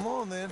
Come on, then.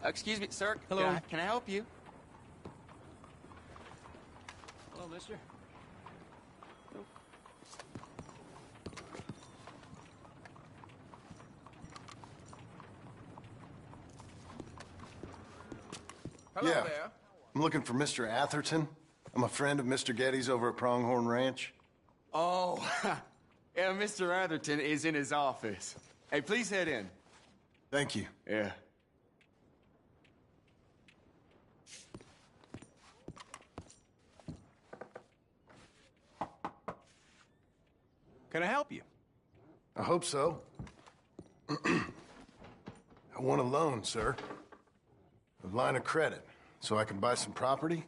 Excuse me, sir. Hello. Can I help you? Hello, mister. Hello there. I'm looking for Mr. Atherton. I'm a friend of Mr. Getty's over at Pronghorn Ranch. Oh, yeah, Mr. Atherton is in his office. Hey, please head in. Thank you. Yeah. Can I help you? I hope so. I want a loan, sir. A line of credit, so I can buy some property.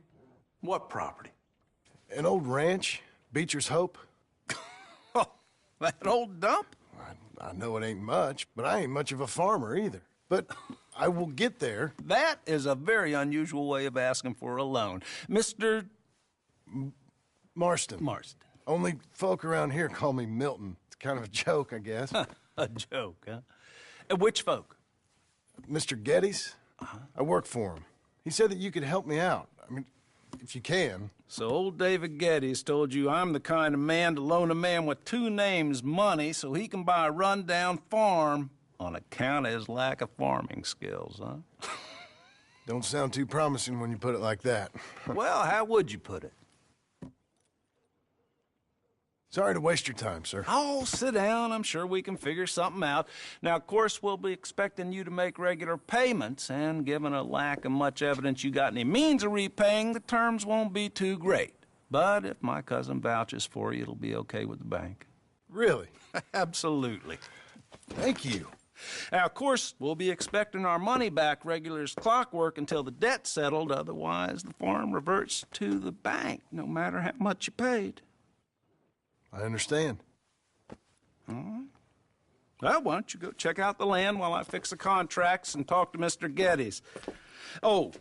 What property? An old ranch, Beecher's Hope. Oh, that old dump? I know it ain't much, but I ain't much of a farmer either. But I will get there. That is a very unusual way of asking for a loan. Mr. Marston. Marston. Only folk around here call me Milton. It's kind of a joke, I guess. A joke, huh? Which folk? Mr. Getty's? I work for him. He said that you could help me out. I mean, if you can. So old David Geddes told you I'm the kind of man to loan a man with two names money so he can buy a rundown farm on account of his lack of farming skills, huh? Don't sound too promising when you put it like that. Well, how would you put it? Sorry to waste your time, sir. Oh, sit down. I'm sure we can figure something out. Now, of course, we'll be expecting you to make regular payments, and given a lack of much evidence you got any means of repaying, the terms won't be too great. But if my cousin vouches for you, it'll be okay with the bank. Really? Absolutely. Thank you. Now, of course, we'll be expecting our money back regular as clockwork until the debt's settled. Otherwise, the farm reverts to the bank, no matter how much you paid. I understand. All right. Well, why don't you go check out the land while I fix the contracts and talk to Mr. Geddes. Oh,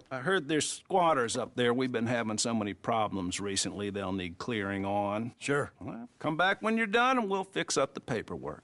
I heard there's squatters up there. We've been having so many problems recently, they'll need clearing on. Sure. Well, come back when you're done and we'll fix up the paperwork.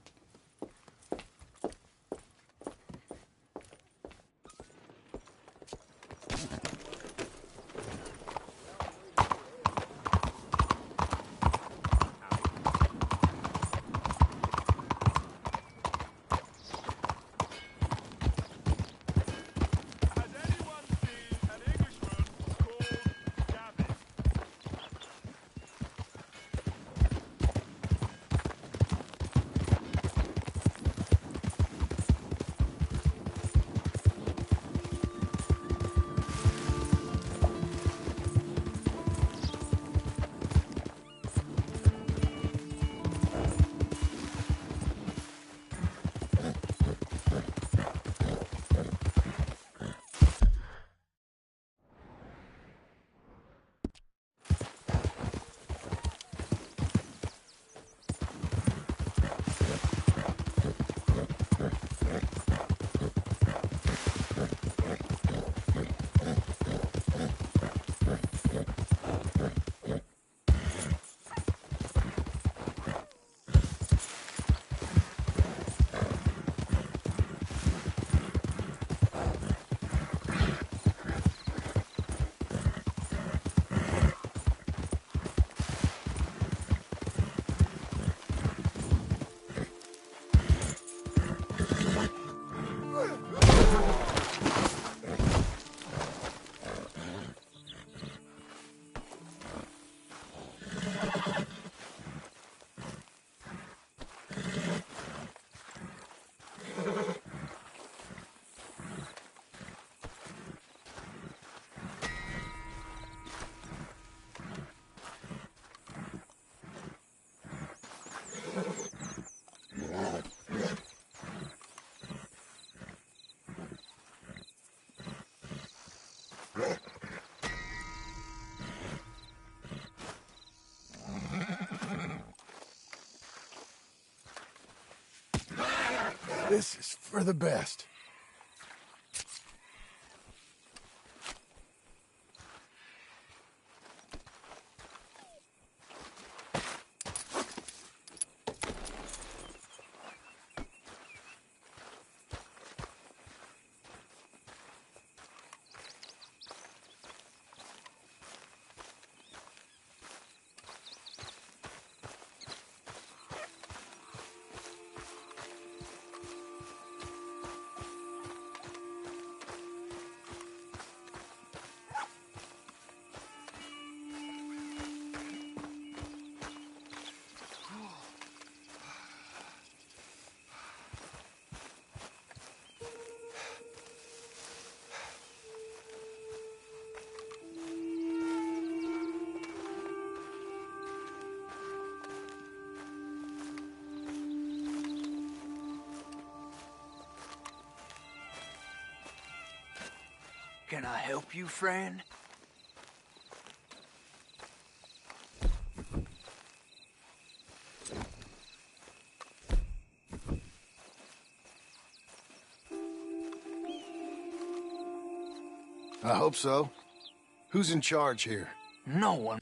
This is for the best. Can I help you, friend? I hope so. Who's in charge here? No one.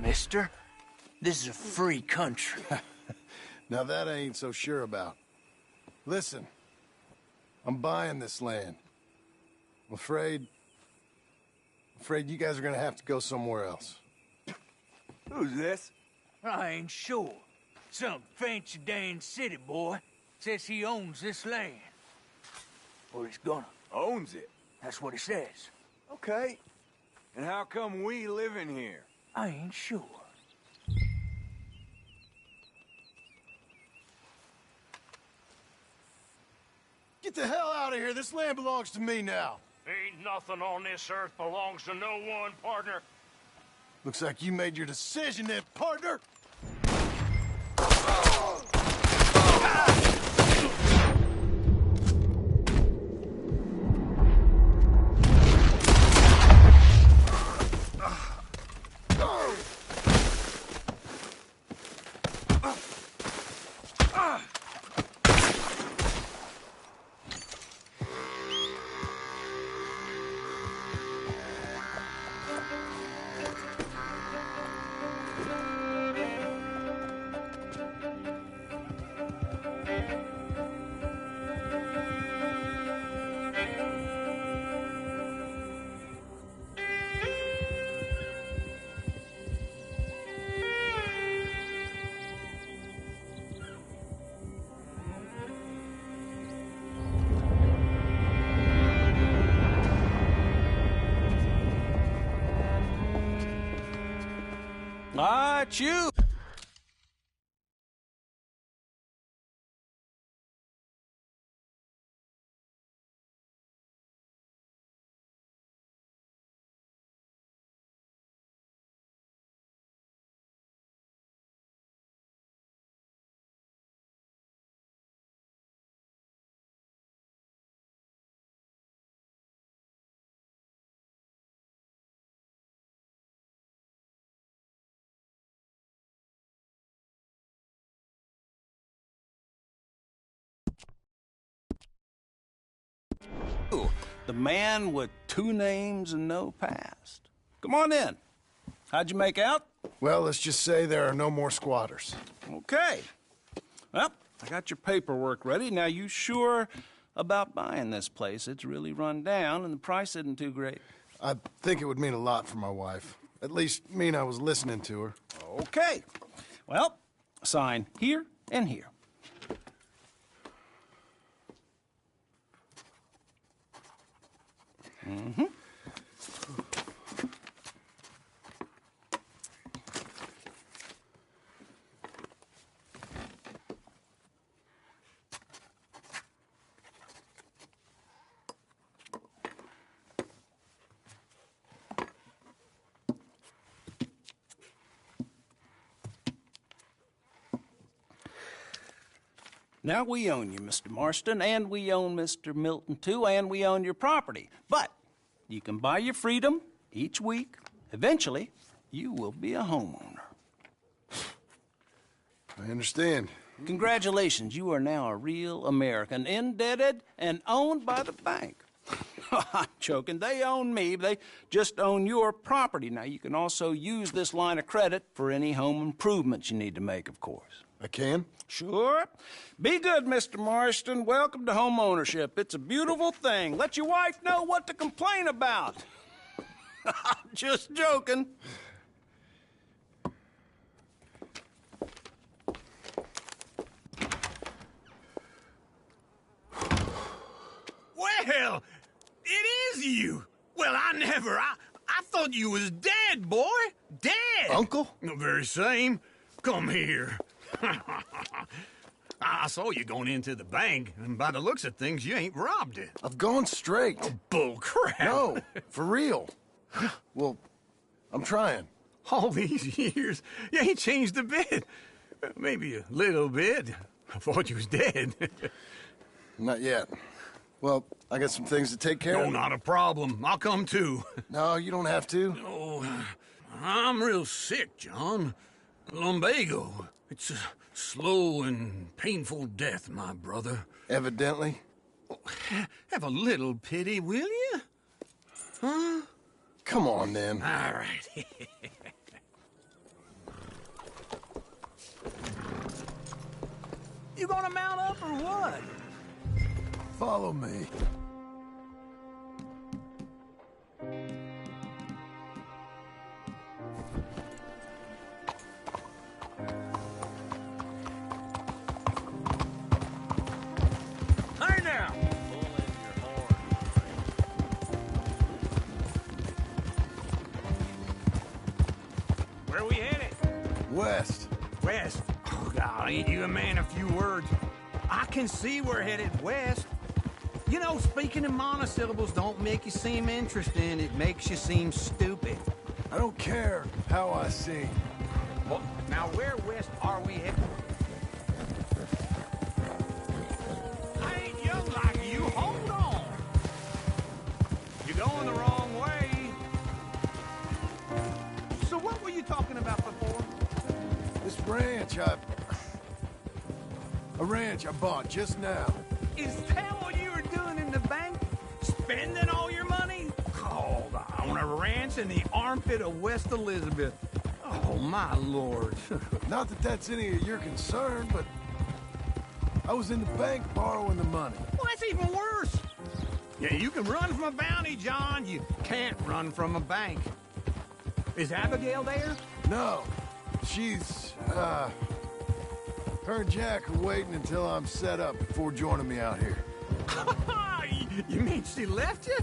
Mister, this is a free country. Now that I ain't so sure about. Listen, I'm buying this land. I'm afraid you guys are gonna have to go somewhere else. Who's this? I ain't sure. Some fancy Dan city boy says he owns this land. Or he's gonna. Owns it. That's what he says. Okay. And how come we live in here? I ain't sure. Get the hell out of here! This land belongs to me now! Ain't nothing on this earth belongs to no one, partner. Looks like you made your decision then, partner! Not you. The man with 2 names and no past. Come on in. How'd you make out? Well, let's just say there are no more squatters. Okay. Well, I got your paperwork ready. Now, you sure about buying this place? It's really run down, and the price isn't too great. I think it would mean a lot for my wife. At least mean I was listening to her. Okay. Well, sign here and here. Mm-hmm. Now, we own you, Mr. Marston, and we own Mr. Milton, too, and we own your property. But you can buy your freedom each week. Eventually, you will be a homeowner. I understand. Congratulations, you are now a real American, indebted and owned by the bank. I'm joking. They own me. They just own your property. Now, you can also use this line of credit for any home improvements you need to make, of course. I can? Sure. Be good, Mr. Marston. Welcome to home ownership. It's a beautiful thing. Let your wife know what to complain about. Just joking. Well, it is you. Well, I thought you was dead, boy. Dead. Uncle? The very same. Come here. I saw you going into the bank, and by the looks of things, you ain't robbed it. I've gone straight. Bull crap. No, for real. Well, I'm trying. All these years, you ain't changed a bit. Maybe a little bit. I thought you was dead. Not yet. Well, I got some things to take care No, of. not a problem. I'll come too. No, you don't have to. Oh, I'm real sick, John. Lumbago. It's a slow and painful death, my brother. Evidently. Have a little pity, will you? Huh? Come on, then. All right. You gonna mount up or what? Follow me. Hey now! Where we headed? West. West. Oh, God, ain't you a man of few words? I can see we're headed west. You know, speaking in monosyllables don't make you seem interesting. It makes you seem stupid. I don't care how I sing. Well, now where west are we headed? I ain't young like you. Hold on. You're going the wrong way. So what were you talking about before? This ranch a ranch I bought just now. Is that what you were doing in the bank? Spending all your money? Oh, on a ranch in the armpit of West Elizabeth. Oh, my lord. Not that that's any of your concern, but I was in the bank borrowing the money. Well, that's even worse. Yeah, you can run from a bounty, John. You can't run from a bank. Is Abigail there? No, she's, her and Jack are waiting until I'm set up before joining me out here. You mean she left you?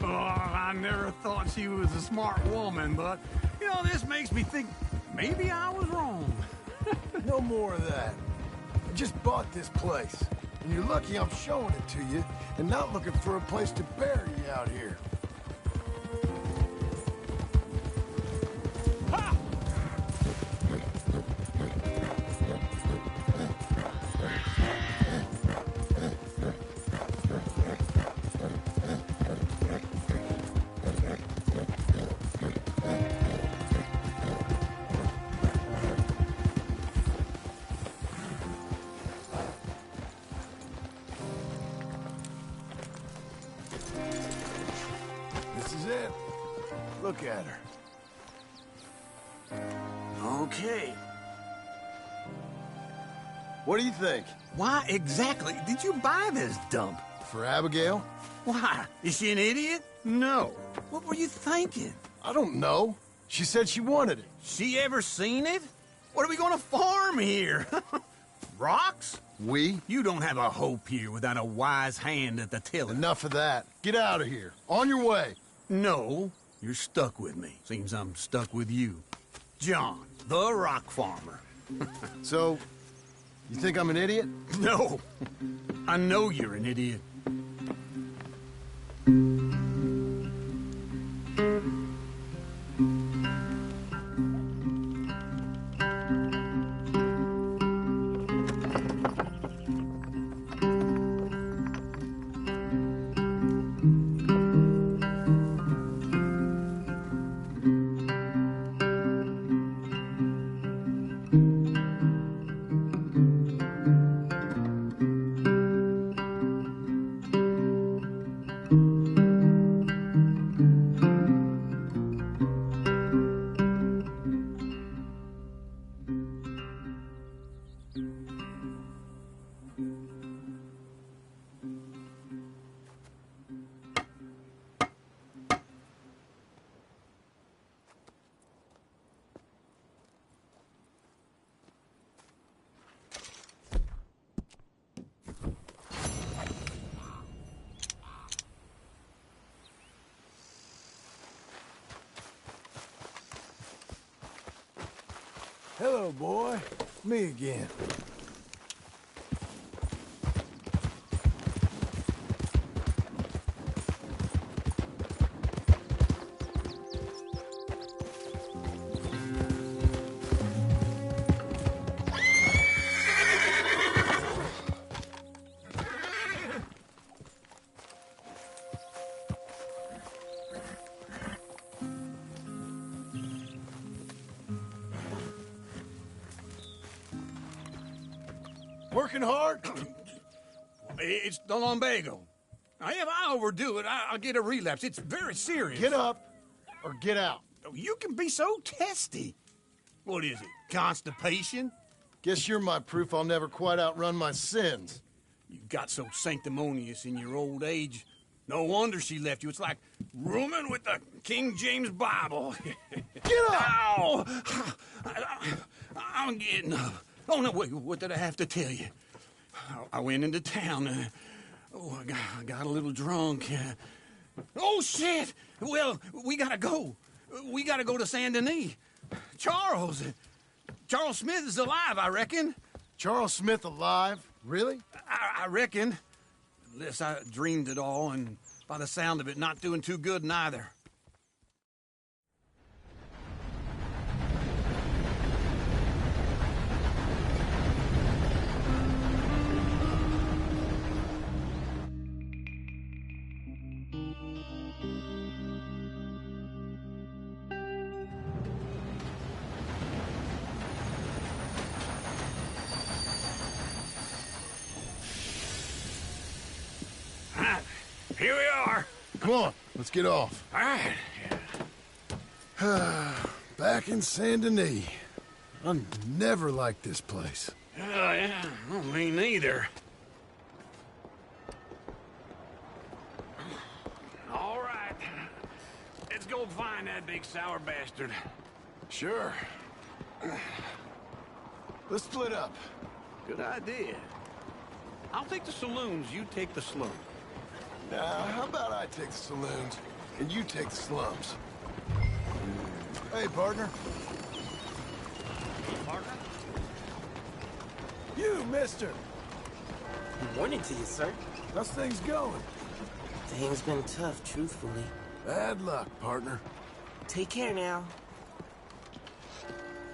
Oh, I never thought she was a smart woman, but, you know, this makes me think maybe I was wrong. No more of that. I just bought this place, and you're lucky I'm showing it to you and not looking for a place to bury you out here. Ha! it. Look at her. Okay. What do you think? Why exactly did you buy this dump? For Abigail? Why? Is she an idiot? No. What were you thinking? I don't know. She said she wanted it. She ever seen it? What are we gonna farm here? Rocks? We? You don't have a hope here without a wise hand at the tiller. Enough of that. Get out of here. On your way. No, you're stuck with me. Seems I'm stuck with you. John, the rock farmer. So, you think I'm an idiot? No, I know you're an idiot. Hello, boy. Me again. Working hard? It's the lumbago. Now, if I overdo it, I'll get a relapse. It's very serious. Get up or get out. You can be so testy. What is it, constipation? Guess you're my proof I'll never quite outrun my sins. You got so sanctimonious in your old age. No wonder she left you. It's like rooming with the King James Bible. Get up! Ow! I'm getting up. Oh, no, wait, what did I have to tell you? I went into town. I got a little drunk. Oh, shit! Well, we gotta go. We gotta go to Saint Denis. Charles Smith is alive, I reckon. Charles Smith alive? Really? I reckon. Unless I dreamed it all, and by the sound of it, not doing too good neither. Here we are. Come on, let's get off. All right. Back in Saint Denis. I never liked this place. Oh, yeah. Well, me neither. All right. Let's go find that big sour bastard. Sure. Let's split up. Good idea. I'll take the saloons, you take the slums. Now, how about I take the saloons and you take the slums? Hey, partner. Partner? You, mister. Good morning to you, sir. How's things going? Things been tough, truthfully. Bad luck, partner. Take care now.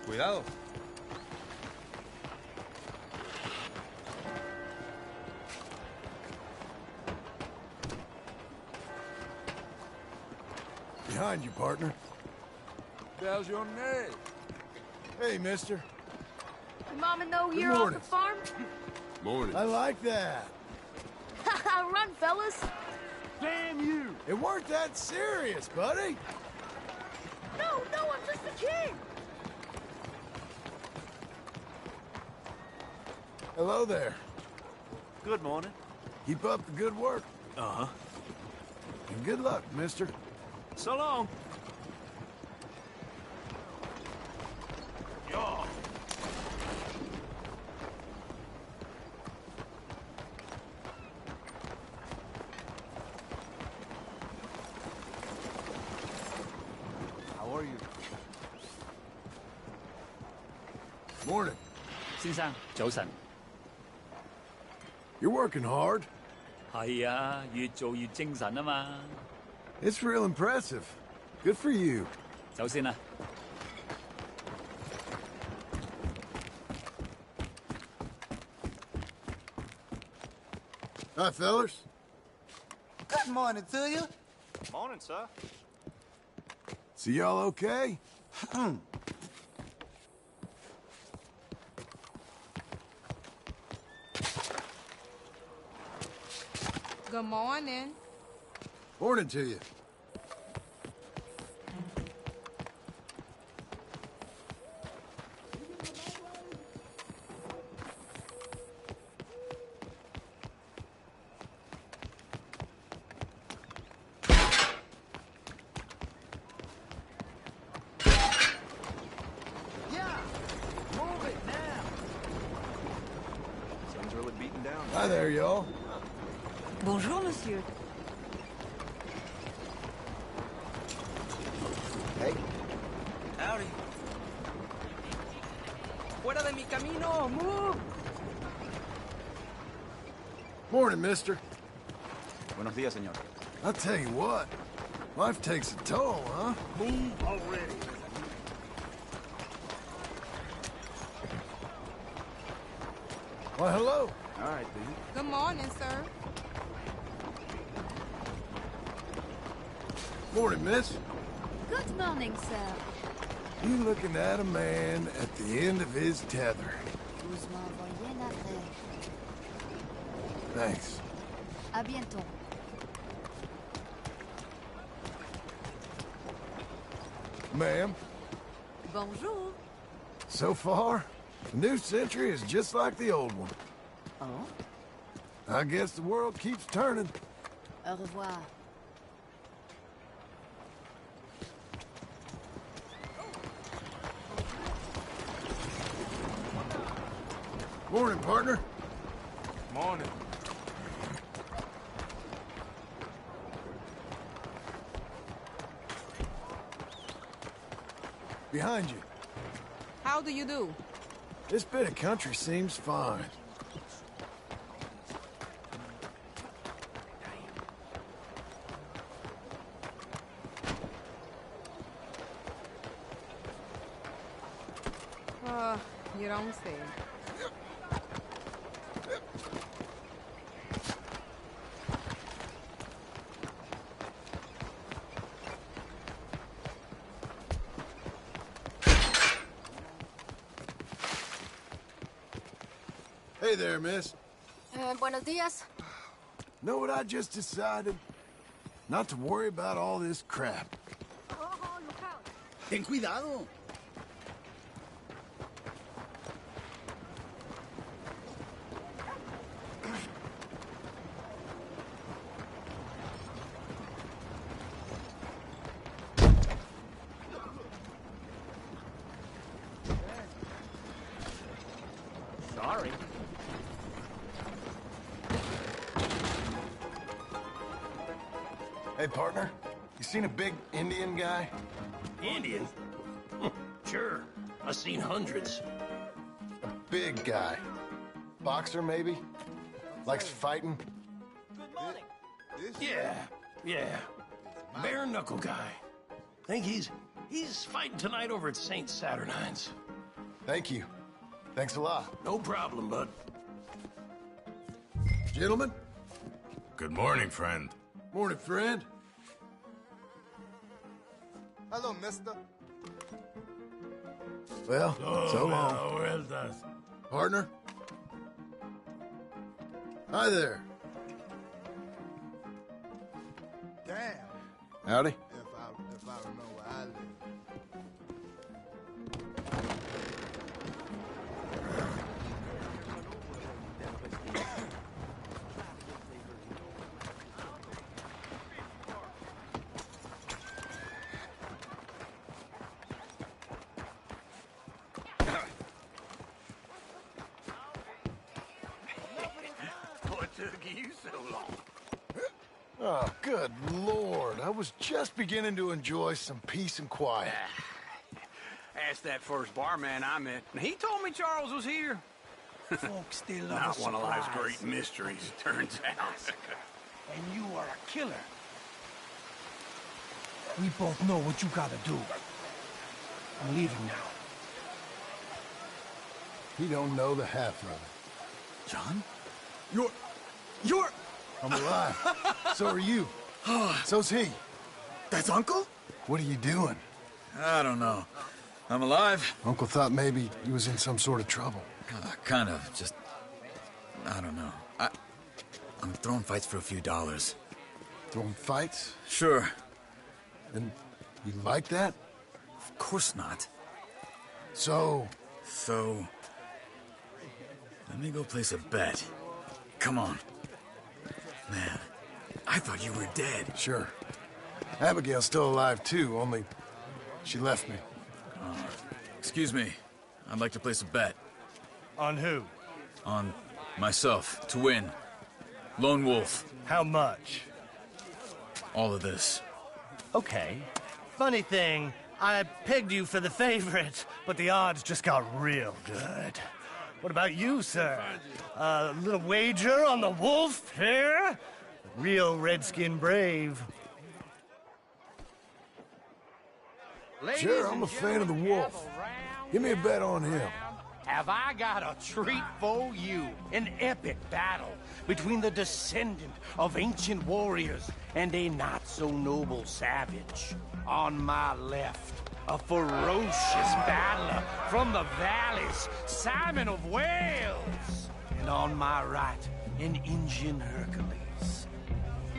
Cuidado. Behind you, partner. How's your name? Hey, mister. Your mama know Good you're off morning. the farm? Morning. I like that. Run, fellas. Damn you! It weren't that serious, buddy. No, I'm just a kid. Hello there. Good morning. Keep up the good work. Uh-huh. And good luck, mister. So long. Yo. How are you? Morning. 先生，早晨。 You're working hard. 係啊，越做越精神啊嘛。 It's real impressive. Good for you. 走先啦。 Hi, fellers. Good morning to you. Morning, sir. So y'all okay? Good morning. Morning to you. Yeah, move it now. Sun's really beating down. Hi there, y'all. Bonjour, monsieur. Hey, Howdy. Fuera de mi camino, move! Morning, mister. Buenos días, señor. I'll tell you what. Life takes a toll, huh? Move already. Why, hello. All right, then. Good morning, sir. Morning, miss. Good morning, sir. You looking at a man at the end of his tether. Vous m'envoyez navré. Thanks. À bientôt. Ma'am, Bonjour. so far, the new century is just like the old one. Oh, I guess the world keeps turning. au revoir. Morning, partner. Morning. Behind you. How do you do? This bit of country seems fine. You don't say. Hey there, miss. Buenos días. Know what I just decided? Not to worry about all this crap. Oh, look out. ten cuidado. Sorry. Hey, partner. You seen a big Indian guy? Indian? Sure. I've seen hundreds. A big guy. Boxer, maybe? Likes fighting? Yeah. Bare knuckle guy. Think he's fighting tonight over at St. Saturnine's. Thank you. Thanks a lot. No problem, bud. Gentlemen? Good morning, friend. Morning, friend. Hello, mister. Well, so long. Vueltas. Partner? Hi there. Damn. Howdy. If I remember where I live. What took you so long? Oh, good Lord. I was just beginning to enjoy some peace and quiet. Asked that first barman I met, and he told me Charles was here. Folks still love Not a one of life's surprise. great mysteries, turns out. And you are a killer. We both know what you gotta do. I'm leaving now. He don't know the half of it. John? You're... I'm alive. So are you. So's he. That's Uncle? What are you doing? I don't know. I'm alive. Uncle thought maybe he was in some sort of trouble. Kind of. Just... I don't know. I'm throwing fights for a few dollars. Throwing fights? Sure. And you like that? Of course not. So... Let me go place a bet. Come on. Man, I thought you were dead. Sure. Abigail's still alive, too, only she left me. Excuse me. I'd like to place a bet. On who? On myself, to win. Lone Wolf. How much? All of this. Okay. Funny thing, I pegged you for the favorite, but the odds just got real good. What about you, sir? A little wager on the wolf here? Real redskin brave. Sure, I'm a fan of the wolf. Give me a bet on him. Have I got a treat for you? An epic battle between the descendant of ancient warriors and a not-so-noble savage. On my left, a ferocious battler from the valleys, Simon of Wales. And on my right, an Indian Hercules.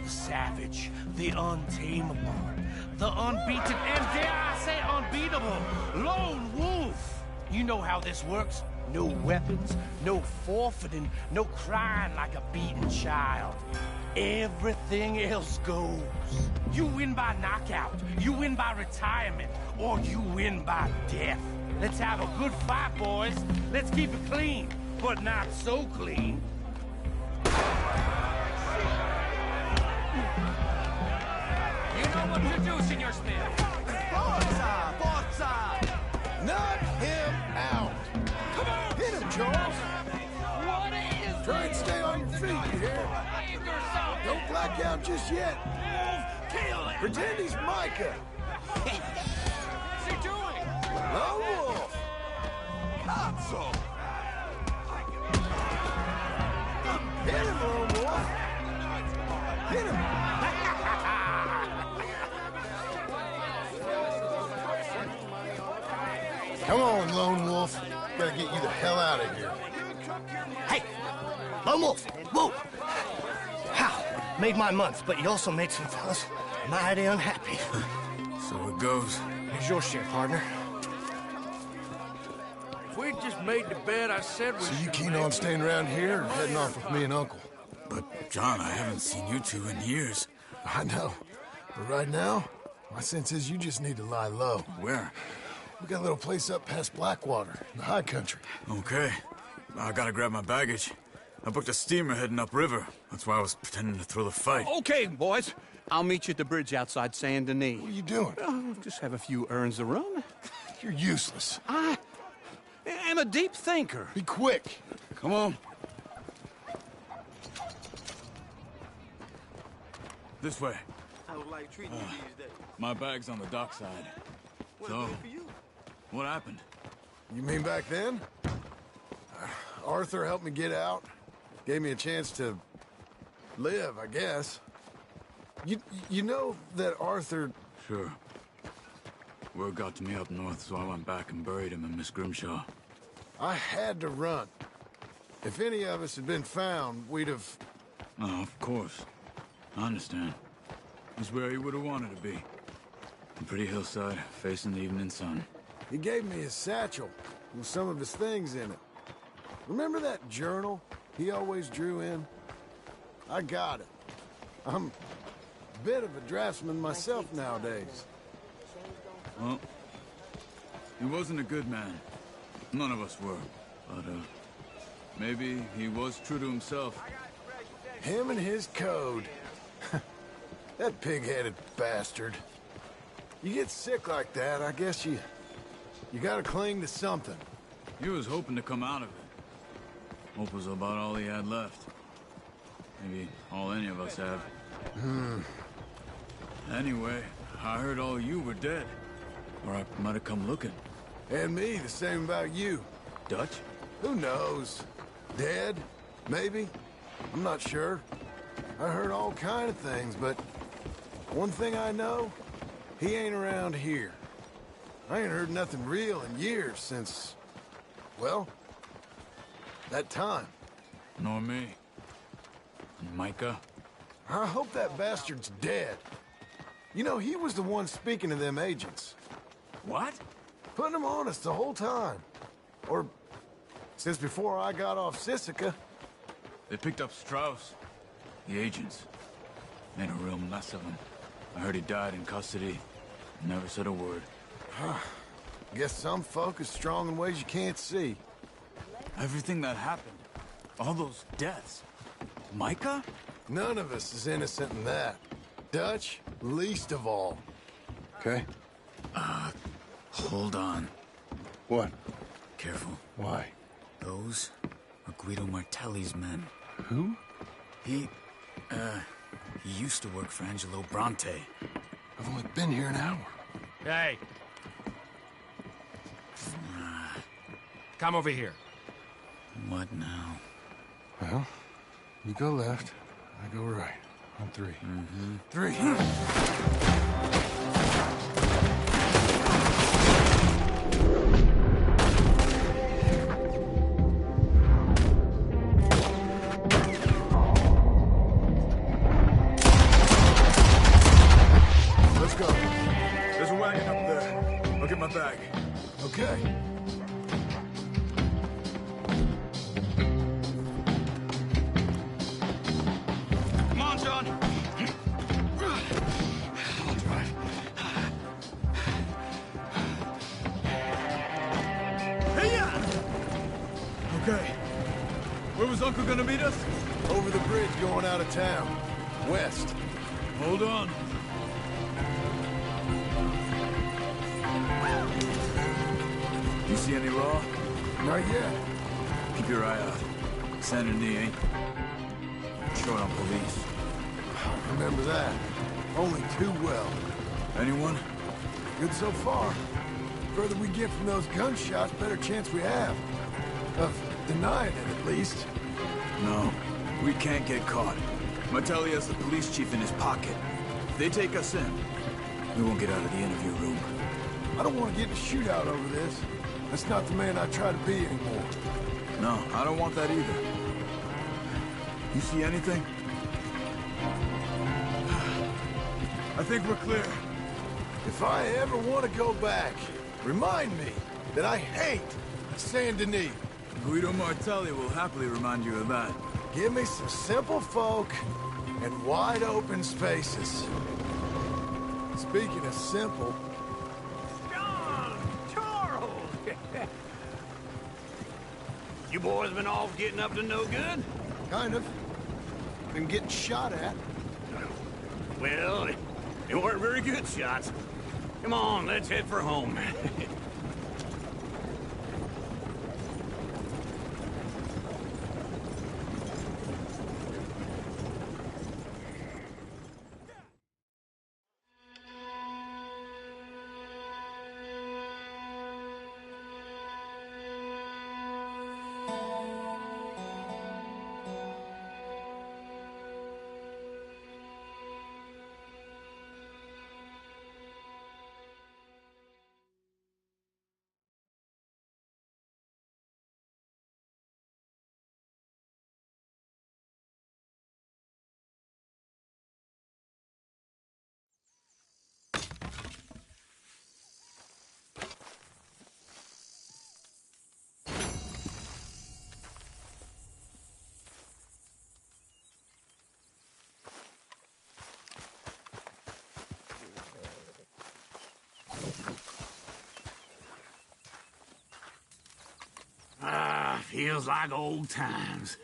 The savage, the untamable, the unbeaten, and dare I say unbeatable, Lone Wolf. You know how this works. No weapons, no forfeiting, no crying like a beaten child. Everything else goes. You win by knockout, you win by retirement, or you win by death. Let's have a good fight, boys. Let's keep it clean, but not so clean. You know what to do, Senor Smith. Forza! Forza! Knock him out! Come on! Hit him, Charles! What is Try and stay on your feet, you hear? Save yourself! Don't black out just yet. Kill him! Pretend he's Micah. What's he doing? Lone Wolf! Console! Hit him, Lone Wolf! Hit him! Come on, Lone Wolf. Gotta get you the hell out of here. Hey! Lone Wolf! Whoa! How? Made my month, but you also made some fellas mighty unhappy. So it goes. Here's your share, partner. If we'd just made the bed I said we So you should keen make. on staying around here or heading off with me and Uncle? But, John, I haven't seen you two in years. I know. But right now, my sense is you just need to lie low. Where? We got a little place up past Blackwater, in the high country. Okay. I gotta grab my baggage. I booked a steamer heading upriver. That's why I was pretending to throw the fight. Okay, boys. I'll meet you at the bridge outside Saint Denis. What are you doing? Oh, just have a few errands to run. You're useless. I am a deep thinker. Be quick. Come on. This way. How life treating you these days? My bag's on the dockside. What's So, good for you? what happened? You mean back then? Arthur helped me get out. Gave me a chance to live, I guess. You know that Arthur... Sure. Word got to me up north, so I went back and buried him in Miss Grimshaw. I had to run. If any of us had been found, we'd have... Oh, of course. I understand. He's where he would have wanted to be. A pretty hillside, facing the evening sun. He gave me his satchel with some of his things in it. Remember that journal he always drew in? I got it. I'm a bit of a draftsman myself nowadays. Well, he wasn't a good man. None of us were. But, maybe he was true to himself. Him and his code. That pig-headed bastard. You get sick like that, I guess you gotta cling to something. He was hoping to come out of it. Hope was about all he had left. Maybe all any of us have. Anyway, I heard all you were dead. Or I might have come looking. And me, the same about you. Dutch? Who knows? Dead? Maybe? I'm not sure. I heard all kind of things, but one thing I know, he ain't around here. I ain't heard nothing real in years since, well, that time. Nor me. And Micah? I hope that bastard's dead. You know, he was the one speaking to them agents. What? Putting them on us the whole time. Or since before I got off Sisika. They picked up Strauss. The agents. Made a real mess of him. I heard he died in custody. Never said a word. Guess some folk is strong in ways you can't see. Everything that happened. All those deaths. Micah? None of us is innocent in that. Dutch, least of all. Okay? Hold on. What? Careful. Why? Those are Guido Martelli's men. Who? He used to work for Angelo Bronte. I've only been here an hour. Hey. Come over here. What now? Well, you go left, I go right. On three. Three. Let's go. There's a wagon up there. I'll get my bag. Okay. Come on, John. I'll drive. Hey-ya! Okay. Where was Uncle gonna meet us? Over the bridge going out of town. West. Hold on. You see any law? Not yet. Keep your eye out. Saint Denis ain't short on police. Remember that. Only too well. Anyone? Good so far. Further we get from those gunshots, better chance we have. Of denying it, at least. No. We can't get caught. Martelli has the police chief in his pocket. If they take us in, we won't get out of the interview room. I don't want to get in a shootout over this. That's not the man I try to be anymore. No, I don't want that either. You see anything? I think we're clear. If I ever want to go back, remind me that I hate Saint Denis. Guido Martelli will happily remind you of that. Give me some simple folk and wide open spaces. Speaking of simple, John! Charles! You boys been off getting up to no good? kind of. Been getting shot at. Well, they weren't very good shots. Come on, let's head for home. Feels like old times.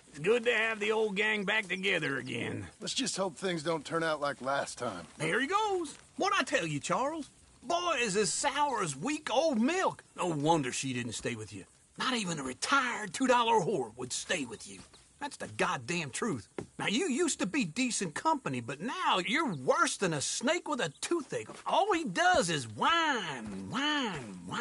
It's good to have the old gang back together again. Let's just hope things don't turn out like last time. There he goes. What'd I tell you, Charles? Boy is as sour as weak old milk. No wonder she didn't stay with you. Not even a retired $2 whore would stay with you. That's the goddamn truth. Now, you used to be decent company, but now you're worse than a snake with a toothache. All he does is whine.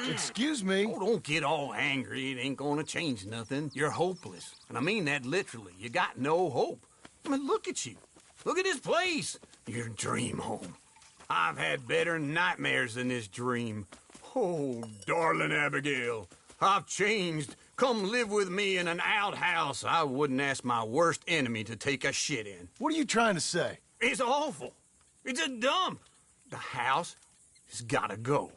Excuse me? Oh, don't get all angry. It ain't gonna change nothing. You're hopeless. And I mean that literally. You got no hope. I mean, look at you. Look at this place. Your dream home. I've had better nightmares than this dream. Oh, darling Abigail, I've changed. Come live with me in an outhouse I wouldn't ask my worst enemy to take a shit in. What are you trying to say? It's awful. It's a dump. The house has gotta go.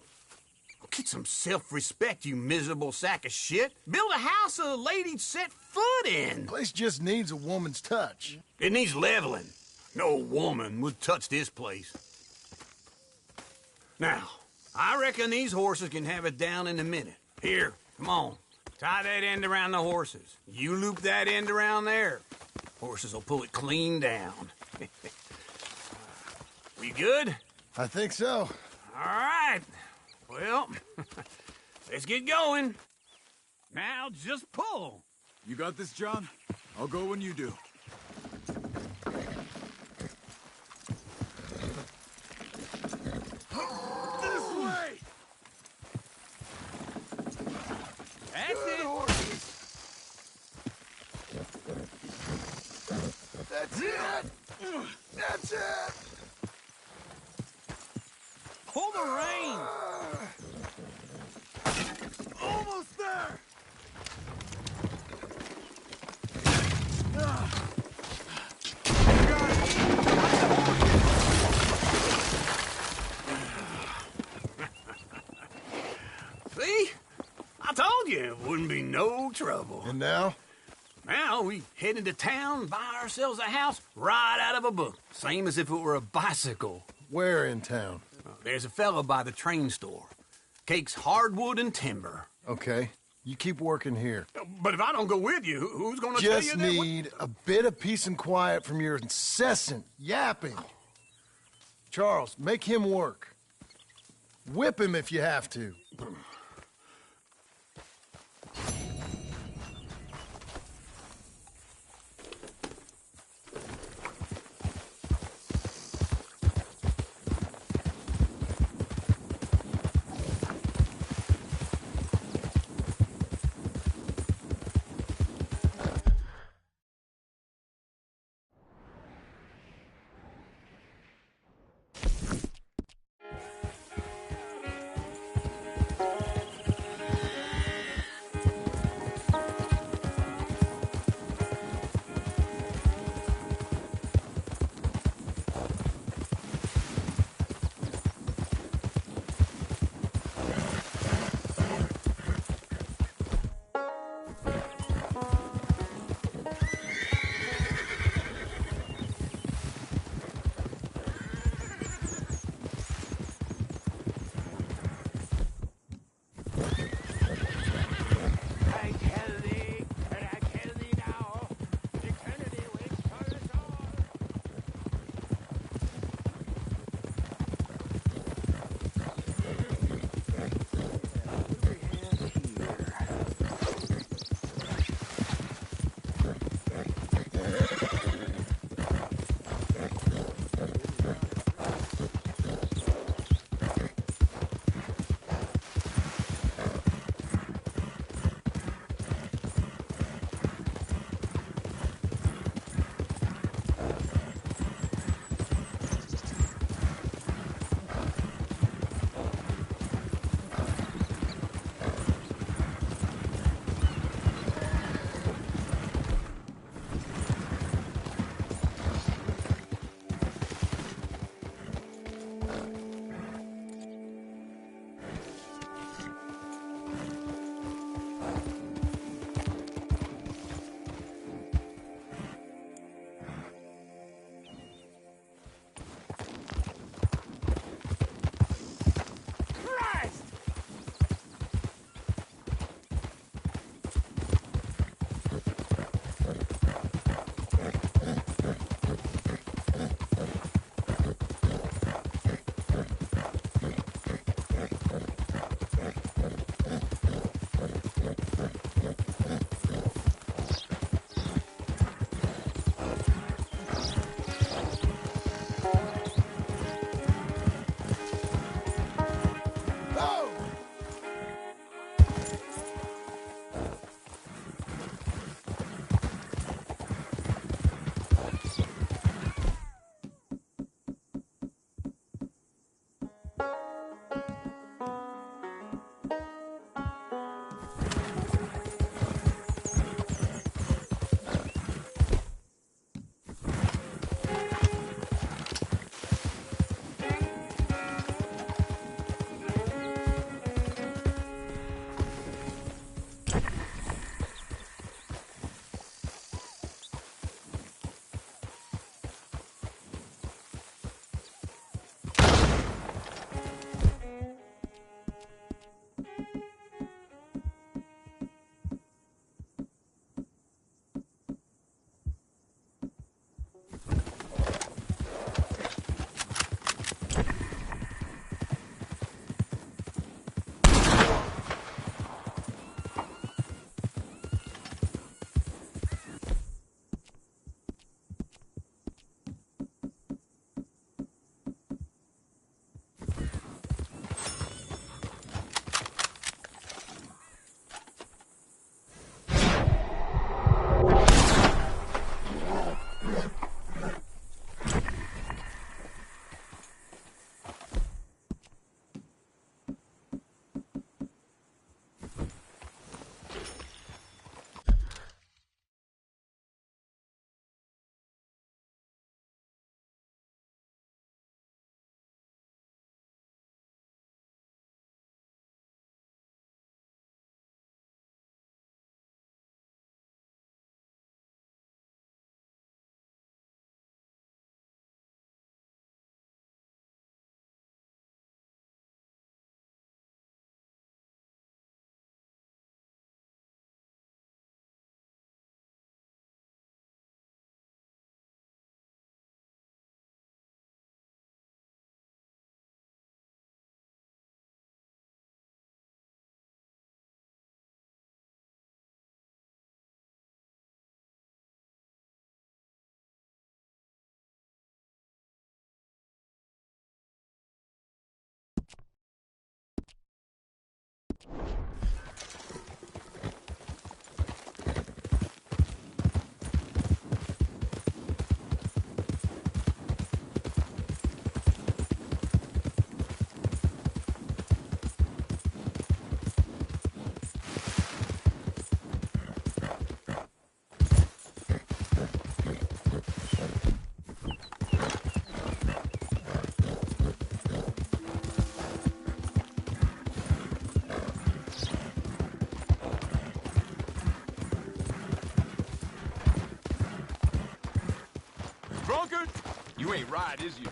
Get some self-respect, you miserable sack of shit. Build a house a lady'd set foot in. The place just needs a woman's touch. It needs leveling. No woman would touch this place. Now, I reckon these horses can have it down in a minute. Here, come on. Tie that end around the horses. You loop that end around there. Horses will pull it clean down. We good? I think so. All right. Well, let's get going. Now just pull. You got this, John? I'll go when you do. This way! That's it. That's it! That's it! Pull the rein. Almost there! See? I told you it wouldn't be no trouble. And now? Now we head into town, buy ourselves a house right out of a book. Same as if it were a bicycle. Where in town? There's a fella by the train store. Cakes hardwood and timber. Okay. You keep working here. But if I don't go with you, who's gonna tell you Just that? need a bit of peace and quiet from your incessant yapping. Charles, make him work. Whip him if you have to. ride, is you?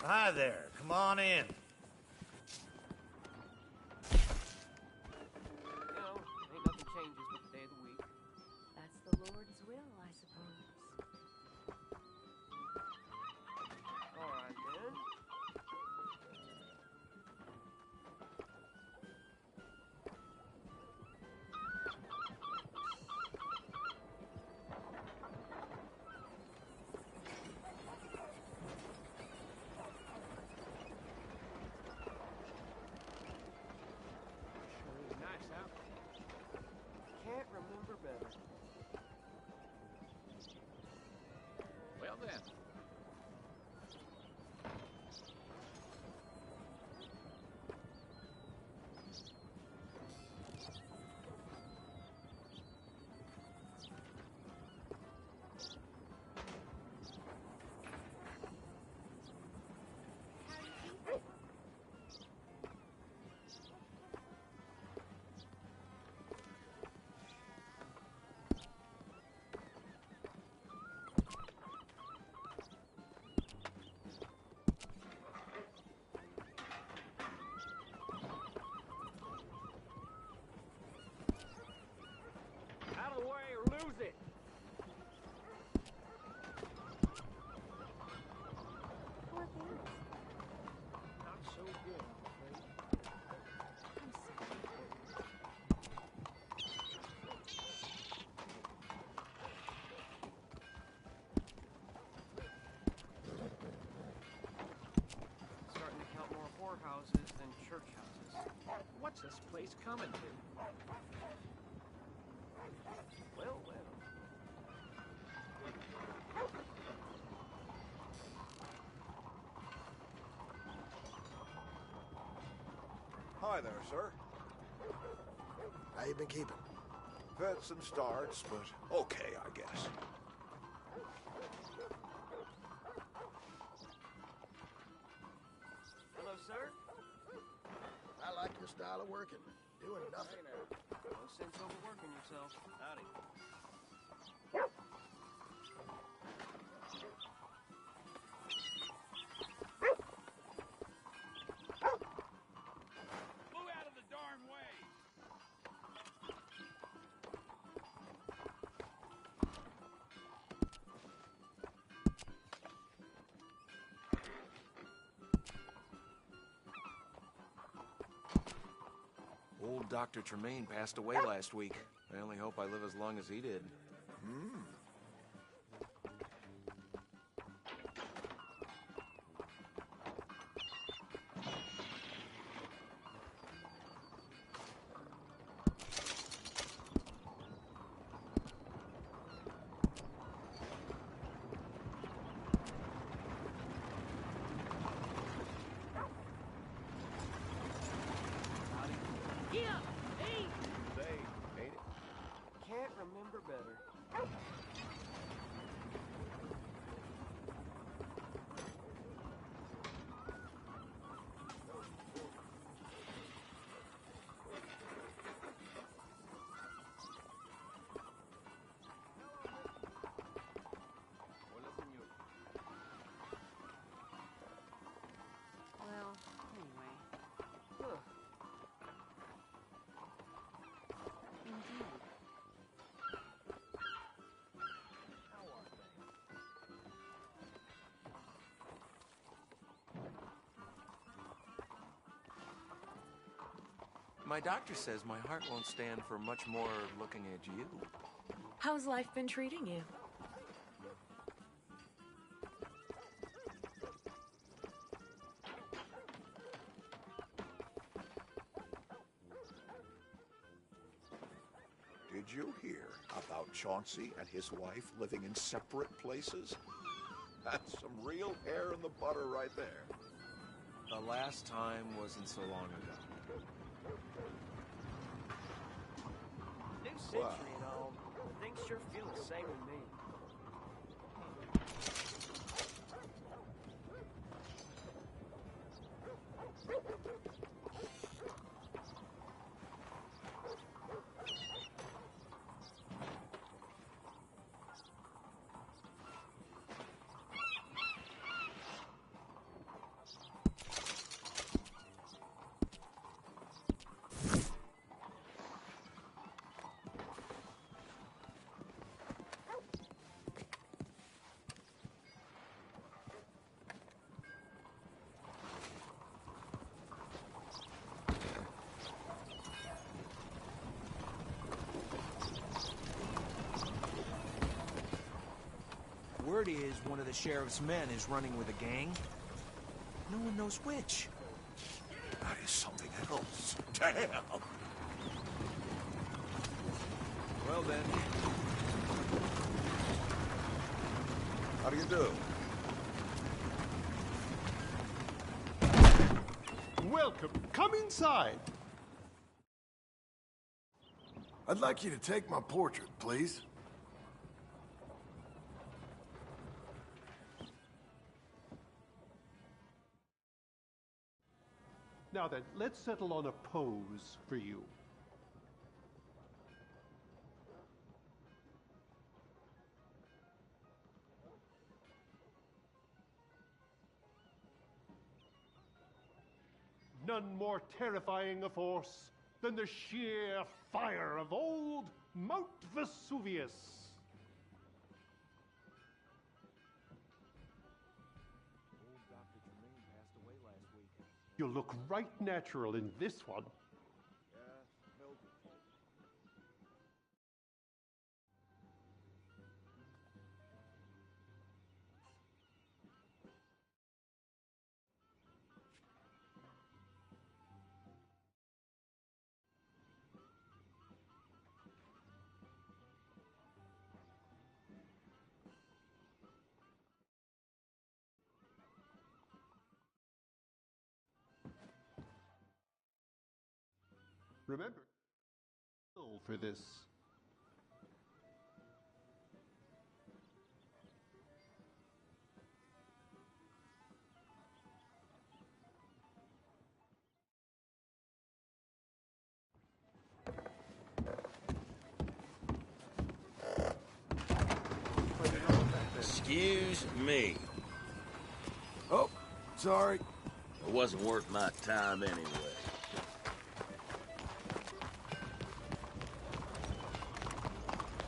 Hi there. Come on in. Ain't nothing changes with the day of the week. That's the Lord's will, I suppose. All right, then. Sure is nice out. Can't remember better. Well then. Out of the way or lose it. Poor things. Not so good, I'm afraid. Starting to count more whorehouses than church houses. What's this place coming to? Well, well. Hi there, sir. How you been keeping? Fits and starts, but okay, I guess. Hello, sir. I like your style of working. Doing nothing. No sense overworking yourself. Howdy. Move out of the darn way! Old Dr. Tremaine passed away last week. I only hope I live as long as he did. Yeah! Hey! Say, ain't it? Can't remember better. Well, anyway. Huh. Indeed. My doctor says my heart won't stand for much more looking at you. How's life been treating you? Did you hear about Chauncey and his wife living in separate places? That's some real hair in the butter right there. The last time wasn't so long ago. New century and all, but things sure feel the same to me. Word is one of the sheriff's men is running with a gang. No one knows which. That is something else. Damn. Well then. How do you do? Welcome. Come inside. I'd like you to take my portrait, please. Now then, let's settle on a pose for you. None more terrifying a force than the sheer fire of old Mount Vesuvius. You'll look right natural in this one. Remember, for this. Excuse me. Oh, sorry. It wasn't worth my time anyway.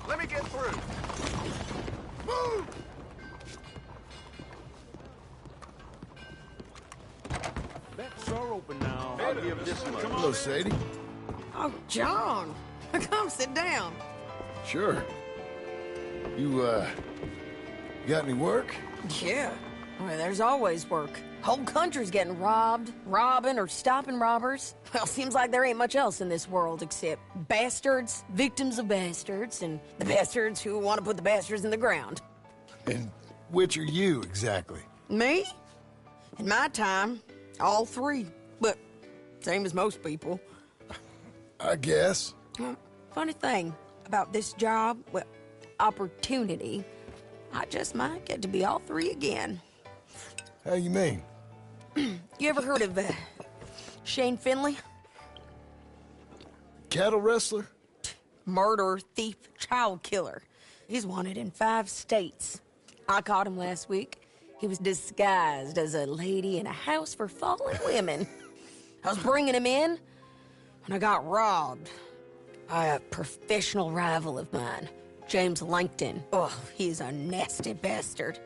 Let me get through. Move! Bets are open now. I'll give this much. Hello, Sadie. Oh, John. Come sit down. Sure. You got any work? Yeah. Well, there's always work. Whole country's getting robbed, robbing, or stopping robbers. Well, seems like there ain't much else in this world except bastards, victims of bastards, and the bastards who want to put the bastards in the ground. And which are you, exactly? Me? In my time, all three. But same as most people. I guess. Funny thing about this job, well, opportunity, I just might get to be all three again. How you mean? You ever heard of Shane Finley? Cattle wrestler? Murderer, thief, child killer. He's wanted in 5 states. I caught him last week. He was disguised as a lady in a house for fallen women. I was bringing him in when I got robbed by a professional rival of mine, James Langton. Oh, he's a nasty bastard.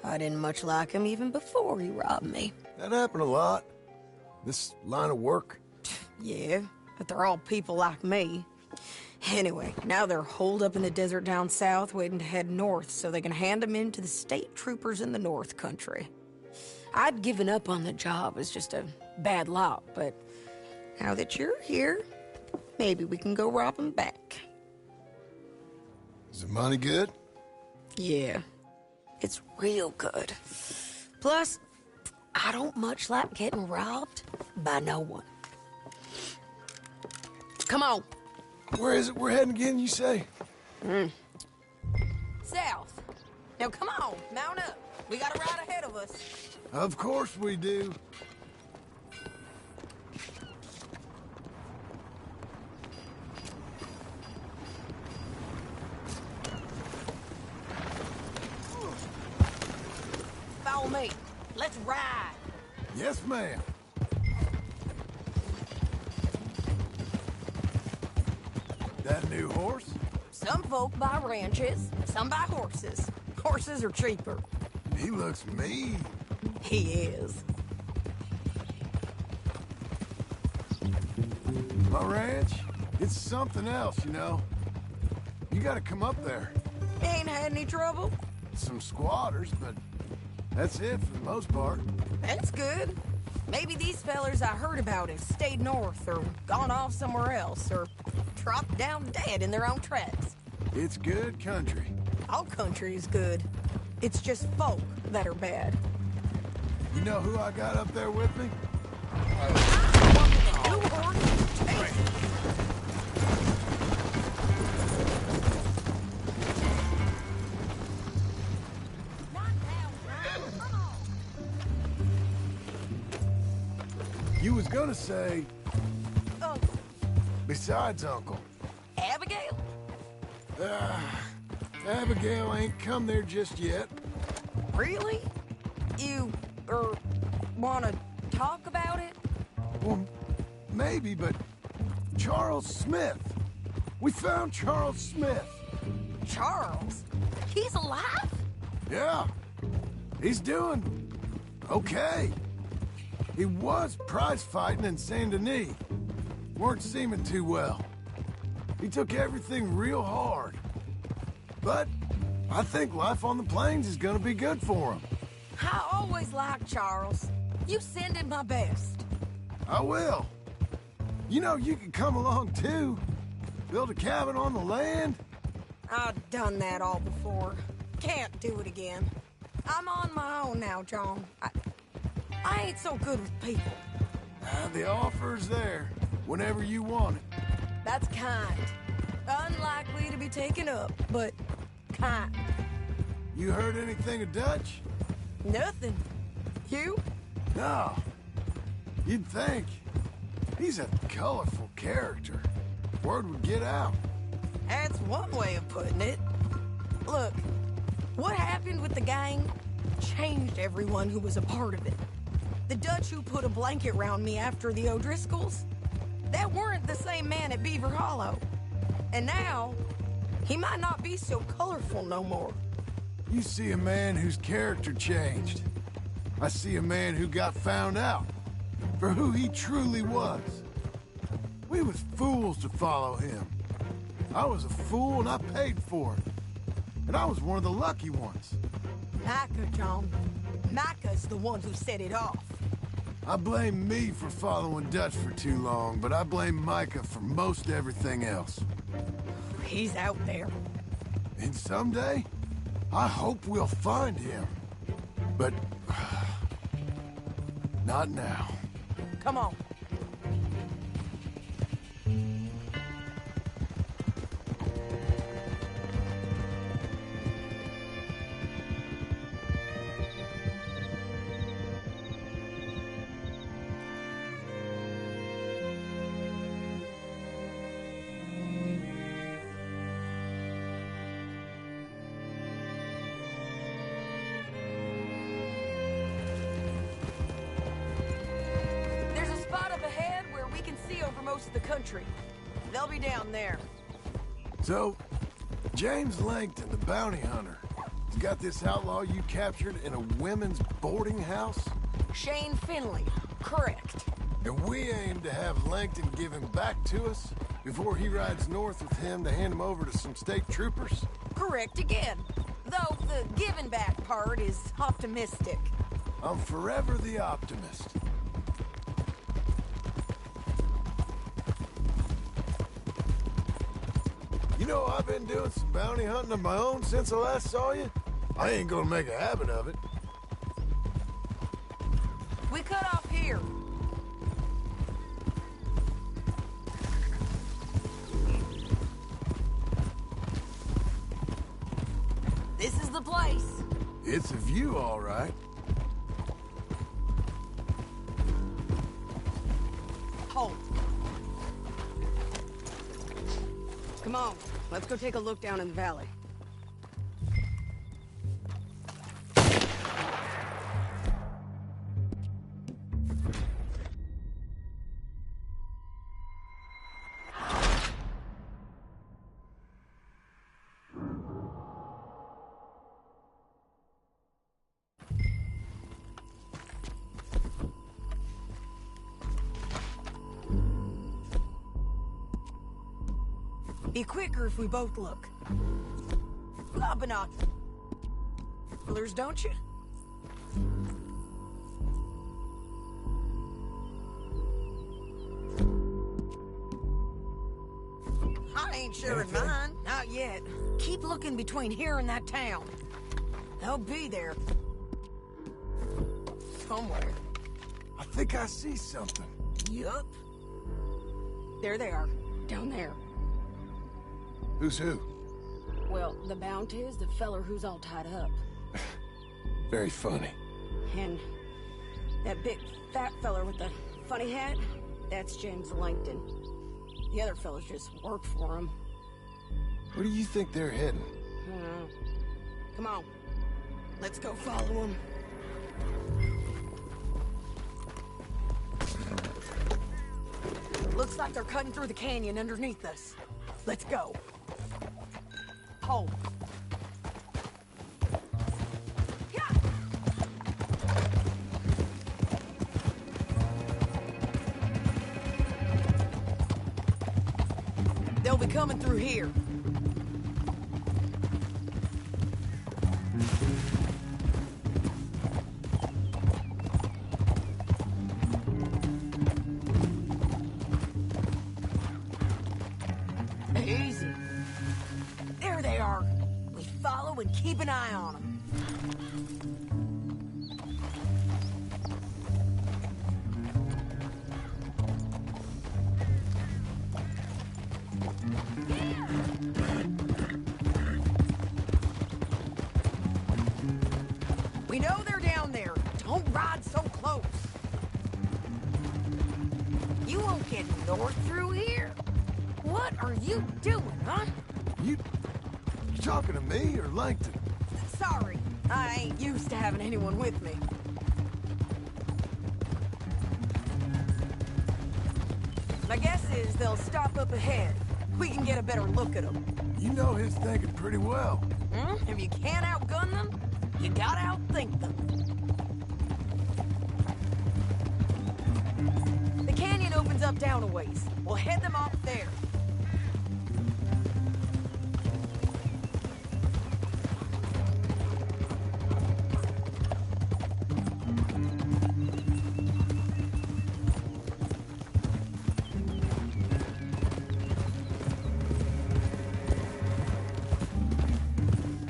I didn't much like him even before he robbed me. That happened a lot. This line of work. Yeah, but they're all people like me. Anyway, now they're holed up in the desert down south waiting to head north so they can hand them in to the state troopers in the north country. I'd given up on the job as just a bad lot, but now that you're here, maybe we can go rob them back. Is the money good? Yeah, it's real good. Plus, I don't much like getting robbed by no one. Come on. Where is it we're heading again, you say? South. Now come on, mount up. We got a ride ahead of us. Of course we do. Follow me. Let's ride. Yes, ma'am. That new horse? Some folk buy ranches, some buy horses. Horses are cheaper. He looks mean. He is. My ranch, it's something else, you know. You gotta come up there. Ain't had any trouble? Some squatters, but that's it for the most part. That's good. Maybe these fellers I heard about have stayed north or gone off somewhere else or dropped down dead in their own tracks. It's good country. All country is good. It's just folk that are bad. You know who I got up there with me? You was gonna say... besides Uncle. Abigail? Abigail ain't come there just yet. Really? You, wanna talk about it? Well, maybe, but Charles Smith. We found Charles Smith. Charles? He's alive? Yeah. He's doing okay. He was prize fighting in Saint Denis. Weren't seeming too well. He took everything real hard. But I think life on the plains is gonna be good for him. I always liked Charles. You send him my best. I will. You know, you can come along too. Build a cabin on the land. I've done that all before. Can't do it again. I'm on my own now, John. I ain't so good with people. The offer's there, whenever you want it. That's kind. Unlikely to be taken up, but kind. You heard anything of Dutch? Nothing. You? No. You'd think. He's a colorful character. Word would get out. That's one way of putting it. Look, what happened with the gang changed everyone who was a part of it. The Dutch who put a blanket round me after the O'Driscolls, that weren't the same man at Beaver Hollow. And now, he might not be so colorful no more. You see a man whose character changed. I see a man who got found out for who he truly was. We was fools to follow him. I was a fool and I paid for it. And I was one of the lucky ones. Micah, John. Micah's the one who set it off. I blame me for following Dutch for too long, but I blame Micah for most everything else. He's out there. And someday, I hope we'll find him. But... not now. Come on. Most of the country. They'll be down there. So, James Langton, the bounty hunter, has got this outlaw you captured in a women's boarding house? Shane Finley, correct. And we aim to have Langton give him back to us before he rides north with him to hand him over to some state troopers? Correct again. Though the giving back part is optimistic. I'm forever the optimist. You You know, I've been doing some bounty hunting of my own since I last saw you. I ain't gonna make a habit of it. We cut off here. This is the place. It's a view, all right. Hold. Come on, let's go take a look down in the valley. Be quicker if we both look. You got binoculars, don't you? I ain't sure in mine. Not yet. Keep looking between here and that town. They'll be there. Somewhere. I think I see something. Yup. There they are. Down there. Who's who? Well, the bounty is the feller who's all tied up. Very funny. And that big fat feller with the funny hat, that's James Langton. The other fellas just work for him. Where do you think they're heading? Come on. Let's go follow them. Looks like they're cutting through the canyon underneath us. Let's go. Hold. They'll be coming through here. Easy. There they are. We follow and keep an eye on them. We know they're down there. Don't ride so close. You won't get north through here. What are you doing, huh? You talking to me or Langton? Sorry, I ain't used to having anyone with me. My guess is they'll stop up ahead. We can get a better look at them. You know his thinking pretty well. If you can't outgun them, you gotta outthink them. The canyon opens up down a ways. We'll head them off there.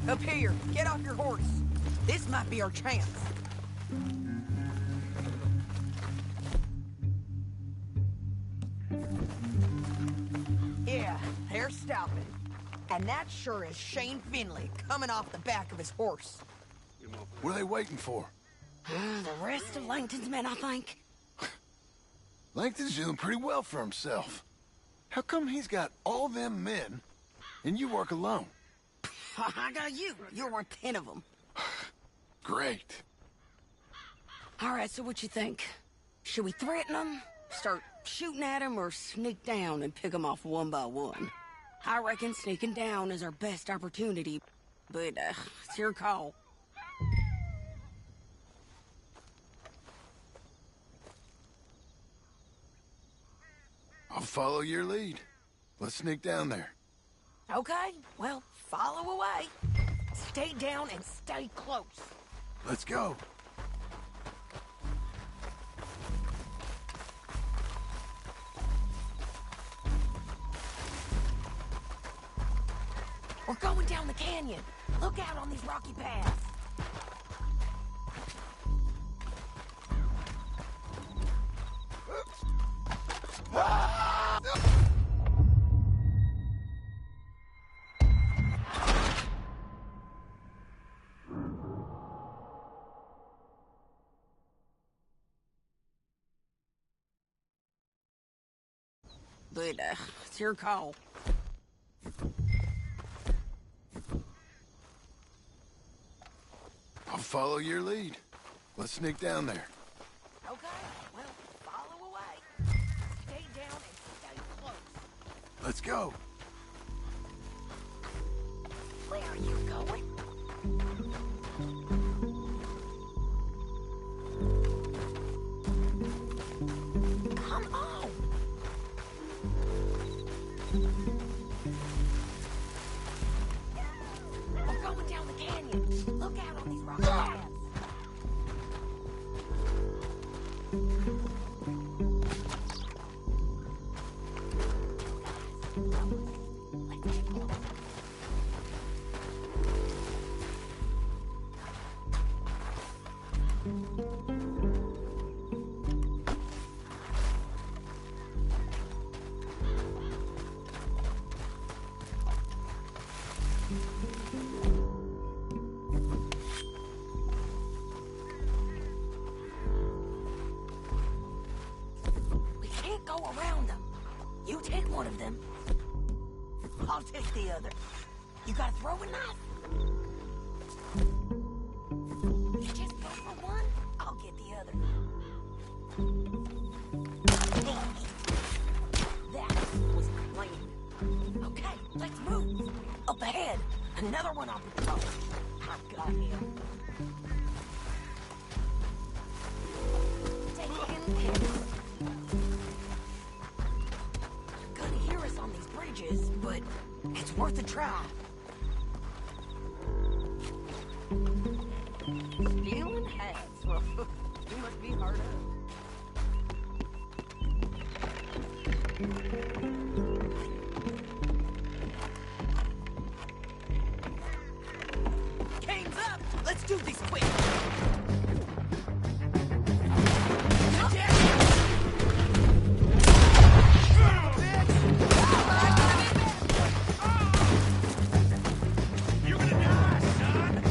Up here, get off your horse. This might be our chance. Yeah, they're stopping. And that sure is Shane Finley coming off the back of his horse. What are they waiting for? The rest of Langton's men, I think. Langton's doing pretty well for himself. How come he's got all them men and you work alone? I got you. You're worth 10 of them. Great. All right, so what you think? Should we threaten them, start shooting at them, or sneak down and pick them off one by one? I reckon sneaking down is our best opportunity, but it's your call. I'll follow your lead. Let's sneak down there. Okay, well, follow away. Stay down and stay close. Let's go. We're going down the canyon. Look out on these rocky paths. But, it's your call. I'll follow your lead. Let's sneak down there. Okay, well, follow away. Stay down and stay close. Let's go. Where are you going? Come on. We're going down the canyon. Look out on these rocky paths. We can't go around them. You take one of them. I'll take the other. You got a throwing knife? You just go for one, I'll get the other. That was clean. Okay, let's move. Up ahead, another one on patrol. I've got him. Taking him. You're gonna hear us on these bridges, but it's worth a try. Stealing hats. Well, you must be hard up. Game's up! Let's do this quick! You're gonna die, son!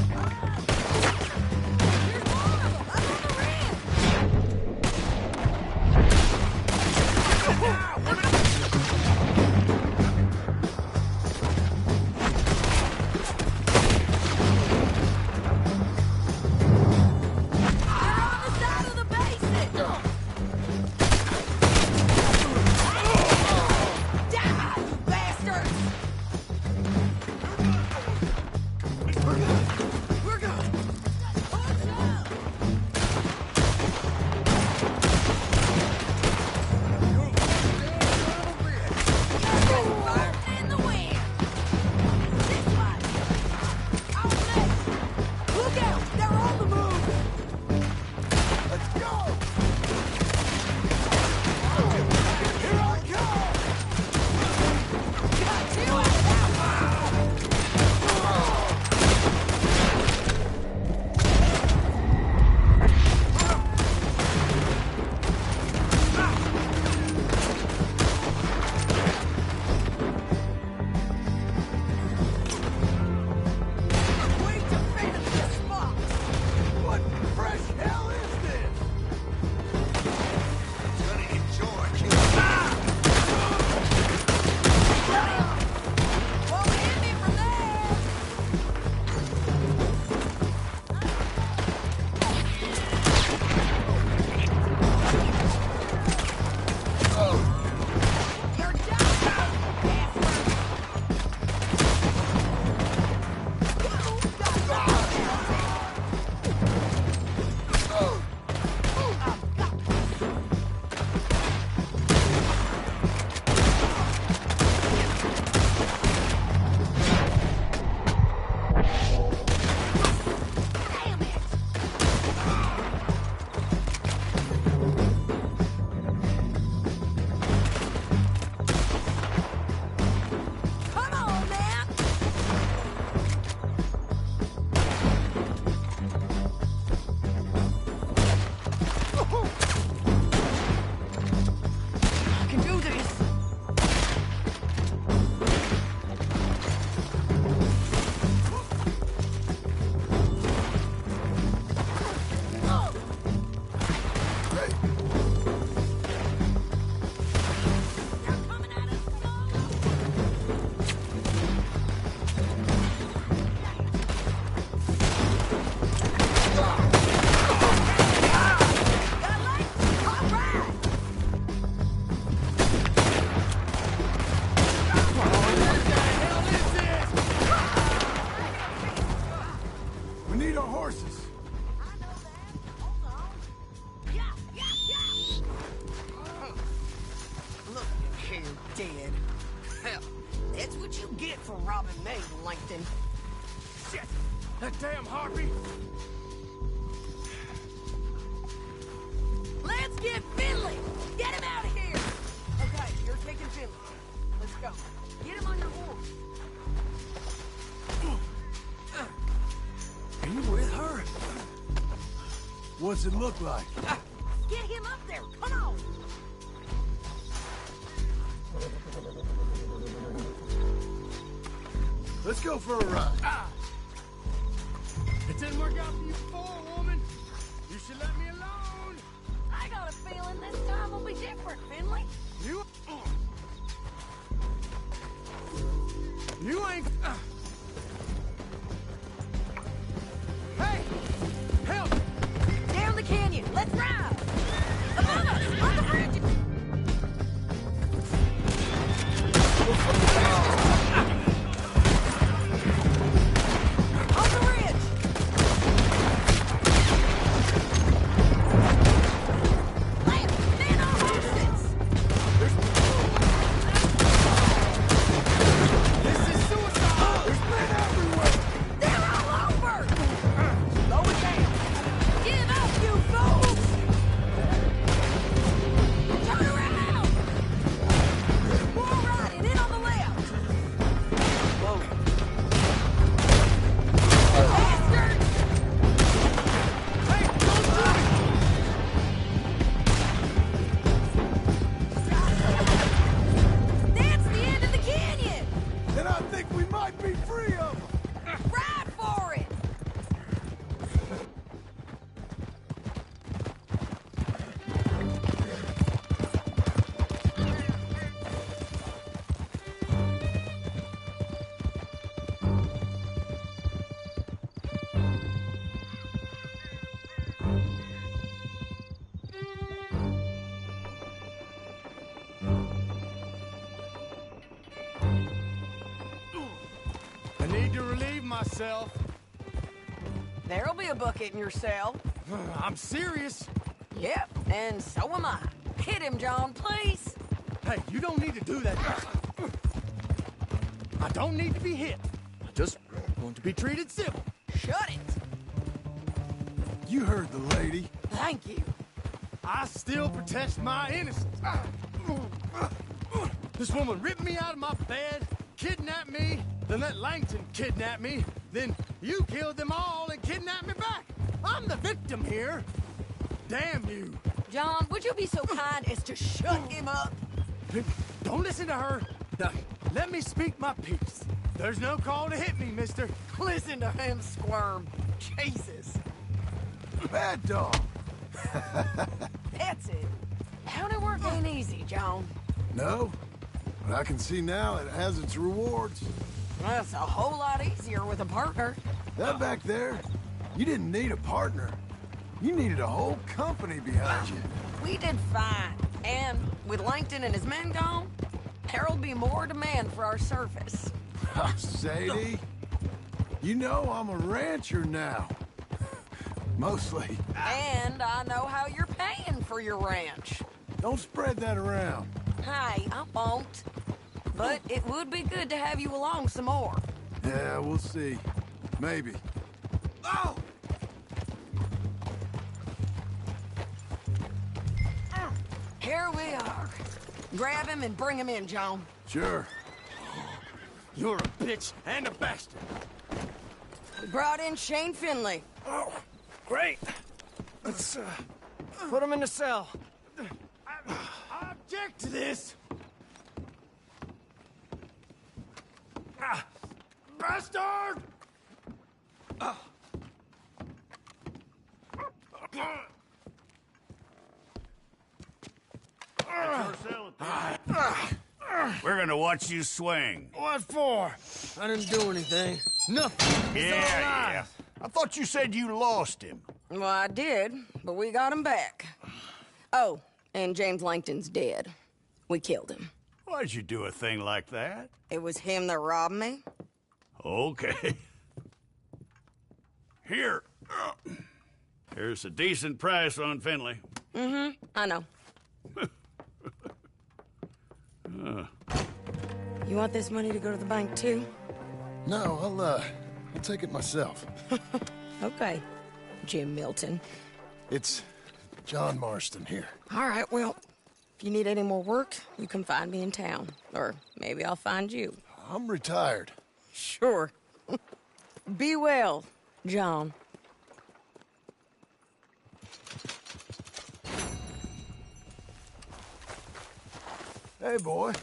get for robbing me, Langton. Shit! That damn harpy! Let's get Finley! Get him out of here! Okay, you're taking Finley. Let's go. Get him on your horse. Are you with her? What's it look like? Get him up there! Come on! Let's go for a ride. It didn't work out for you before, woman. You should let me alone. I got a feeling this time will be different, Finley. You ain't... Hey! Help! Down the canyon! Let's ride! Above us! On the bridge! On the ridge! Land! Man on horses! This is suicide! There's men everywhere! They're all over! Slow it down! Give up, you fools! Turn around! Wall riding in on the left! Whoa. Bastard! Hey, don't do it! That's the end of the canyon! And I think we might be free of them. Ride for it! I need to relieve myself. There'll be a bucket in your cell. I'm serious. Yep, and so am I. Hit him, John, please. Hey, you don't need to do that. I don't need to be hit. I just want to be treated civil. Shut it. You heard the lady. Thank you. I still protest my innocence. This woman ripped me out of my bed, kidnapped me, then let Langton kidnap me, then you killed them all and kidnapped me back. I'm the victim here. Damn you. John, would you be so kind as to shut him up? Don't listen to her. Now, let me speak my piece. There's no call to hit me, mister. Listen to him squirm. Jesus. Bad dog. That's it. County work ain't easy, John. No, but I can see now it has its rewards. That's a whole lot easier with a partner. That back there, you didn't need a partner. You needed a whole company behind you. We did fine. And with Langton and his men gone, there'll be more demand for our service. Sadie, you know I'm a rancher now. Mostly. And I know how you're paying for your ranch. Don't spread that around. Hey, I won't. But it would be good to have you along some more. Yeah, we'll see. Maybe. Oh! Here we are. Grab him and bring him in, John. Sure. You're a bitch and a bastard. We brought in Shane Finley. Oh, great. Let's put him in the cell. I object to this. Bastard! We're gonna watch you swing. What for? I didn't do anything. Nothing. Yeah. I thought you said you lost him. Well, I did, but we got him back. Oh, and James Langton's dead. We killed him. Why'd you do a thing like that? It was him that robbed me. Okay. Here. Here's a decent price on Finley. Mm-hmm, I know. You want this money to go to the bank, too? No, I'll take it myself. Okay, Jim Milton. It's John Marston here. All right, well, if you need any more work, you can find me in town. Or maybe I'll find you. I'm retired. Sure. Be well, John. Hey, boy.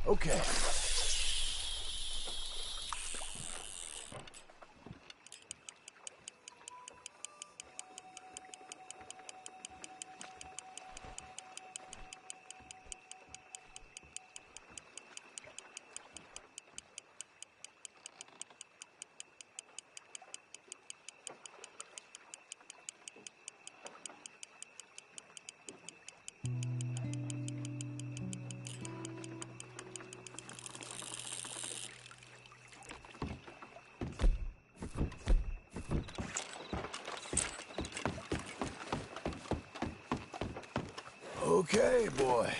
Okay. Okay, boy.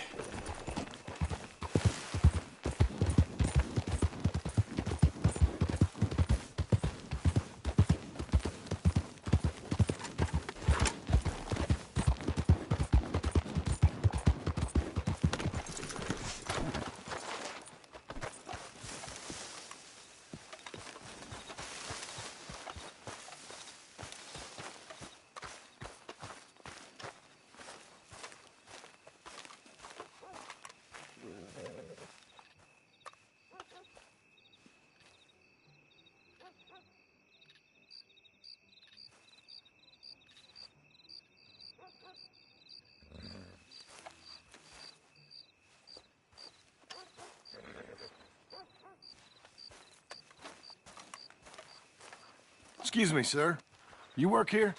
Excuse me, sir. You work here?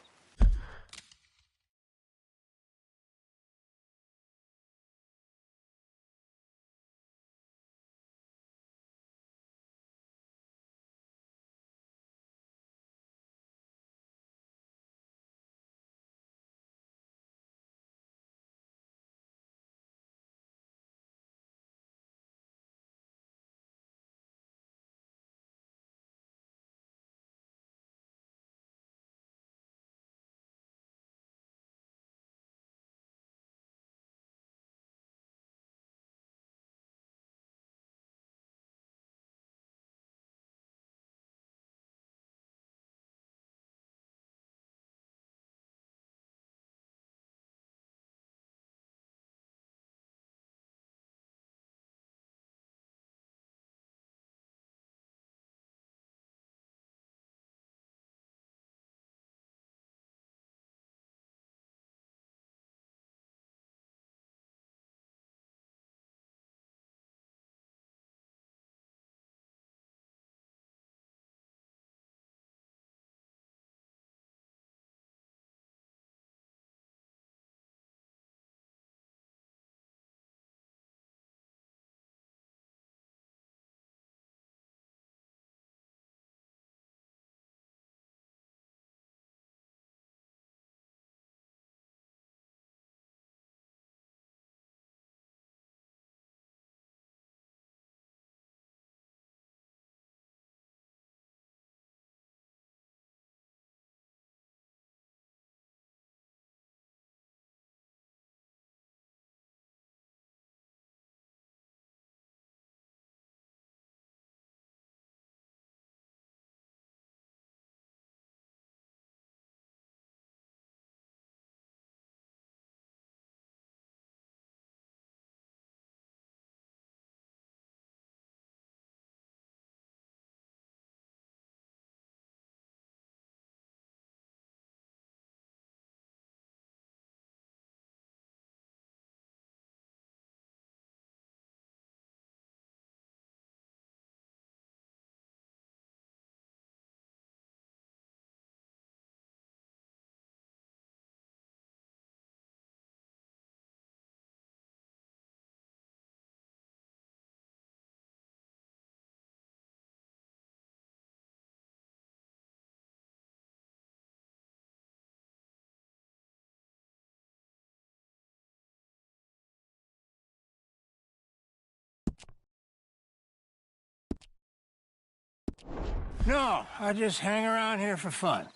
No, I just hang around here for fun.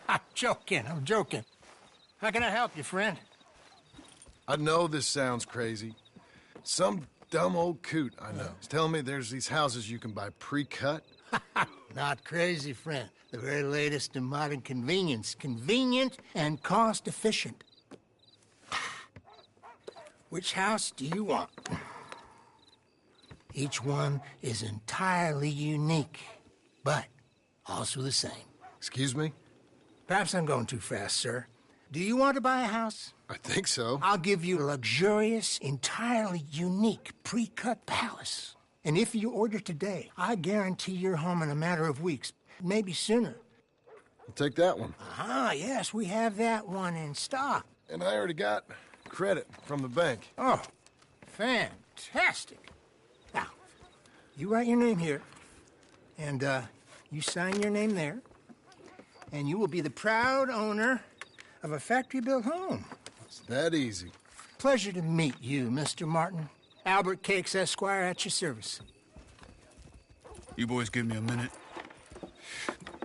I'm joking. How can I help you, friend? I know this sounds crazy. Some dumb old coot I know is telling me there's these houses you can buy pre-cut. Not crazy, friend. The very latest in modern convenience. Convenient and cost-efficient. Which house do you want? Each one is entirely unique, but also the same. Excuse me? Perhaps I'm going too fast, sir. Do you want to buy a house? I think so. I'll give you a luxurious, entirely unique pre-cut palace. And if you order today, I guarantee you're home in a matter of weeks, maybe sooner. I'll take that one. Ah, yes, we have that one in stock. And I already got credit from the bank. Oh, fantastic. Now, you write your name here, and you sign your name there, and you will be the proud owner of a factory-built home. It's that easy. Pleasure to meet you, Mr. Martin. Albert Cakes, Esquire, at your service. You boys give me a minute.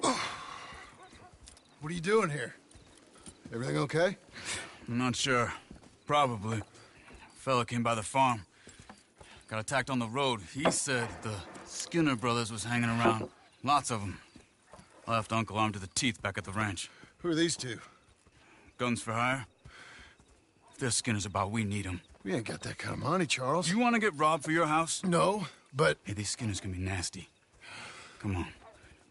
What are you doing here? Everything okay? I'm not sure. Probably. Fella came by the farm. Got attacked on the road. He said the Skinner brothers was hanging around. Lots of them. I left Uncle armed to the teeth back at the ranch. Who are these two? Guns for hire. If they're Skinner's about, we need them. We ain't got that kind of money, Charles. You want to get robbed for your house? No, but... Hey, these Skinners can be nasty. Come on.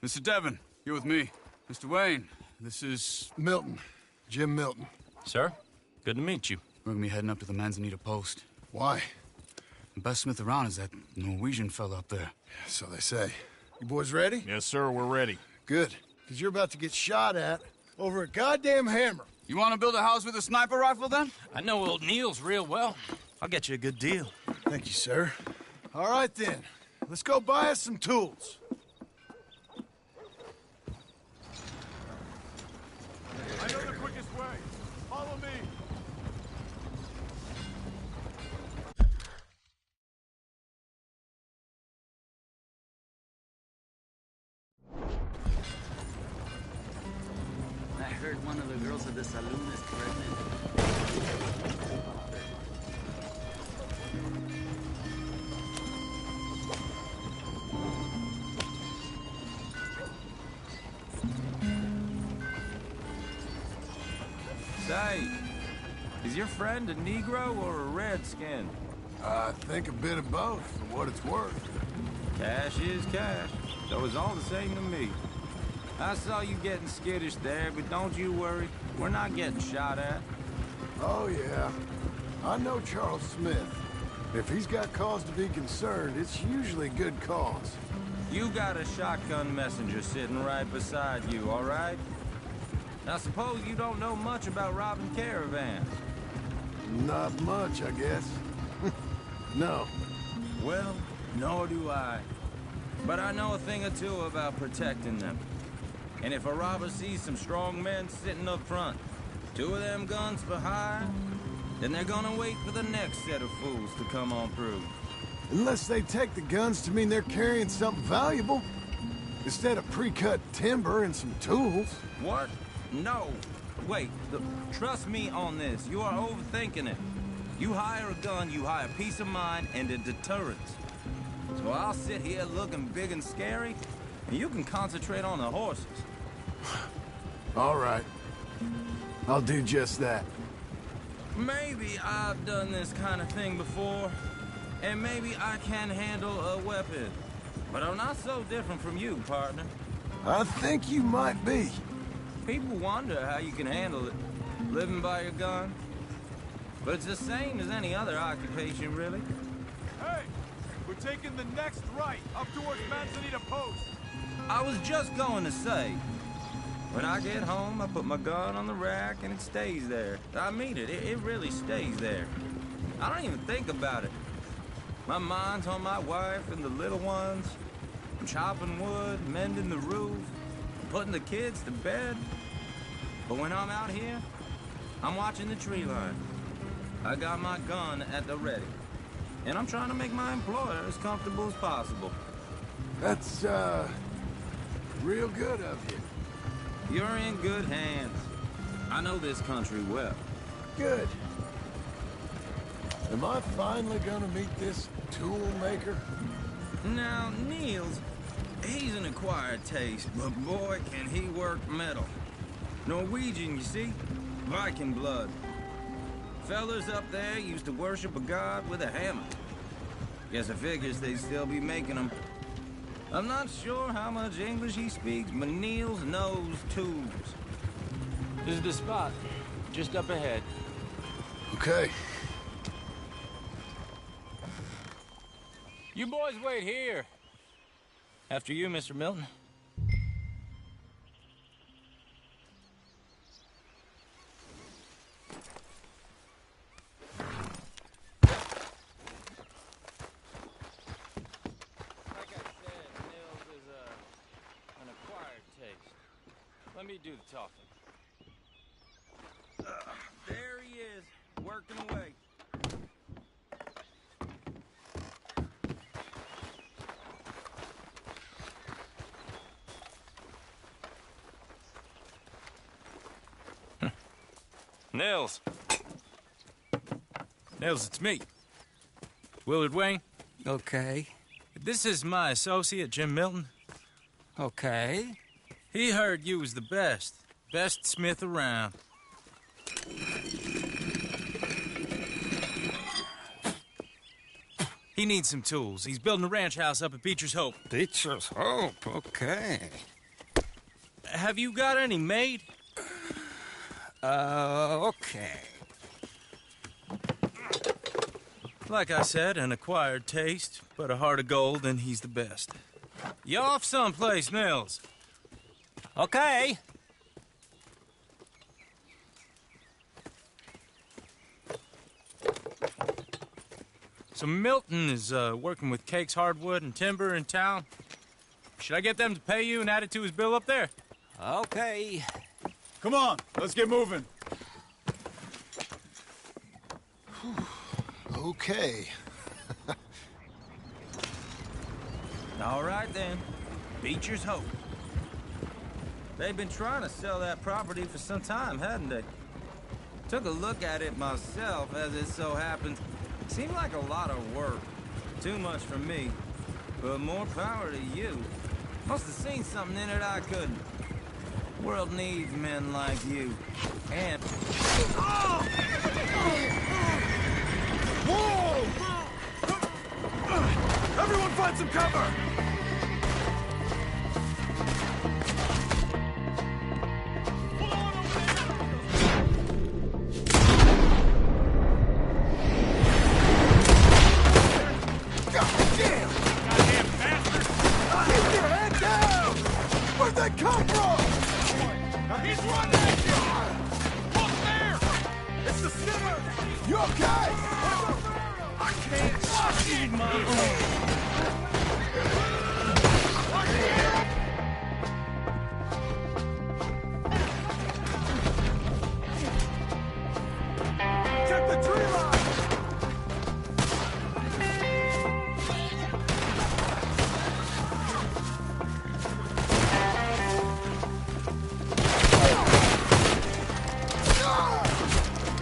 Mr. Devon, you're with me. Mr. Wayne, this is... Milton. Jim Milton. Sir, good to meet you. We're gonna be heading up to the Manzanita post. Why? The best smith around is that Norwegian fella up there. So they say. You boys ready? Yes, sir, we're ready. Good, because you're about to get shot at over a goddamn hammer. You want to build a house with a sniper rifle, then? I know old Neil's real well. I'll get you a good deal. Thank you, sir. All right, then. Let's go buy us some tools. I know the quickest way. Follow me. I heard one of the girls at the saloon is pregnant. Say, is your friend a Negro or a Redskin? I think a bit of both, for what it's worth. Cash is cash, so it's all the same to me. I saw you getting skittish there, but don't you worry. We're not getting shot at. Oh, yeah. I know Charles Smith. If he's got cause to be concerned, it's usually good cause. You got a shotgun messenger sitting right beside you, all right? Now, suppose you don't know much about robbing caravans. Not much, I guess. No. Well, nor do I. But I know a thing or two about protecting them. And if a robber sees some strong men sitting up front, 2 of them guns for hire, then they're gonna wait for the next set of fools to come on through. Unless they take the guns to mean they're carrying something valuable. Instead of pre-cut timber and some tools. What? No. Wait, trust me on this. You are overthinking it. You hire a gun, you hire peace of mind and a deterrence. So I'll sit here looking big and scary, and you can concentrate on the horses. All right. I'll do just that. Maybe I've done this kind of thing before, and maybe I can handle a weapon. But I'm not so different from you, partner. I think you might be. People wonder how you can handle it, living by your gun. But it's the same as any other occupation, really. Hey, we're taking the next right, up towards Manzanita Post. I was just going to say, when I get home, I put my gun on the rack and it stays there. I mean it, it really stays there. I don't even think about it. My mind's on my wife and the little ones. I'm chopping wood, mending the roof, putting the kids to bed. But when I'm out here, I'm watching the tree line. I got my gun at the ready. And I'm trying to make my employer as comfortable as possible. That's, real good of you. You're in good hands. I know this country well. Good. Am I finally gonna meet this tool maker? Now, Niels, he's an acquired taste, but boy, can he work metal. Norwegian, you see? Viking blood. Fellas up there used to worship a god with a hammer. Guess I figures they'd still be making them. I'm not sure how much English he speaks, but Niels knows tools. This is the spot, just up ahead. Okay. You boys wait here. After you, Mr. Milton. Let me do the talking. There he is, working away. Nils. Nils, it's me. Willard Wayne. Okay. This is my associate, Jim Milton. Okay. He heard you was the best smith around. He needs some tools. He's building a ranch house up at Beecher's Hope. Beecher's Hope, okay. Have you got any made? Okay. Like I said, an acquired taste, but a heart of gold, and he's the best. You off someplace, Nils? Okay. So Milton is working with Cake's Hardwood and Timber in town. Should I get them to pay you and add it to his bill up there? Okay. Come on, let's get moving. Okay. All right, then. Beecher's Hope. They've been trying to sell that property for some time, hadn't they? Took a look at it myself, as it so happens. Seemed like a lot of work. Too much for me. But more power to you. Must have seen something in it I couldn't. World needs men like you. And... Whoa! Everyone find some cover! Where'd they come from? He's running at you! Look there! It's the Skinner! You okay? I can't see my Check the tree line!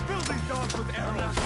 Fill these dogs with arrows!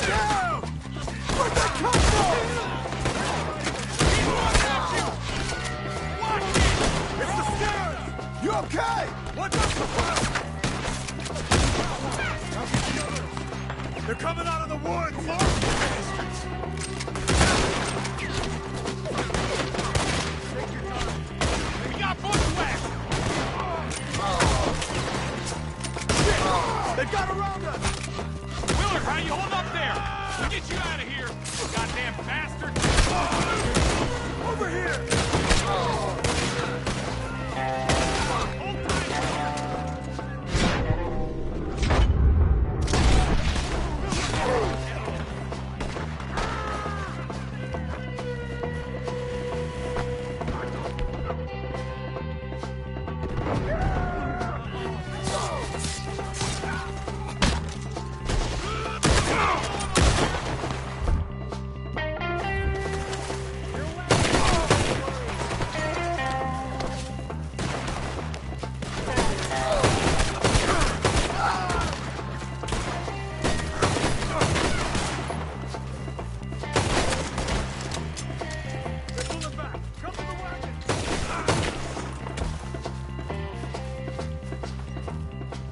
down! Where'd they come from? He's running at you! Watch it! It's the stairs! You okay? Watch out for They're coming out of the woods! We got bushwhacked! They've got around us! Willard, how you hold up there? We'll get you out of here, goddamn bastard! Over here!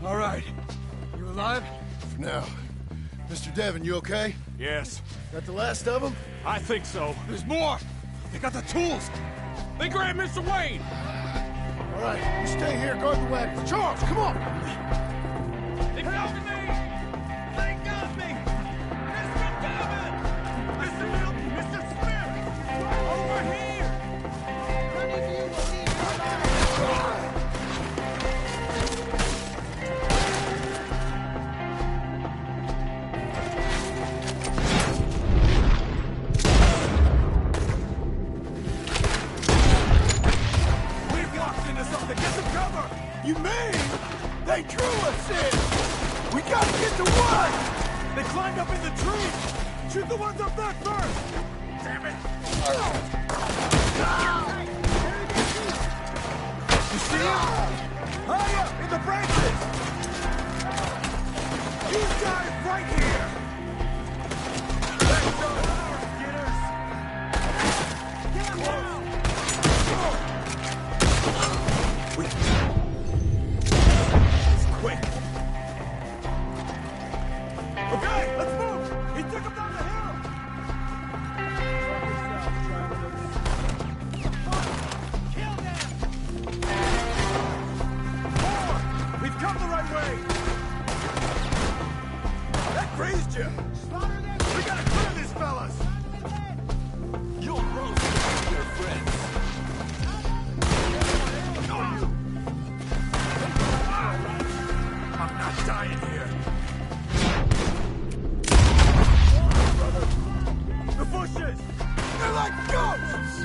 All right. You alive? For now. Mr. Devon, you okay? Yes. That the last of them? I think so. There's more! They got the tools! They grabbed Mr. Wayne! All right, you stay here, guard the wagons. Charles, come on! They got me! They got me! Mr. Devon! Mr. Milton! Mr. Smith! Over here! None of you will leave We've walked into something! Get some cover! You mean they drew us in? We gotta get to one! They climbed up in the tree! Shoot the ones up there first! Damn it! You see him? High up in the branches! These guys right here! Let's go! Getters! Get him down! It's quick! Okay, let's move! He took him down the hill! Kill them! More! We've come the right way! That grazed you! We gotta clear these fellas! You'll roast your friends! I'm not dying here! The bushes! They're like ghosts!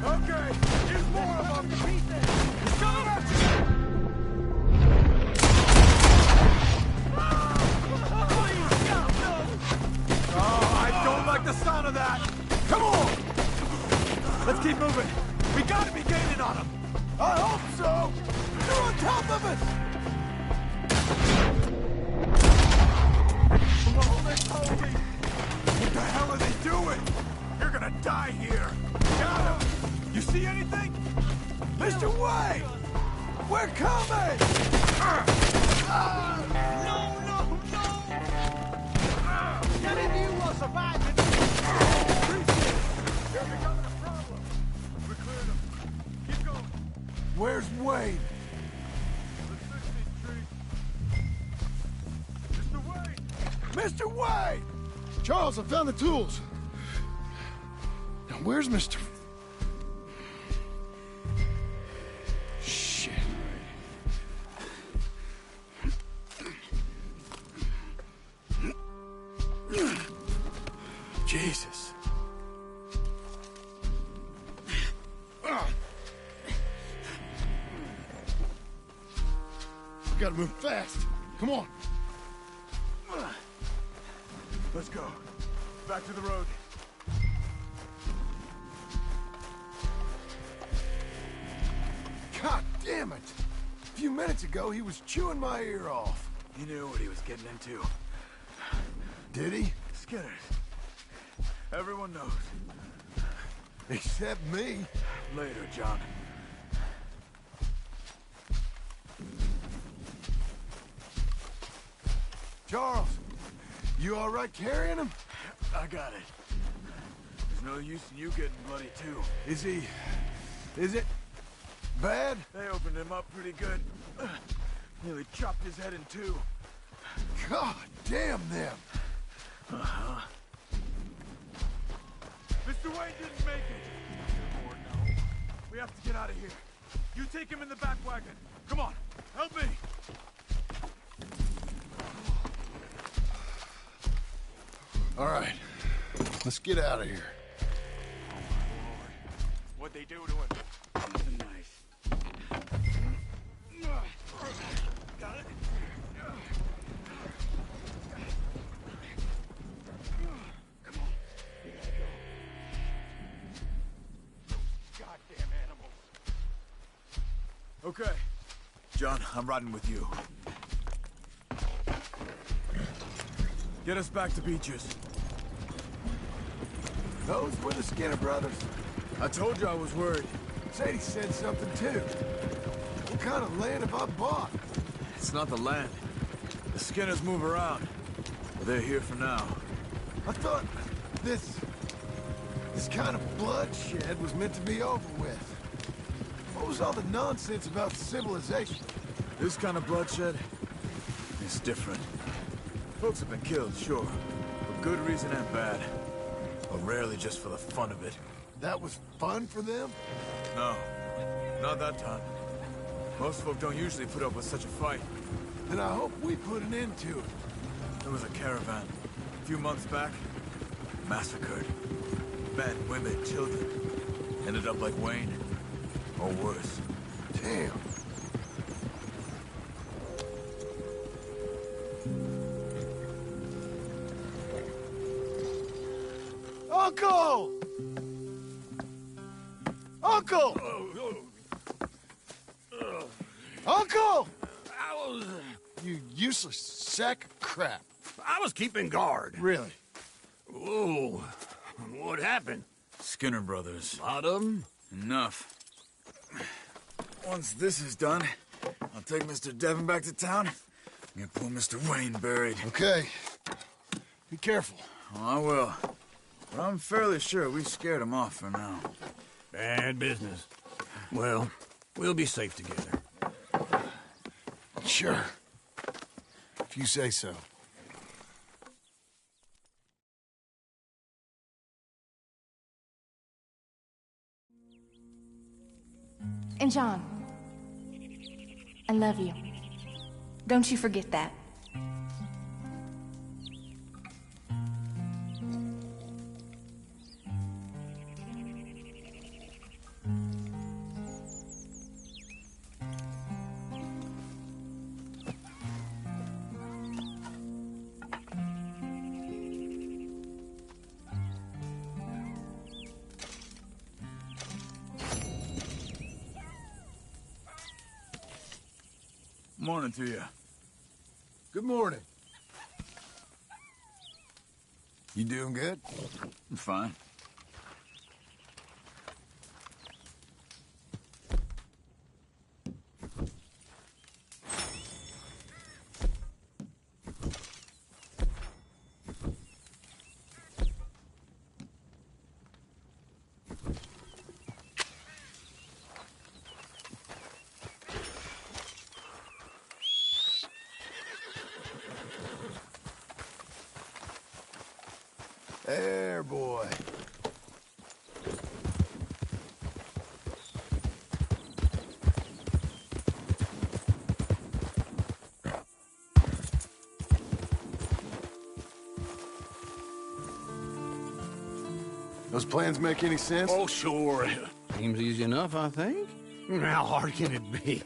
Okay, here's more of them! He's coming at you! Please, God, no! Oh, I don't like the sound of that! Come on! Let's keep moving! We gotta be gaining on them! I hope so! They're on top of us! Oh, they're holding! What the hell are they doing? You're gonna die here! Got him! You see anything? Mr. Wayne! We're coming! No! None of you will survive it! They're becoming a problem! We cleared them. Keep going. Where's Wayne? Let's fix these trees. Mr. Wayne! Mr. Wayne! Charles, I found the tools. Now, where's Mr. Shit. Jesus. We gotta move fast. Come on. Let's go. Back to the road. God damn it! A few minutes ago, he was chewing my ear off. He knew what he was getting into. Did he? Skinners. Everyone knows. Except me. Later, John. Charles, you all right carrying him? I got it. There's no use in you getting bloody, too. Is it bad? They opened him up pretty good. Nearly chopped his head in two. God damn them. Uh-huh. Mr. Wayne didn't make it. Lord, no. We have to get out of here. You take him in the back wagon. Come on, help me. All right, let's get out of here. What'd they do to him? Nothing nice. Got it. Come on. You gotta go. Goddamn animals. Okay. John, I'm riding with you. Get us back to Beaches. Those were the Skinner brothers. I told you I was worried. Sadie said something too. What kind of land have I bought? It's not the land. The Skinners move around. But they're here for now. I thought this kind of bloodshed was meant to be over with. What was all the nonsense about civilization? This kind of bloodshed is different. Folks have been killed, sure. For good reason and bad. But rarely just for the fun of it. That was fun for them? No. Not that time. Most folk don't usually put up with such a fight. Then I hope we put an end to it. There was a caravan. A few months back. Massacred. Men, women, children. Ended up like Wayne. Or worse. Damn. Uncle! Uncle! Uncle! You useless sack of crap. I was keeping guard. Really? Whoa. What happened? Skinner brothers. Lot of them? Enough. Once this is done, I'll take Mr. Devon back to town and get poor Mr. Wayne buried. Okay. Be careful. Oh, I will. But I'm fairly sure we scared him off for now. Bad business. Well, we'll be safe together. Sure. If you say so. And John, I love you. Don't you forget that. Morning to you. Good morning. You doing good? I'm fine. There, boy. Those plans make any sense? Oh, sure. Seems easy enough, I think. How hard can it be?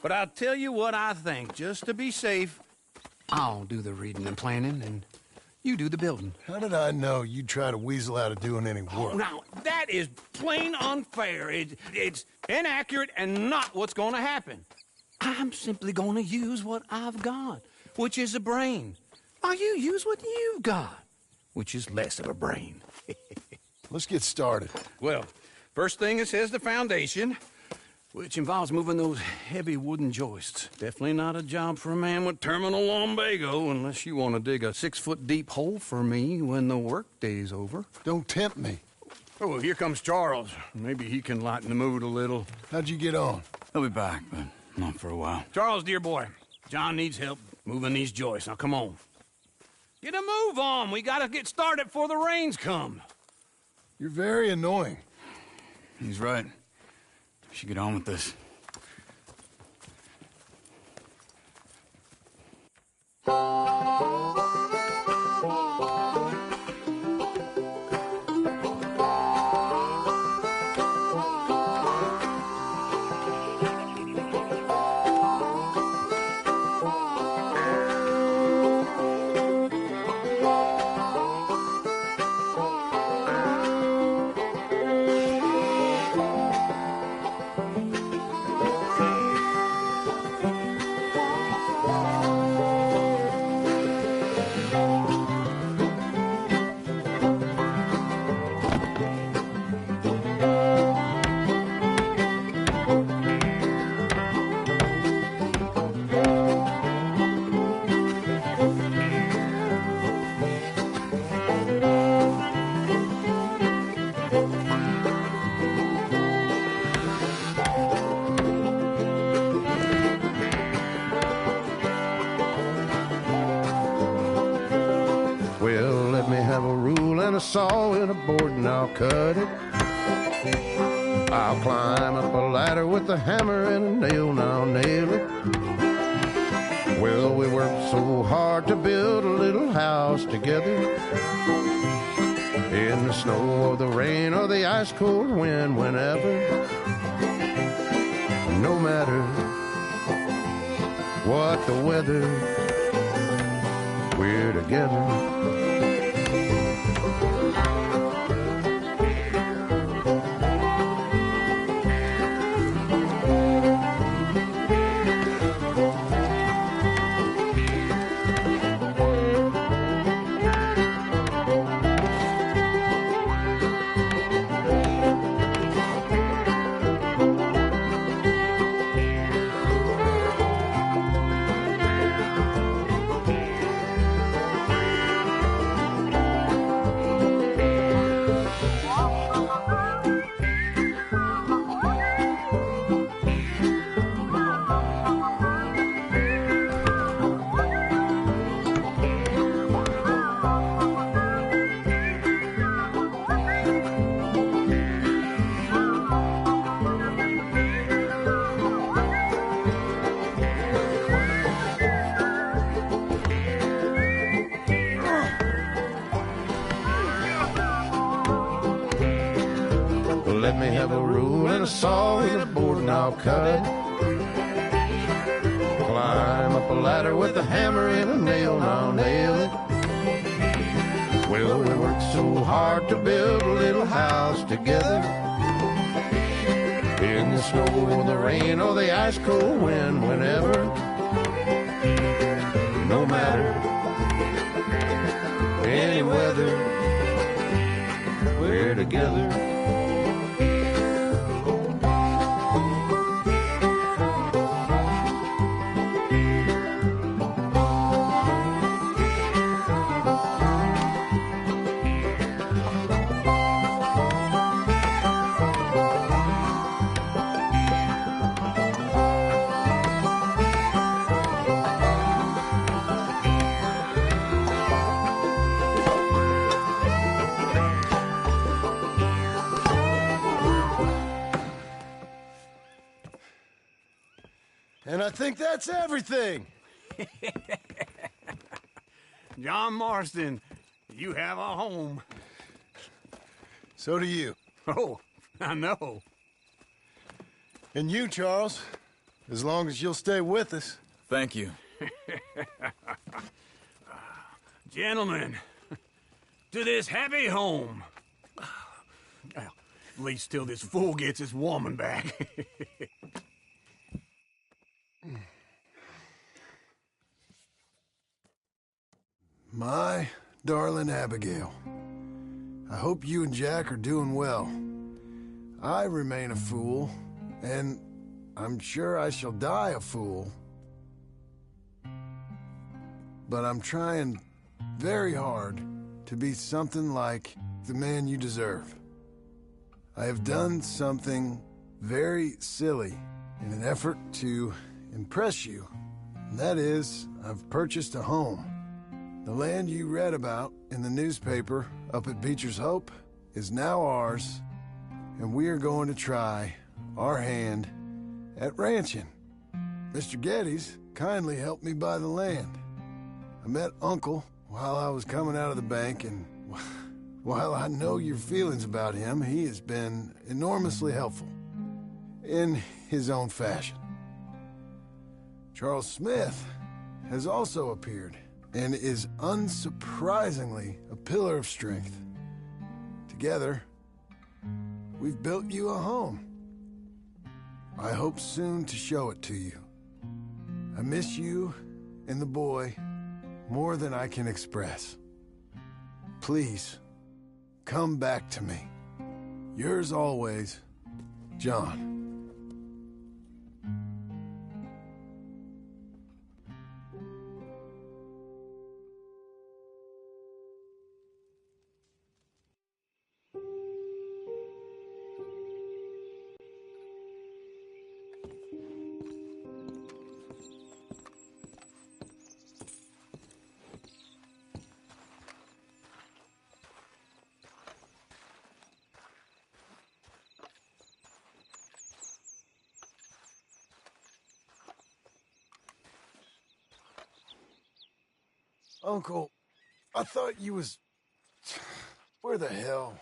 But I'll tell you what I think. Just to be safe, I'll do the reading and planning, and you do the building. How did I know you'd try to weasel out of doing any work? Oh, now, that is plain unfair. It's inaccurate and not what's going to happen. I'm simply going to use what I've got, which is a brain. Why, you use what you've got, which is less of a brain. Let's get started. Well, first thing it says the foundation, which involves moving those heavy wooden joists. Definitely not a job for a man with terminal lumbago, unless you want to dig a 6-foot deep hole for me when the workday's over. Don't tempt me. Oh, well, here comes Charles. Maybe he can lighten the mood a little. How'd you get on? He'll be back, but not for a while. Charles, dear boy, John needs help moving these joists. Now, come on. Get a move on. We gotta get started before the rains come. You're very annoying. He's right. We should get on with this. Saw and a board and I'll cut it. I'll climb up a ladder with a hammer and a nail and I'll nail it. Well, we worked so hard to build a little house together. In the snow or the rain or the ice cold wind, whenever. No matter what the weather, we're together. Let me have a rule and a saw and a board and I'll cut. Climb up a ladder with a hammer and a nail and I'll nail it. Well, we worked so hard to build a little house together. In the snow or the rain or the ice cold wind, whenever. No matter any weather, we're together. And I think that's everything. John Marston, you have a home. So do you. Oh, I know. And you, Charles, as long as you'll stay with us. Thank you. Gentlemen, to this happy home. Well, at least till this fool gets his woman back. My darling Abigail, I hope you and Jack are doing well. I remain a fool, and I'm sure I shall die a fool. But I'm trying very hard to be something like the man you deserve. I have done something very silly in an effort to impress you. And that is, I've purchased a home. The land you read about in the newspaper up at Beecher's Hope is now ours, and we are going to try our hand at ranching. Mr. Geddes kindly helped me buy the land. I met Uncle while I was coming out of the bank, and while I know your feelings about him, he has been enormously helpful in his own fashion. Charles Smith has also appeared and is unsurprisingly a pillar of strength. Together, we've built you a home. I hope soon to show it to you. I miss you and the boy more than I can express. Please, come back to me. Yours always, John. Uncle, I thought you was... Where the hell?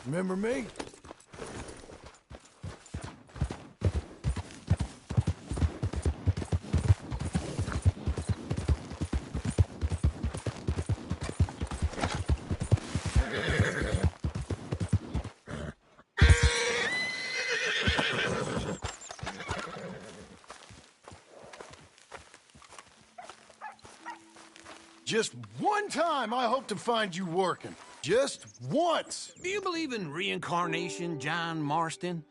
Remember me? Just one time I hope to find you working. Just once. Do you believe in reincarnation, John Marston?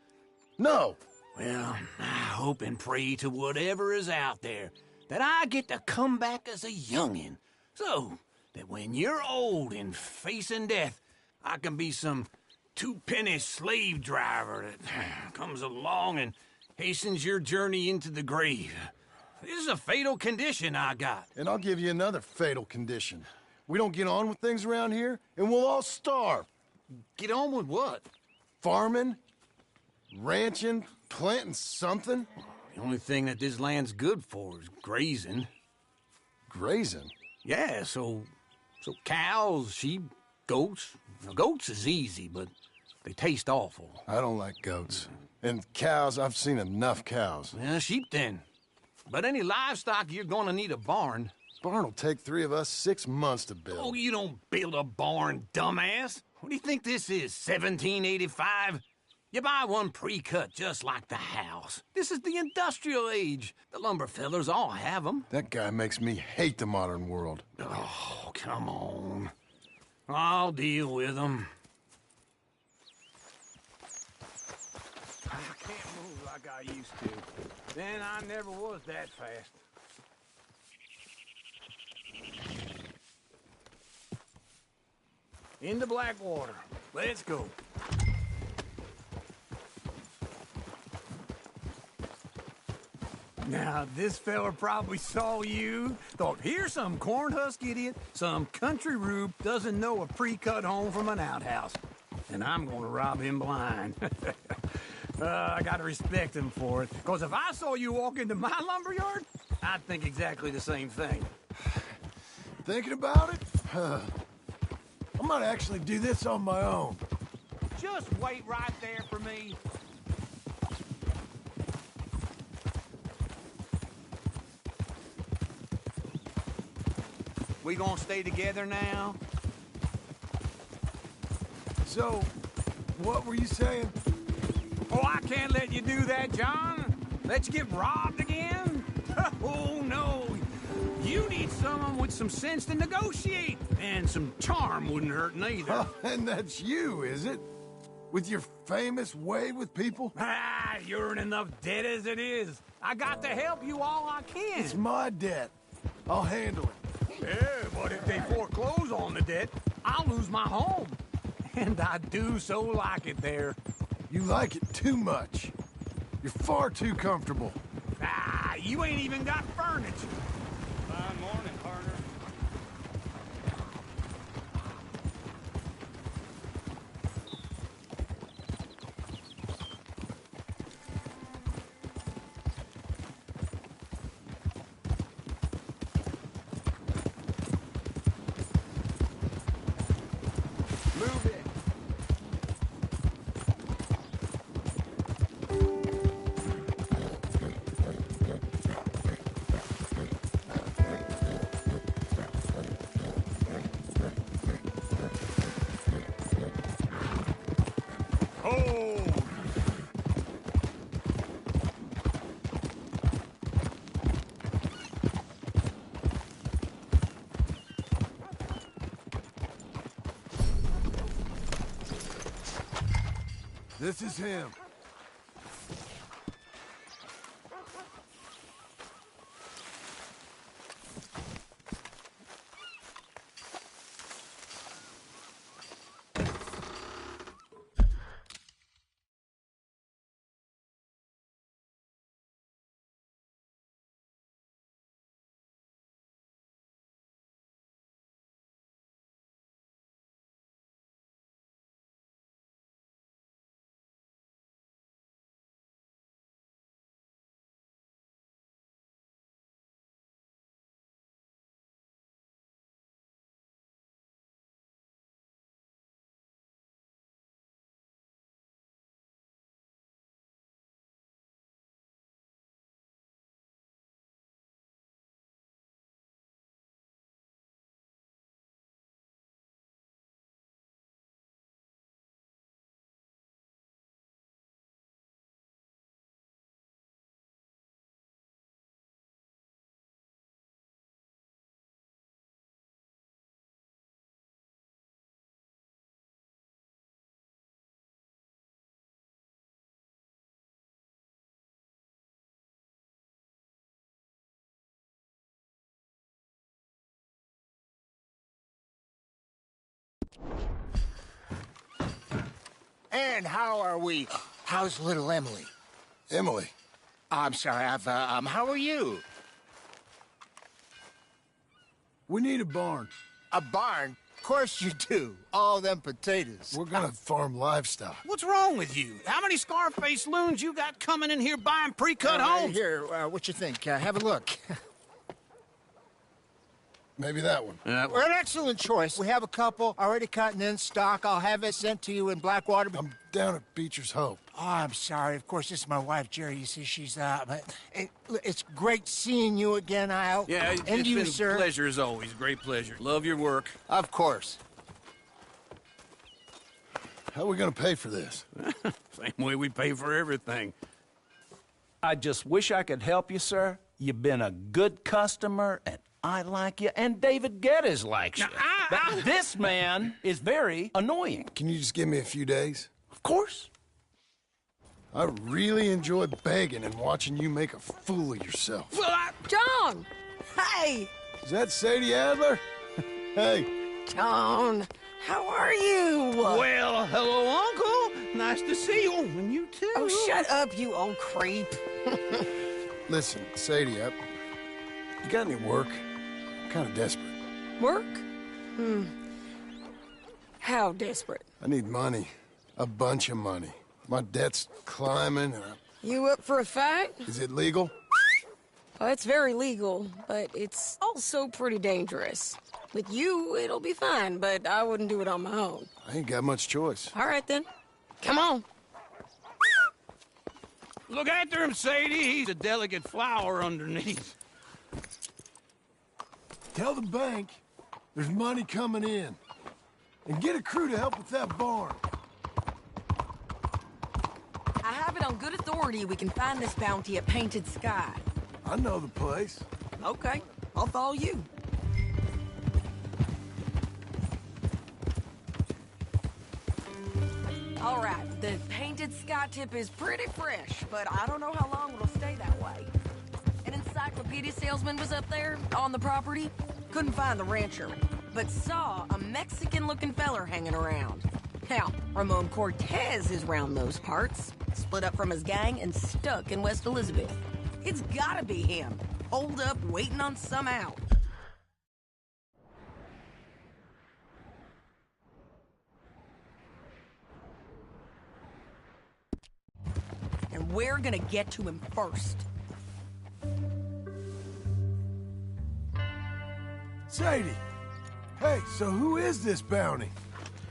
No. Well, I hope and pray to whatever is out there that I get to come back as a youngin', so that when you're old and facing death, I can be some two-penny slave driver that comes along and hastens your journey into the grave. This is a fatal condition I got. And I'll give you another fatal condition. We don't get on with things around here, and we'll all starve. Get on with what? Farming, ranching, planting something. The only thing that this land's good for is grazing. Grazing? Yeah, so cows, sheep, goats. Now, goats is easy, but they taste awful. I don't like goats. And cows, I've seen enough cows. Yeah, sheep then. But any livestock, you're gonna need a barn. Barn will take 3 of us 6 months to build. Oh, you don't build a barn, dumbass. What do you think this is, 1785? You buy one pre-cut just like the house. This is the industrial age. The lumber fellers all have them. That guy makes me hate the modern world. Oh, come on. I'll deal with them. I can't move like I used to. Then I never was that fast. Into Blackwater. Let's go. Now, this fella probably saw you, thought, here's some cornhusk idiot, some country rube doesn't know a pre-cut home from an outhouse. And I'm gonna rob him blind. I gotta respect him for it, because if I saw you walk into my lumberyard, I'd think exactly the same thing. Thinking about it? I might actually do this on my own. Just wait right there for me. We gonna stay together now? So, what were you saying? Oh, I can't let you do that, John. Let you get robbed again? Oh, no. You need someone with some sense to negotiate. And some charm wouldn't hurt neither. Oh, and that's you, is it? With your famous way with people? Ah, you're in enough debt as it is. I got to help you all I can. It's my debt. I'll handle it. Yeah, but if they foreclose on the debt, I'll lose my home. And I do so like it there. You like it too much. You're far too comfortable. Ah, you ain't even got furniture. Fine morning, partner. Move it. This is him. And how are we? How's little Emily? Emily. I'm sorry, how are you? We need a barn. A barn? Of course you do. All them potatoes. We're gonna farm livestock. What's wrong with you? How many Scarface loons you got coming in here buying pre-cut homes? Here, what you think? Have a look. Maybe that one. We're an excellent choice. We have a couple already cut and in stock. I'll have it sent to you in Blackwater. I'm down at Beecher's Hope. Oh, I'm sorry. Of course, this is my wife, Jerry. You see, she's but it's great seeing you again, Al. Yeah, and it's you, been sir. a pleasure as always. Great pleasure. Love your work. Of course. How are we gonna pay for this? Same way we pay for everything. I just wish I could help you, sir. You've been a good customer, and I like you, and David Geddes likes you. But this man is very annoying. Can you just give me a few days? Of course. I really enjoy begging and watching you make a fool of yourself. John! Hey! Is that Sadie Adler? Hey. John, how are you? Well, hello, Uncle. Nice to see you. And you too. Oh, shut up, you old creep. Listen, Sadie, you got any work? I'm kind of desperate. Work? How desperate? I need money. A bunch of money. My debt's climbing and You up for a fight? Is it legal? Well, it's very legal, but it's also pretty dangerous. With you, it'll be fine, but I wouldn't do it on my own. I ain't got much choice. All right, then. Come on. Look after him, Sadie. He's a delicate flower underneath. Tell the bank there's money coming in. And get a crew to help with that barn. I have it on good authority we can find this bounty at Painted Sky. I know the place. Okay, I'll follow you. All right, the Painted Sky tip is pretty fresh, but I don't know how long it'll stay that way. An encyclopedia salesman was up there on the property. Couldn't find the rancher, but saw a Mexican-looking feller hanging around. Now, Ramon Cortez is round those parts, split up from his gang and stuck in West Elizabeth. It's gotta be him, holed up waiting on some out. And we're gonna get to him first. Sadie! Hey, so who is this bounty?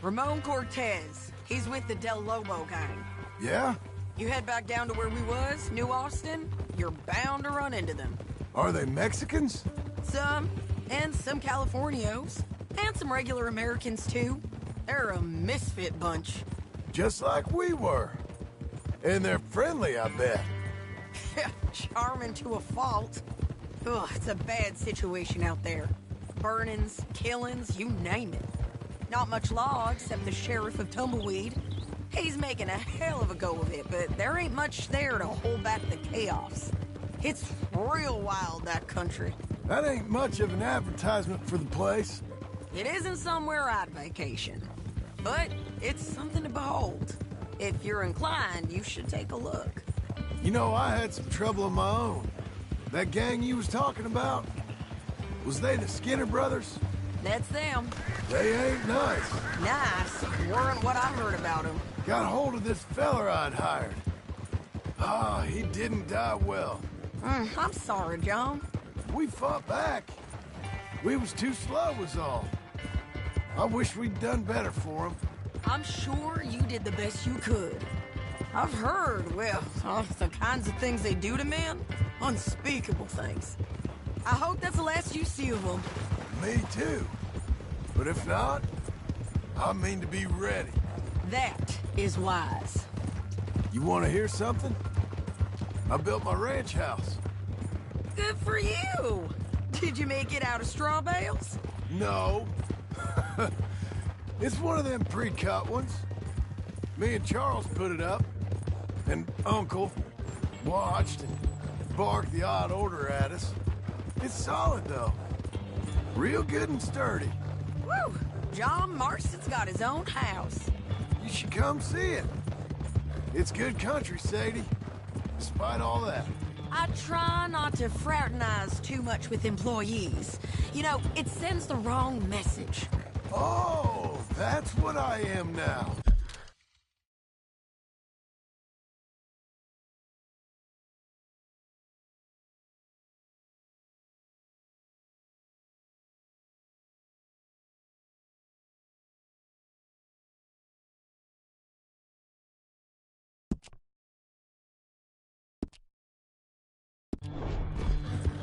Ramon Cortez. He's with the Del Lobo gang. Yeah? You head back down to where we was, New Austin, you're bound to run into them. Are they Mexicans? Some, and some Californios. And some regular Americans, too. They're a misfit bunch. Just like we were. And they're friendly, I bet. Charming to a fault. Ugh, it's a bad situation out there. Burnings, killings, you name it. Not much law except the sheriff of Tumbleweed. He's making a hell of a go of it, but there ain't much there to hold back the chaos. It's real wild, that country. That ain't much of an advertisement for the place. It isn't somewhere I'd vacation, but it's something to behold. If you're inclined, you should take a look. You know, I had some trouble of my own. That gang you was talking about, was they the Skinner brothers? That's them. They ain't nice. Nice weren't what I heard about them. Got hold of this feller I'd hired. Ah, he didn't die well. I'm sorry, John. We fought back. We was too slow was all. I wish we'd done better for him. I'm sure you did the best you could. I've heard, well, the kinds of things they do to men. Unspeakable things. I hope that's the last you see of them. Me too. But if not, I mean to be ready. That is wise. You want to hear something? I built my ranch house. Good for you. Did you make it out of straw bales? No. It's one of them pre-cut ones. Me and Charles put it up, and Uncle watched and barked the odd order at us. It's solid, though. Real good and sturdy. Woo! John Marston's got his own house. You should come see it. It's good country, Sadie. Despite all that. I try not to fraternize too much with employees. You know, it sends the wrong message. Oh, that's what I am now.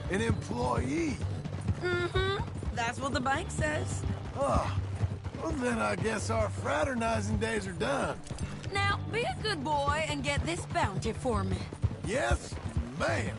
An employee? Mm-hmm. That's what the bank says. Oh, well then I guess our fraternizing days are done. Now, be a good boy and get this bounty for me. Yes, ma'am.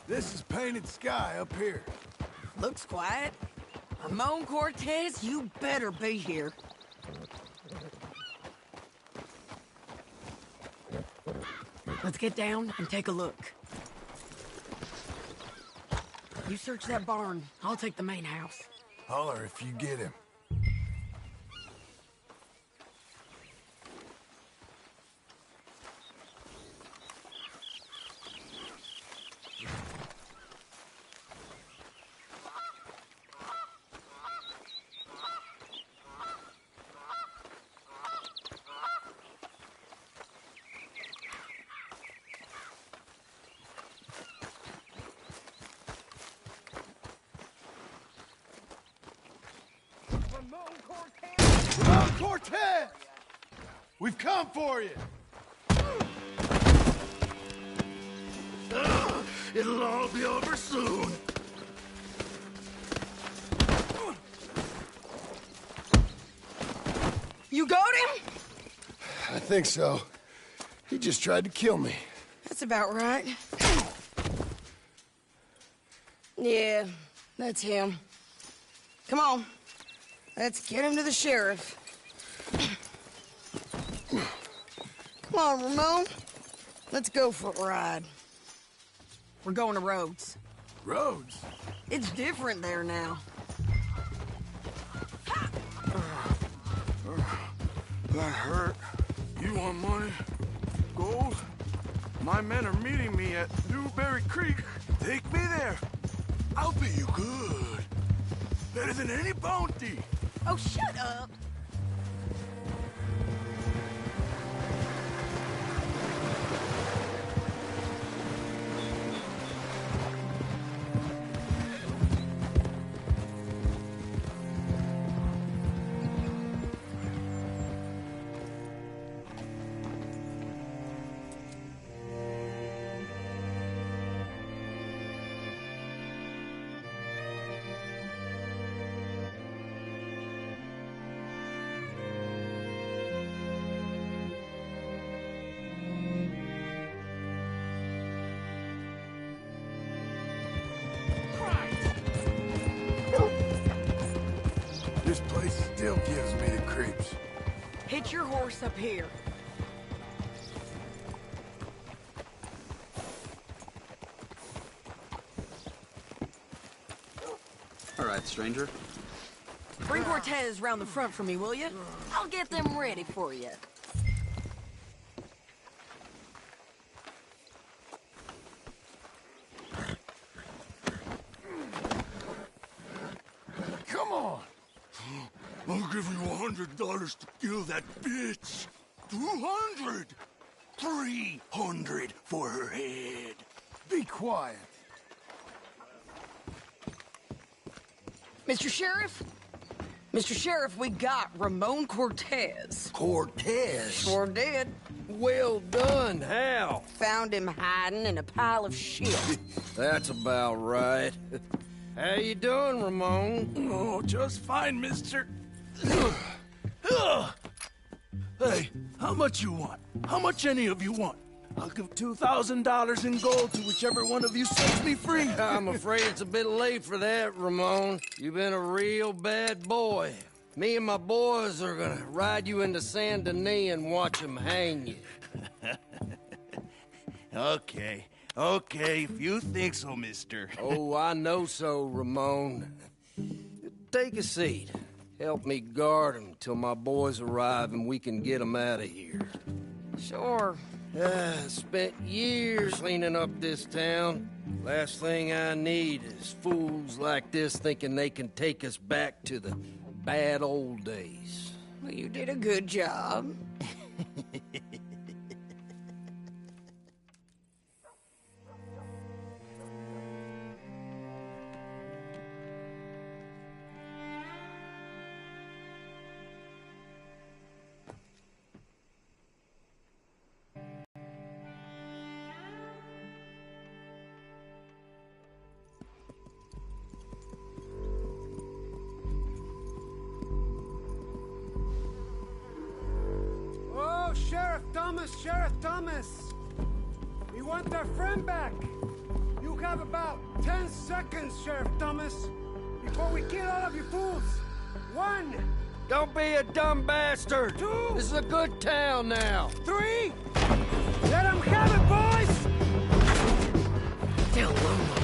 This is Painted Sky up here. Looks quiet. Ramon Cortez, you better be here. Let's get down and take a look. You search that barn. I'll take the main house. Holler if you get him. Ramon Cortez! We've come for you! It'll all be over soon. You got him? I think so. He just tried to kill me. That's about right. Yeah, that's him. Come on. Let's get him to the sheriff. Come on, Ramon. Let's go for a ride. We're going to Rhodes. Rhodes? It's different there now. That hurt. You want money? Gold? My men are meeting me at Newberry Creek. Take me there. I'll pay you good. Better than any bounty. Oh, shut up. This place still gives me the creeps. Hitch your horse up here. All right, stranger. Bring Cortez round the front for me, will you? I'll get them ready for you. Come on! I'll give you $100 to kill that bitch. 200. 300 for her head. Be quiet. Mr. Sheriff? Mr. Sheriff, we got Ramon Cortez. Cortez? Sure did. Well done. How? Found him hiding in a pile of shit. That's about right. How you doing, Ramon? Oh, just fine, mister. Hey, how much you want? How much any of you want? I'll give $2,000 in gold to whichever one of you sets me free. I'm afraid it's a bit late for that, Ramon. You've been a real bad boy. Me and my boys are gonna ride you into Saint Denis and watch them hang you. Okay, if you think so, mister. Oh, I know so, Ramon. Take a seat. Help me guard them till my boys arrive and we can get them out of here. Sure. Spent years cleaning up this town. Last thing I need is fools like this thinking they can take us back to the bad old days. Well, you did a good job. Sheriff Thomas! We want our friend back! You have about 10 seconds, Sheriff Thomas, before we kill all of you fools! 1! Don't be a dumb bastard! 2! This is a good town now! 3! Let them have it, boys! They'll lose.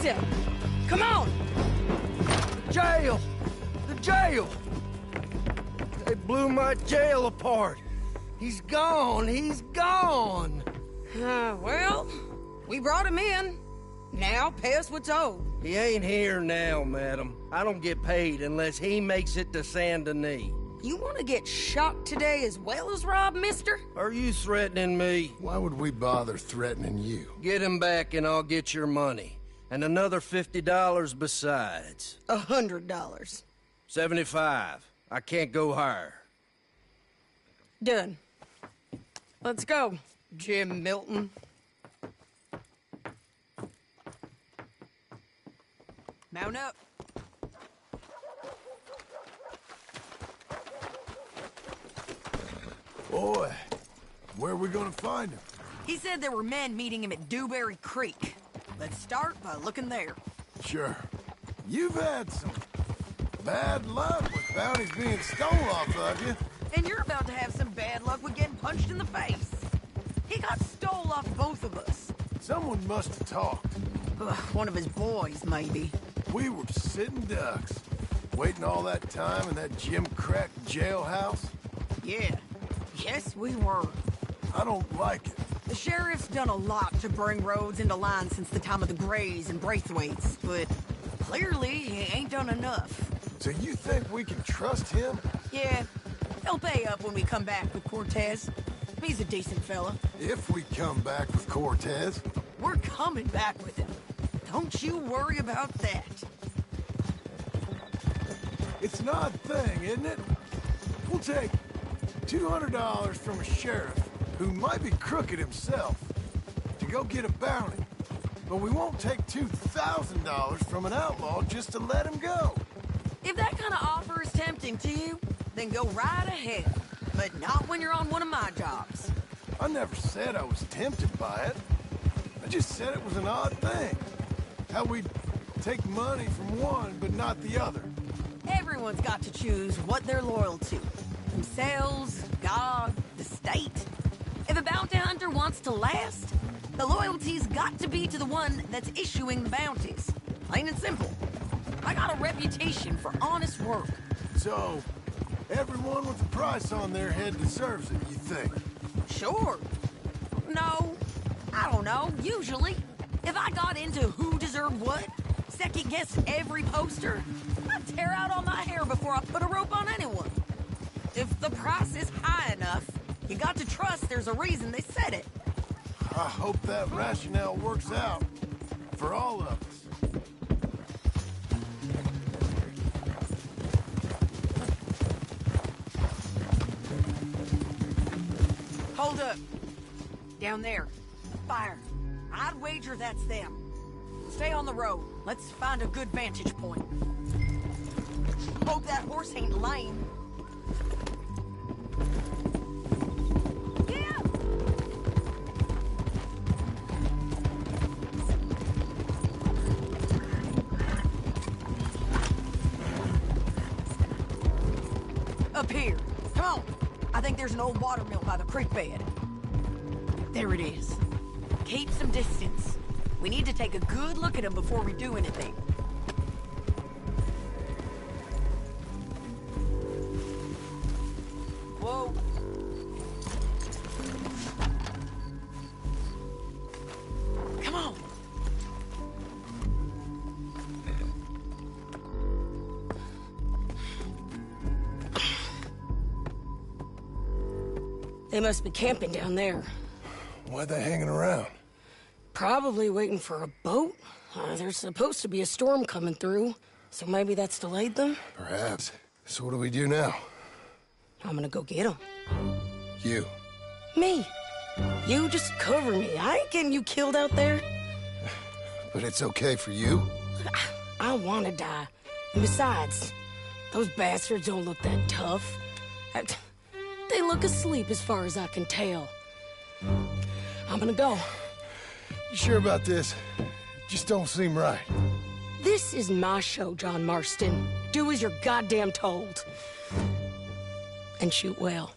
chase him. Come on. Jail! The jail! They blew my jail apart. He's gone. He's gone. Well, we brought him in. Now pay us what's owed. He ain't here now, madam. I don't get paid unless he makes it to Saint Denis. You want to get shot today as well as rob, mister? Are you threatening me? Why would we bother threatening you? Get him back and I'll get your money. And another $50 besides. $100. 75. I can't go higher. Done. Let's go, Jim Milton. Mount up. Boy, where are we gonna find him? He said there were men meeting him at Dewberry Creek. Let's start by looking there. Sure. You've had some bad luck with bounties being stolen off of you. And you're about to have some bad luck with getting punched in the face. He got stole off both of us. Someone must have talked. Ugh, one of his boys, maybe. We were sitting ducks, waiting all that time in that Jim Crack jailhouse. Yeah. Yes, we were. I don't like it. The sheriff's done a lot to bring roads into line since the time of the Grays and Braithwaites, but clearly he ain't done enough. So you think we can trust him? Yeah. He'll pay up when we come back with Cortez. He's a decent fella. If we come back with Cortez. We're coming back with him. Don't you worry about that. It's an odd thing, isn't it? We'll take $200 from a sheriff who might be crooked himself to go get a bounty. But we won't take $2,000 from an outlaw just to let him go. If that kind of offer is tempting to you, then go right ahead. But not when you're on one of my jobs. I never said I was tempted by it. I just said it was an odd thing. How we'd take money from one but not the other. Everyone's got to choose what they're loyal to. Themselves, God, the state. If a bounty hunter wants to last, the loyalty's got to be to the one that's issuing the bounties. Plain and simple. I got a reputation for honest work. So, everyone with a price on their head deserves it, you think? Sure. No, I don't know, usually. If I got into who deserved what, second-guess every poster, I'd tear out all my hair before I put a rope on anyone. If the price is high enough, you got to trust there's a reason they said it. I hope that rationale works out for all of us. Hold up. Down there. Fire. I'd wager that's them. Stay on the road. Let's find a good vantage point. Hope that horse ain't lame. Yeah. Up here. Come on. I think there's an old watermill by the creek bed. There it is. Keep some distance. We need to take a good look at him before we do anything. Whoa. Come on. They must be camping down there. Why are they hanging around? Probably waiting for a boat. There's supposed to be a storm coming through, so maybe that's delayed them? Perhaps. So what do we do now? I'm gonna go get them. You. Me. You just cover me. I ain't getting you killed out there. But it's okay for you? I don't want to die. And besides, those bastards don't look that tough. They look asleep as far as I can tell. I'm gonna go. You sure about this? Just don't seem right. This is my show, John Marston. Do as you're goddamn told. And shoot well.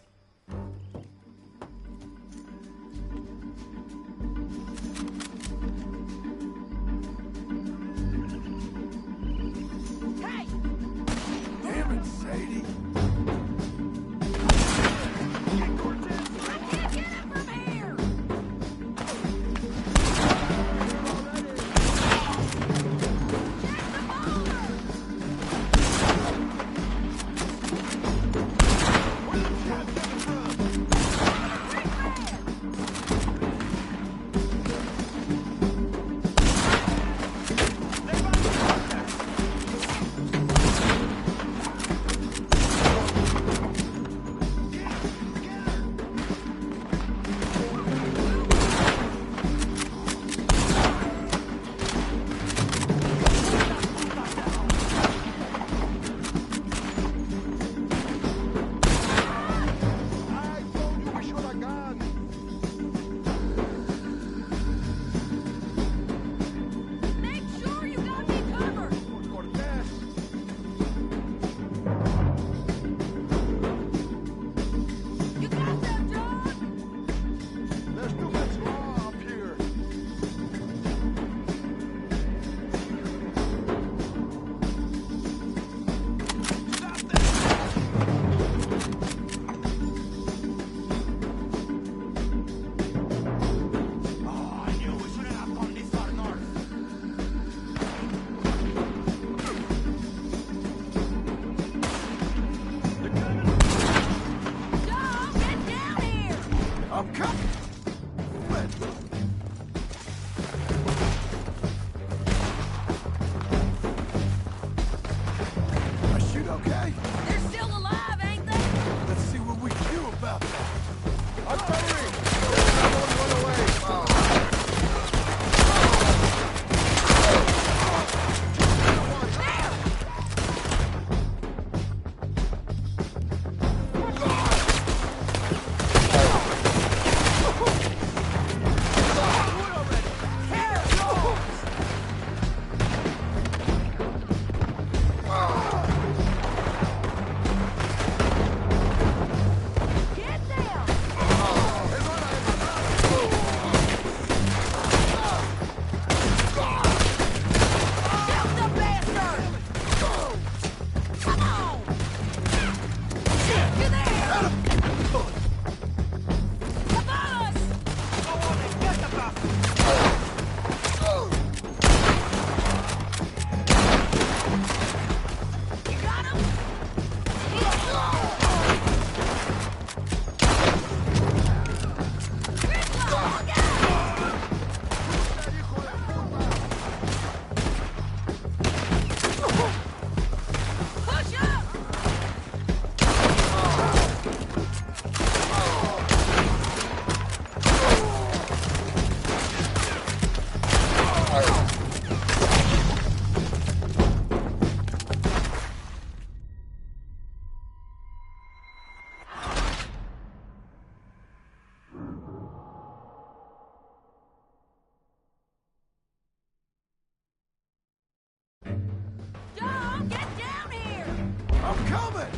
coming!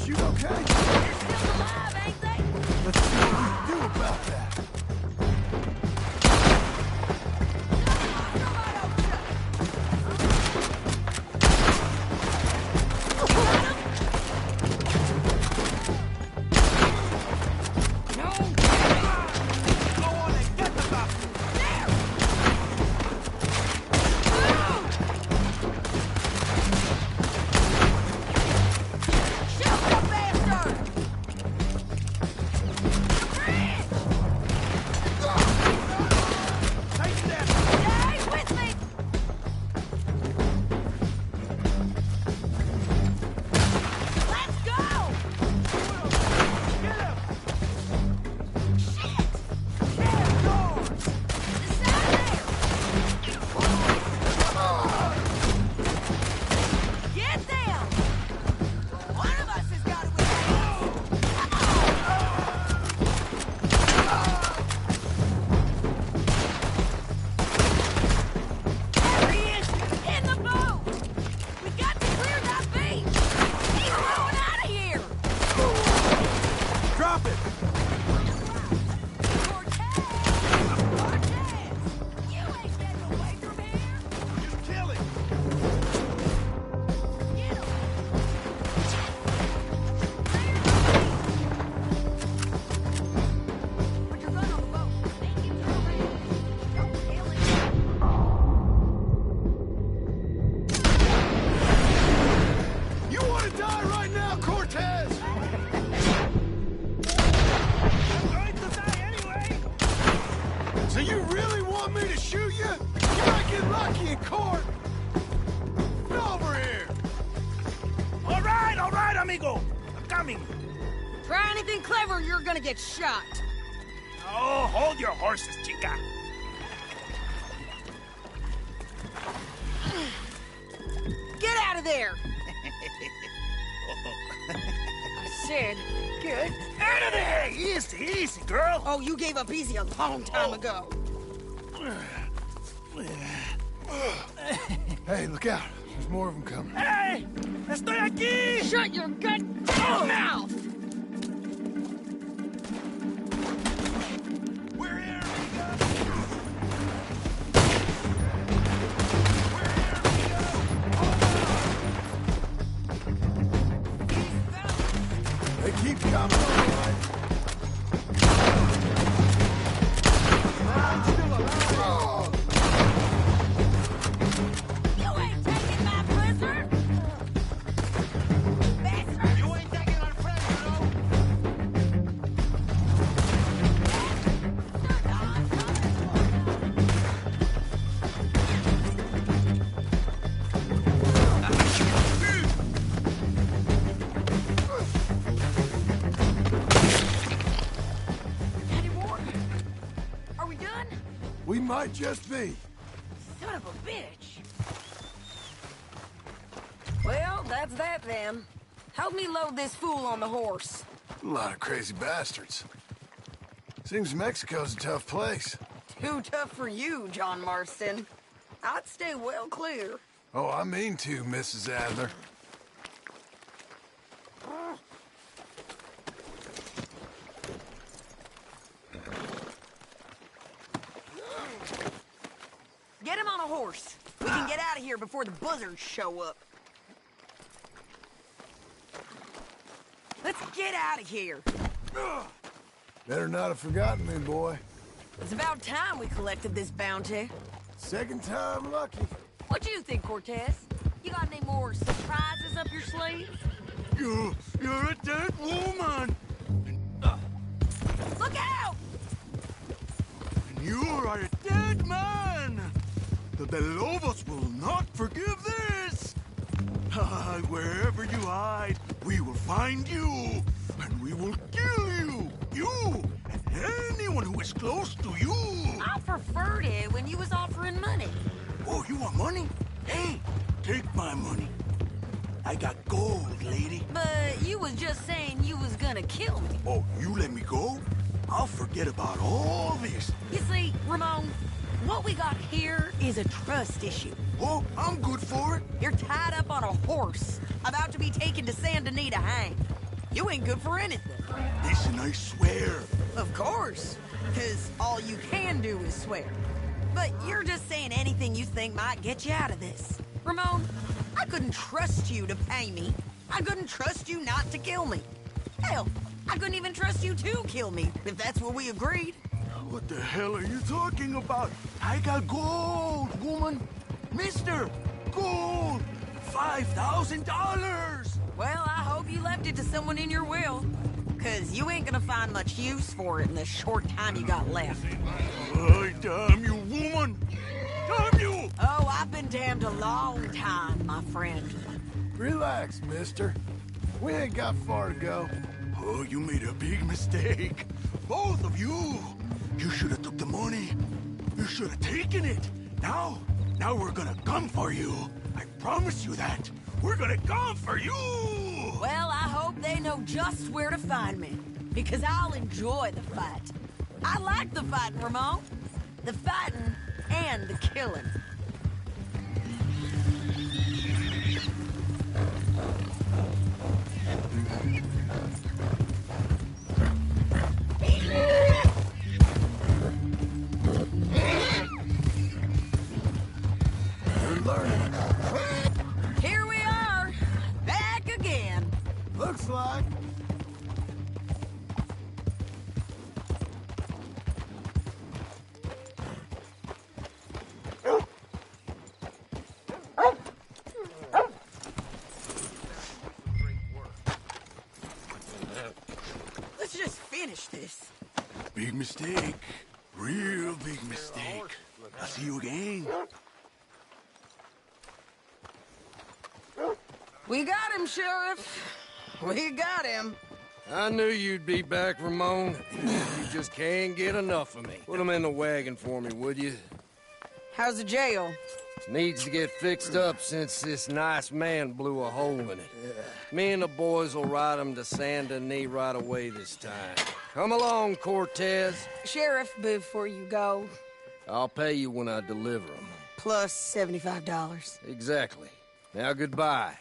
Shoot okay? They're still alive, ain't they? Let's see what we can do about that. Try anything clever, you're gonna get shot. Oh, hold your horses, chica. Get out of there! I said, get Out of there! Easy, easy, girl. Oh, you gave up easy a long time ago. Hey, look out. There's more of them coming. Hey! Estoy aquí! Shut your goddamn mouth! We're here, They keep coming, all right. You ain't taking my prisoner! Bastard! You ain't taking our friend, you know? Any more? Are we done? We might just be. Son of a bitch! Well, that's that then. Help me load this fool on the horse. A lot of crazy bastards. Seems Mexico's a tough place. Too tough for you, John Marston. I'd stay well clear. Oh, I mean to, Mrs. Adler. Get him on a horse. We can get out of here before the buzzards show up. Let's get out of here. Better not have forgotten me, boy. It's about time we collected this bounty. Second time lucky. What do you think, Cortez? You got any more surprises up your sleeve? You're a dead woman! Look out! And you are a dead man! The Belobos will not forgive this! Wherever you hide, we will find you! And we will kill you! You! And anyone who is close to you! I preferred it when you was offering money. Oh, you want money? Hey, take my money. I got gold, lady. But you was just saying you was gonna kill me. Oh, you let me go? I'll forget about all this. You see, Ramon, what we got here is a trust issue. Oh, I'm good for it. You're tied up on a horse, about to be taken to Saint Denis to hang. You ain't good for anything. Listen, I swear. Of course, because all you can do is swear. But you're just saying anything you think might get you out of this. Ramon, I couldn't trust you to pay me. I couldn't trust you not to kill me. Hell, I couldn't even trust you to kill me, if that's what we agreed. What the hell are you talking about? I got gold, woman. Mister, gold. $5,000. Well, I hope you left it to someone in your will. Because you ain't gonna find much use for it in the short time you got left. Oh, damn you, woman! Damn you! Oh, I've been damned a long time, my friend. Relax, mister. We ain't got far to go. Oh, you made a big mistake. Both of you. You should have took the money. You should have taken it. Now we're gonna come for you. I promise you that. We're gonna come for you! Well, I hope they know just where to find me. Because I'll enjoy the fight. I like the fighting, Ramon. The fighting and the killing. You're learning. Here we are, back again. Looks like. Let's just finish this. Big mistake. Real big mistake. I'll see you again. We got him, Sheriff. We got him. I knew you'd be back, Ramon. You just can't get enough of me. Put him in the wagon for me, would you? How's the jail? Needs to get fixed up since this nice man blew a hole in it. Me and the boys will ride him to Saint Denis right away this time. Come along, Cortez. Sheriff, before you go, I'll pay you when I deliver him. plus $75. Exactly. Now goodbye.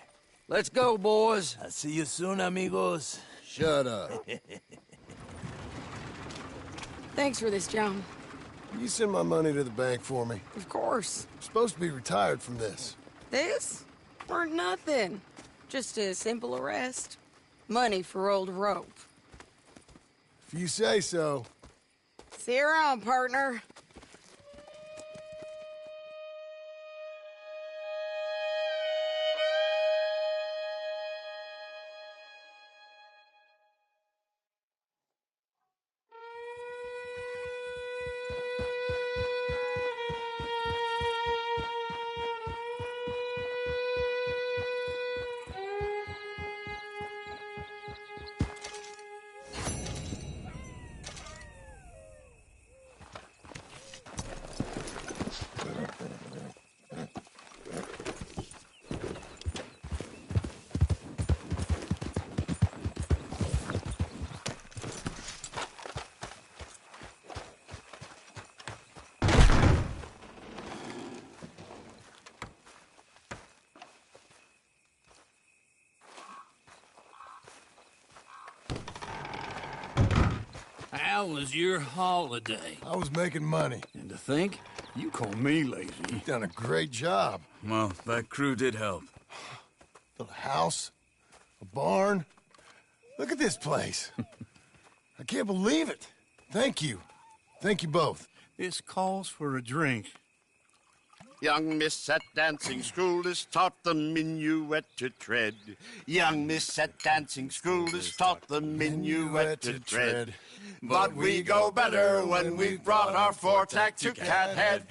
Let's go, boys. I'll see you soon, amigos. Shut up. Thanks for this, John. You send my money to the bank for me. Of course. I'm supposed to be retired from this. This? Weren't nothing. Just a simple arrest. Money for old rope. If you say so. See you around, partner. How was your holiday? I was making money. And to think, you call me lazy. You've done a great job. Well, that crew did help. Built a house, a barn. Look at this place. I can't believe it. Thank you. Thank you both. This calls for a drink. Young miss at dancing school is taught the minuet to tread. Young miss at dancing school is taught the minuet to tread. But we go better when we've brought our four-tack to Cathead.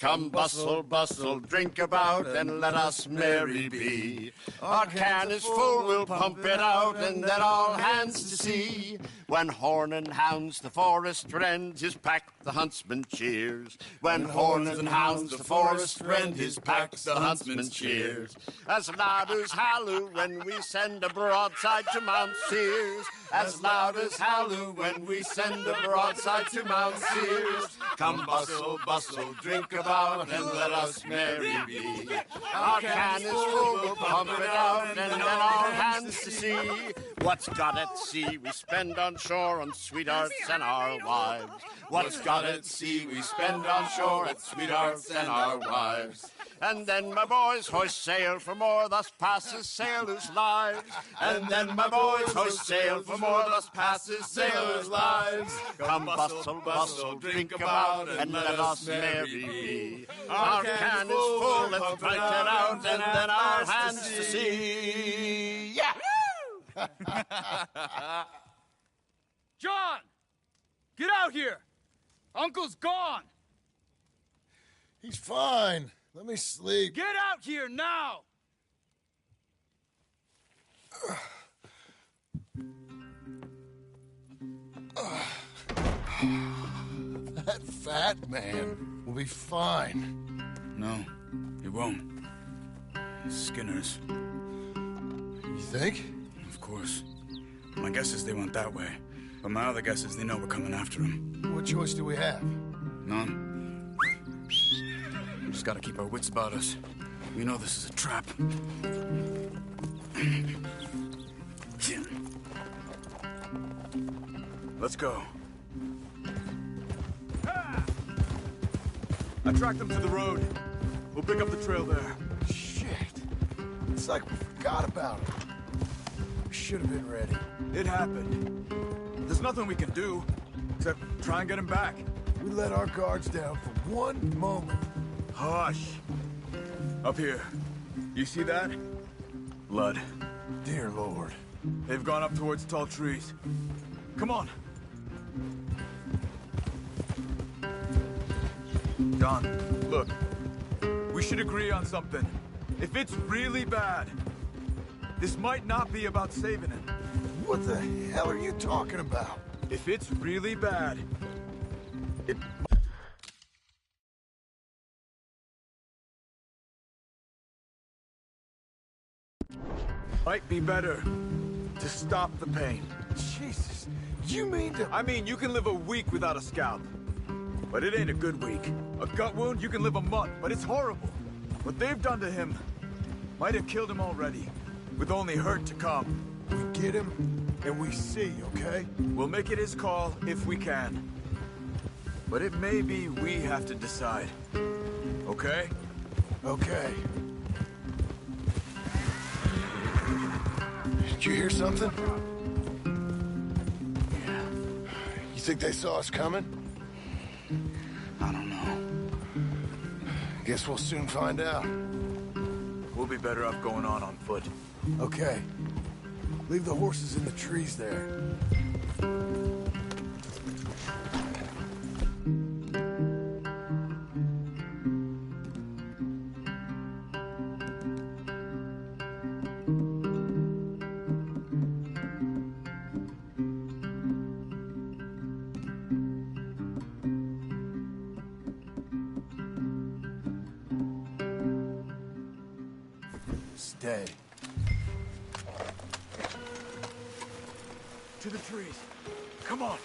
Come bustle, bustle, drink about, and let us merry be. Our can is full, we'll pump it out, and then all hands to sea. When horn and hounds the forest rend, his pack the huntsman cheers. When horn and hounds the forest rend, his pack the huntsman cheers. As loud as halloo when we send a broadside to Mount Sears. As loud as halloo when we send a broadside to Mount Sears. Come bustle, bustle, drink about, and let us merry be. Our can is full, we'll pump it out, and then all hands to sea. What's got at sea we spend on shore on sweethearts and our wives. What's got at sea we spend on shore at sweethearts and our wives. And then my boys hoist sail for more, thus passes sailors' lives. And then my boys hoist sail for more, thus passes sailors' lives. Come bustle, bustle, drink about, and let us merry be. Our can is full, let's drink it out, and then our hands to sea. Yeah! John! Get out here! Uncle's gone! He's fine. Let me sleep. Get out here now! That fat man will be fine. No, he won't. Skinner's. You think? Of course. My guess is they went that way. But my other guess is they know we're coming after him. What choice do we have? None. We just gotta keep our wits about us. We know this is a trap. Let's go. I tracked them to the road. We'll pick up the trail there. Shit. It's like we forgot about it. We should have been ready. It happened. There's nothing we can do, except try and get him back. We let our guards down for one moment. Hush. Up here. You see that? Blood. Dear Lord. They've gone up towards tall trees. Come on. John, look. We should agree on something. If it's really bad, this might not be about saving him. What the hell are you talking about? If it's really bad, it... might be better to stop the pain. Jesus, you mean to... I mean, you can live a week without a scalp. But it ain't a good week. A gut wound, you can live a month, but it's horrible. What they've done to him might have killed him already, with only hurt to come. We get him, and we see, okay? We'll make it his call if we can. But it may be we have to decide. Okay? Okay. Did you hear something? Yeah. You think they saw us coming? I don't know. Guess we'll soon find out. We'll be better off going on foot. Okay. Leave the horses in the trees there. Stay. To the trees. Come on.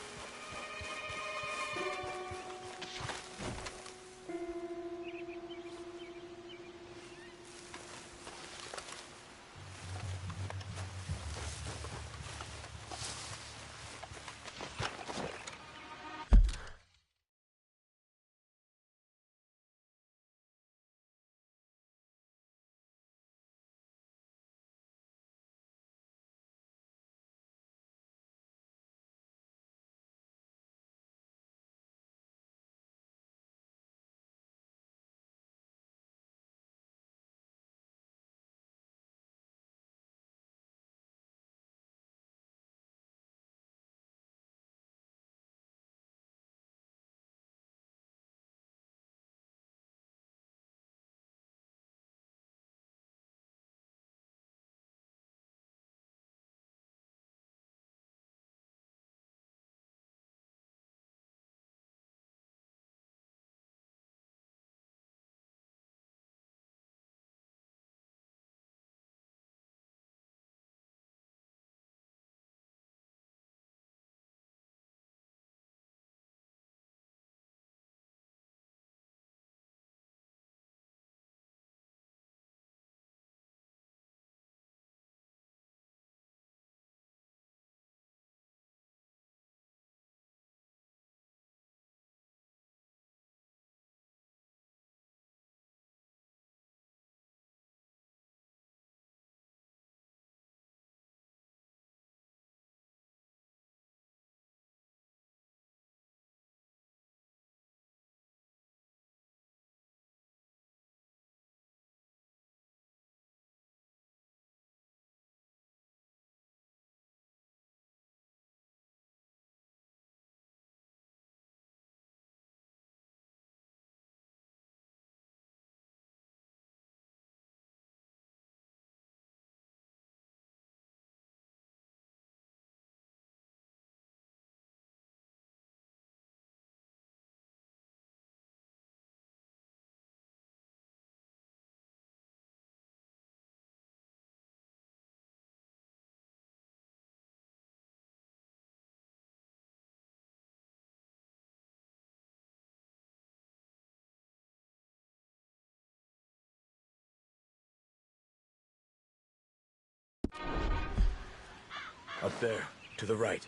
Up there, to the right.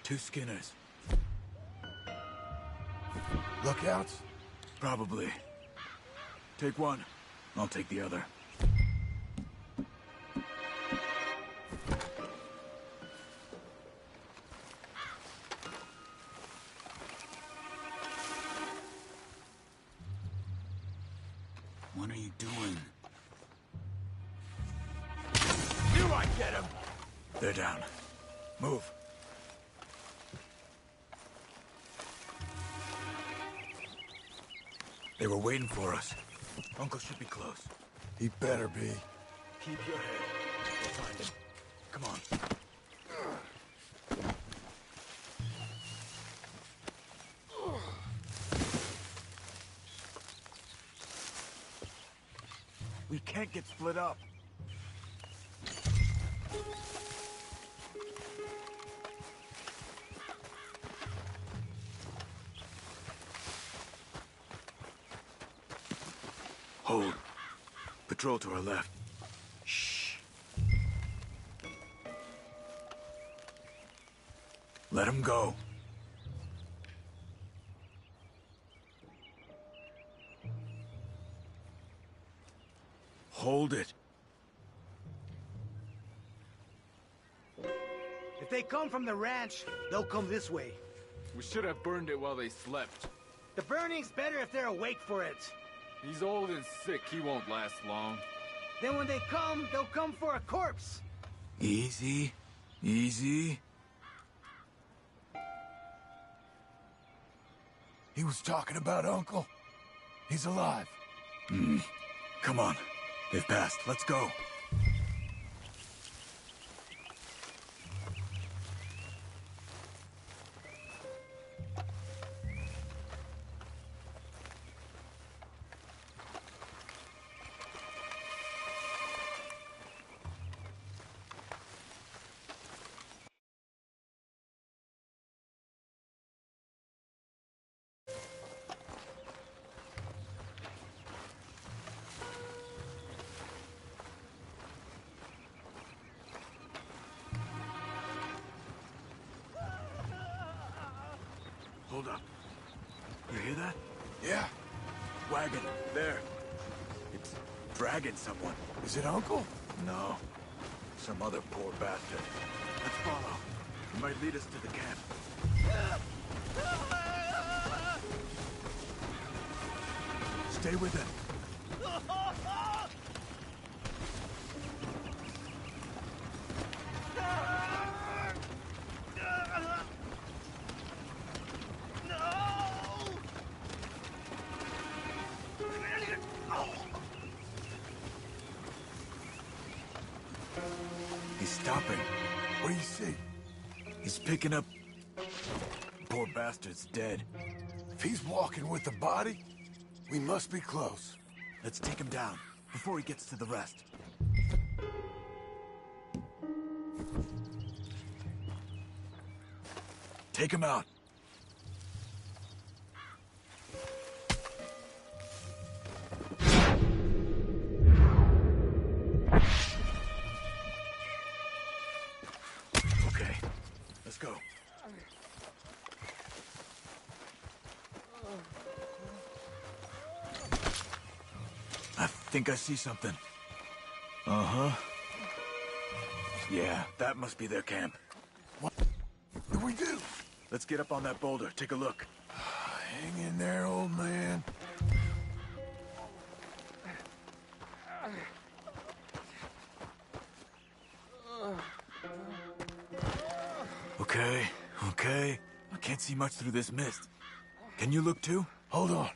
2 Skinners. Lookouts? Probably. Take one. I'll take the other. What are you doing? You might get him! They're down. Move. They were waiting for us. Uncle should be close. He better be. Keep your head. We'll find him. Come on. We can't get split up. Hold. Patrol to our left. Shh. Let him go. Hold it. If they come from the ranch, they'll come this way. We should have burned it while they slept. The burning's better if they're awake for it. He's old and sick. He won't last long. Then when they come, they'll come for a corpse. Easy. Easy. He was talking about Uncle. He's alive. Come on. They've passed. Let's go. Hold up. You hear that? Yeah. Wagon. There. It's dragging someone. Is it Uncle? No. Some other poor bastard. Let's follow. He might lead us to the camp. Stay with him. He's stopping. What do you see? He's picking up... Poor bastard's dead. If he's walking with the body, we must be close. Let's take him down, before he gets to the rest. Take him out. Okay, let's go. I think I see something. Uh-huh. Yeah, that must be their camp. What do we do? Let's get up on that boulder, take a look. Hang in there, old man. Okay, okay. I can't see much through this mist. Can you look too? Hold on.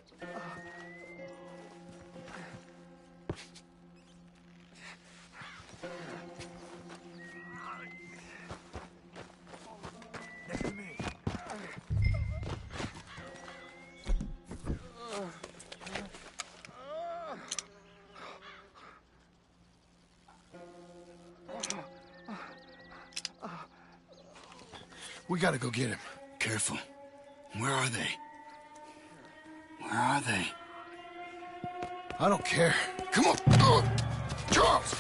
Next to me. We gotta go get him. Careful. Where are they? Where are they? I don't care. Come on. Charles!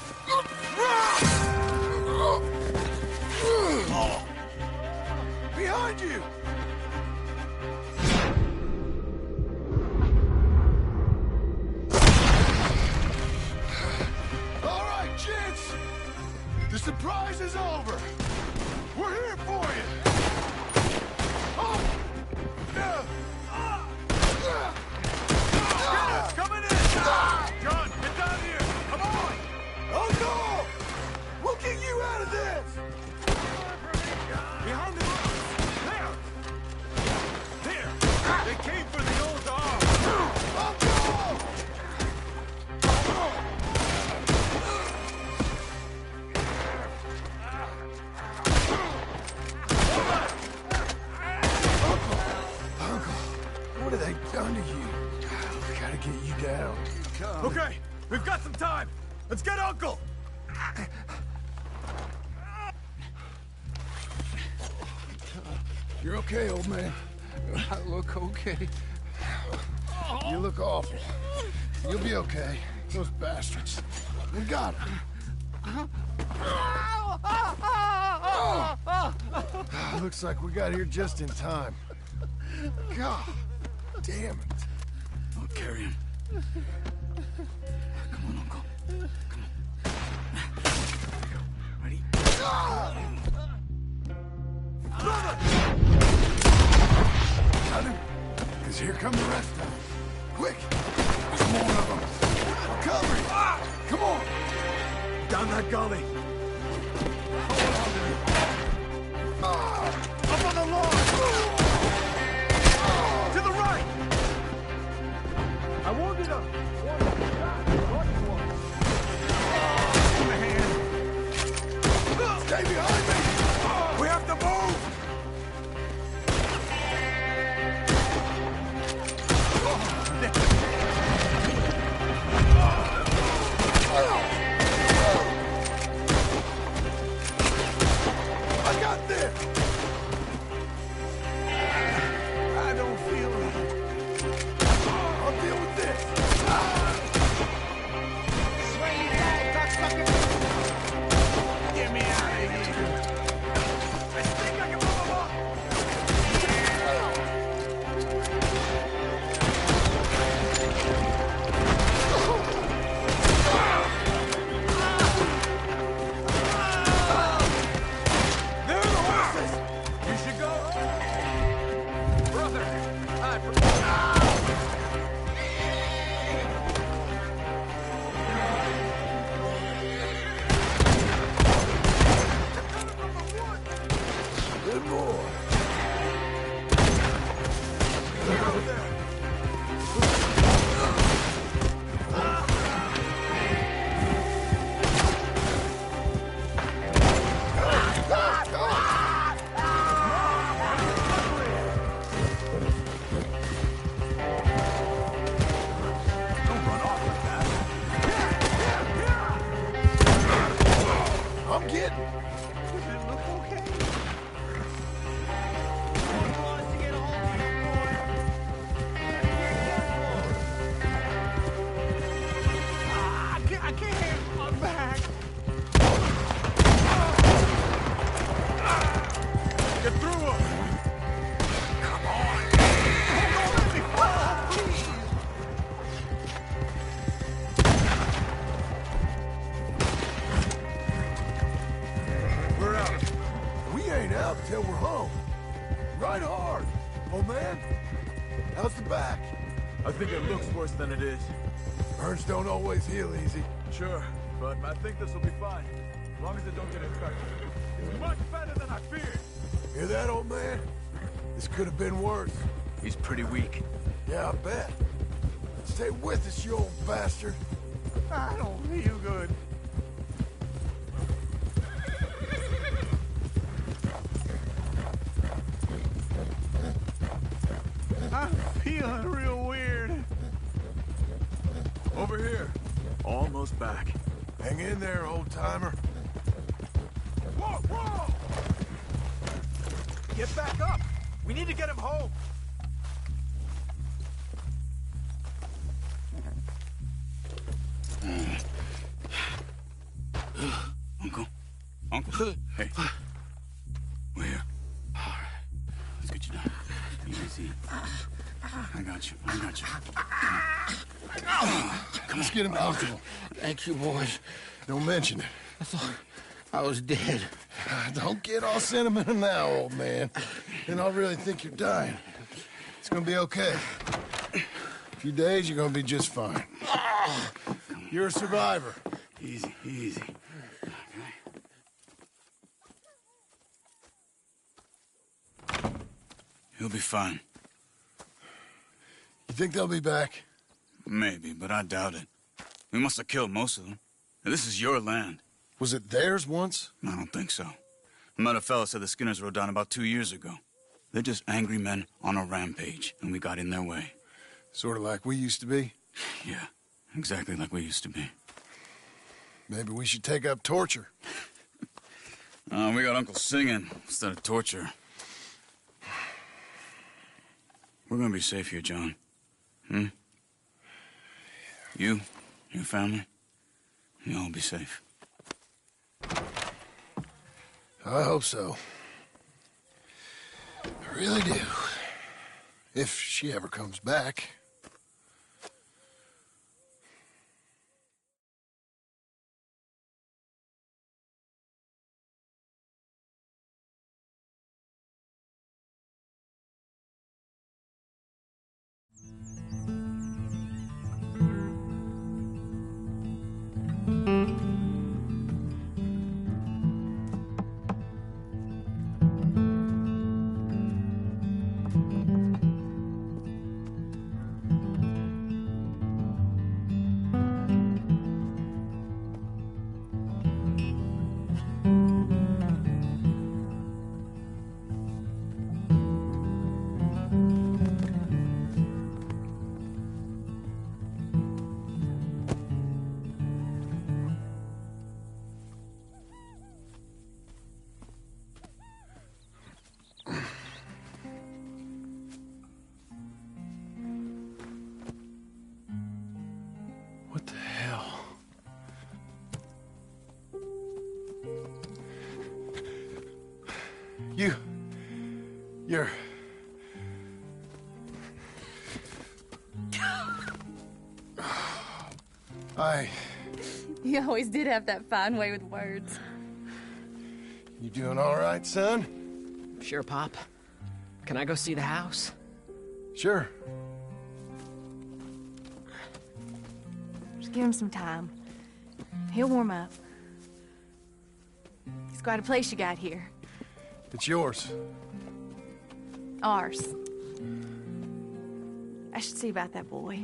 Behind you! All right, gents! The surprise is over! We're here for you! Oh! Guys, coming in! John, get down here! Come on! Oh no! We'll get you out of this! Behind the rocks! There! There! They came for the old dog! Oh no! What have they done to you? We gotta get you down. Okay, we've got some time. Let's get Uncle. You're okay, old man. I look okay. You look awful. You'll be okay. Those bastards. We got him. Looks like we got here just in time. God damn it. I'll carry him. Come on, Uncle. Come on. Ready? Brother! Got him? Because here come the rest of them. Quick! There's more of them. We're covering. Come on! Down that gully. Up on the lawn! To the right! I warned it up. Give me a hand. Stay behind me! We have to move! I got this! I don't feel right. I'll deal with this. Swing that cocksucker! Get me out of here! I think I can move him up! There are the horses! You should go. Brother, Good boy. I'm getting. Does it look okay? I can't. I'm back. Get through him. Come on. Don't let me fall, please. We're out. We ain't out till we're home. Ride hard, old man. How's the back? I think it looks worse than it is. Burns don't always heal easy. Sure, but I think this will be fine. As long as it don't get infected. It's much better than I feared. Hear that, old man? This could have been worse. He's pretty weak. Yeah, I bet. Stay with us, you old bastard. I don't feel good. I'm feeling real weird. Over here. Almost back. Hang in there, old-timer. Whoa, whoa! Get back up! We need to get him home! Uncle? Uncle? Hey. We're here. easy. I got you. Let's get him comfortable. Thank you, boys. Don't mention it. I thought I was dead. Don't get all sentimental now, old man. Then I'll really think you're dying. It's gonna be okay. A few days, you're gonna be just fine. You're a survivor. Easy. Okay. He'll be fine. You think they'll be back? Maybe, but I doubt it. We must have killed most of them. Now, this is your land. Was it theirs once? I don't think so. I met a fella said the Skinners rode down about 2 years ago. They're just angry men on a rampage, and we got in their way. Sort of like we used to be? Yeah, exactly like we used to be. Maybe we should take up torture. We got Uncle singing instead of torture. We're gonna be safe here, John. You, your family, you'll all be safe. I hope so. I really do. If she ever comes back. What the hell? You're... You always did have that fine way with words. You doing all right, son? Sure, Pop. Can I go see the house? Sure. Just give him some time. He'll warm up. It's quite a place you got here. It's yours. Ours. I should see about that boy.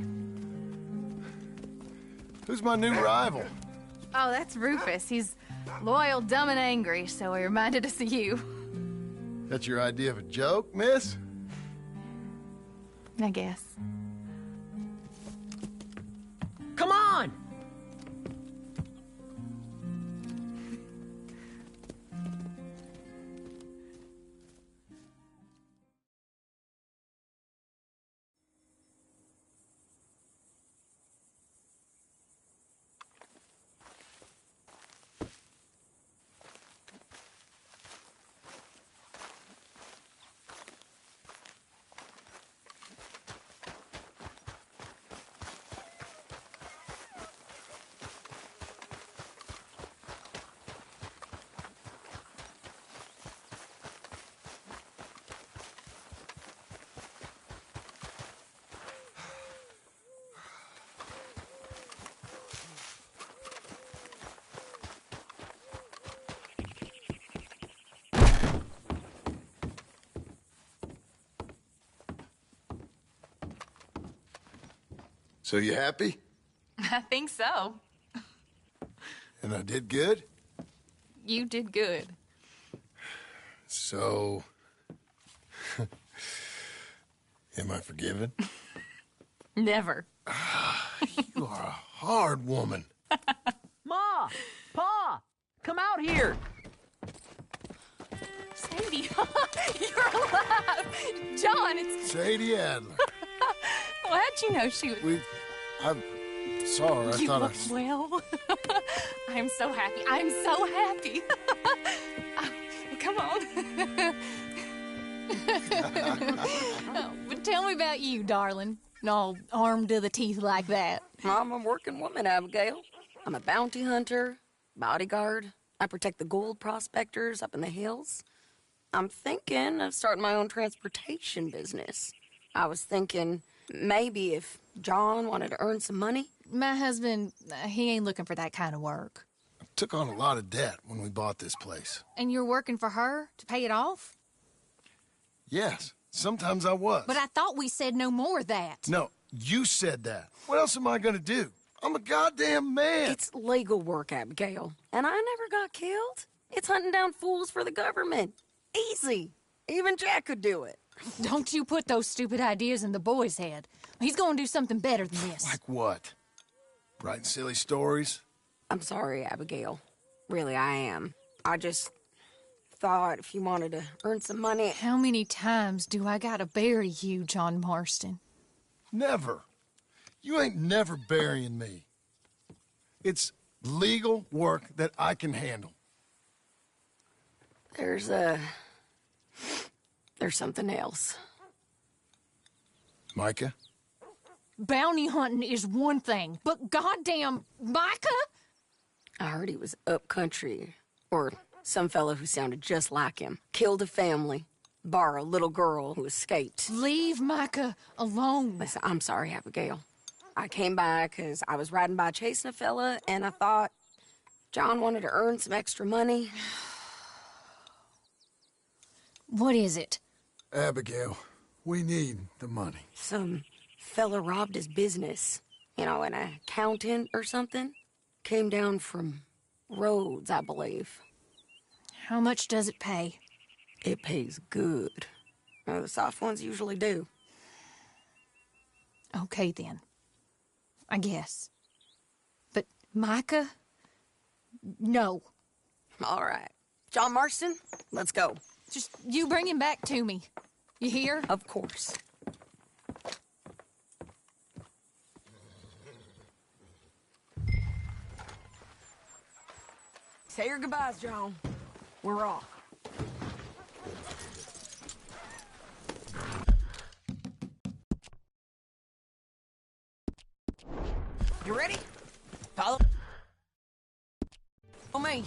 Who's my new rival? Oh, that's Rufus. He's loyal, dumb, and angry, so he reminded us of you. That's your idea of a joke, miss? I guess. Come on! So you happy? I think so. And I did good? You did good. So... am I forgiven? Never. You are a hard woman. Ma! Pa! Come out here! Sadie, you're alive! John, it's... Sadie Adler. Well, how'd you know she was... I saw her. I you thought look well. I'm so happy. I'm so happy. Oh, come on. But tell me about you, darling. All armed to the teeth like that. I'm a working woman, Abigail. I'm a bounty hunter, bodyguard. I protect the gold prospectors up in the hills. I'm thinking of starting my own transportation business. I was thinking maybe if John wanted to earn some money. My husband, he ain't looking for that kind of work. I took on a lot of debt when we bought this place. And you're working for her to pay it off? Yes, sometimes I was. But I thought we said no more of that. No, you said that. What else am I gonna do? I'm a goddamn man. It's legal work, Abigail. And I never got killed. It's hunting down fools for the government. Easy. Even Jack could do it. Don't you put those stupid ideas in the boy's head. He's gonna do something better than this. Like what? Writing silly stories? I'm sorry, Abigail. Really, I am. I just thought if you wanted to earn some money... How many times do I gotta bury you, John Marston? Never. You ain't never burying me. It's legal work that I can handle. There's something else. Micah? Bounty hunting is one thing, but goddamn Micah? I heard he was up country, or some fellow who sounded just like him. Killed a family, bar a little girl who escaped. Leave Micah alone. Listen, I'm sorry, Abigail. I came by because I was riding by chasing a fella, and I thought John wanted to earn some extra money. What is it? Abigail, we need the money. Some fella robbed his business. You know, an accountant or something. Came down from Rhodes, I believe. How much does it pay? It pays good. Well, the soft ones usually do. Okay, then. I guess. But Micah? No. All right. John Marston, let's go. Just you bring him back to me. You hear? Of course. Say your goodbyes, John. We're off. You ready? Follow me.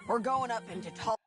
We're going up into tall...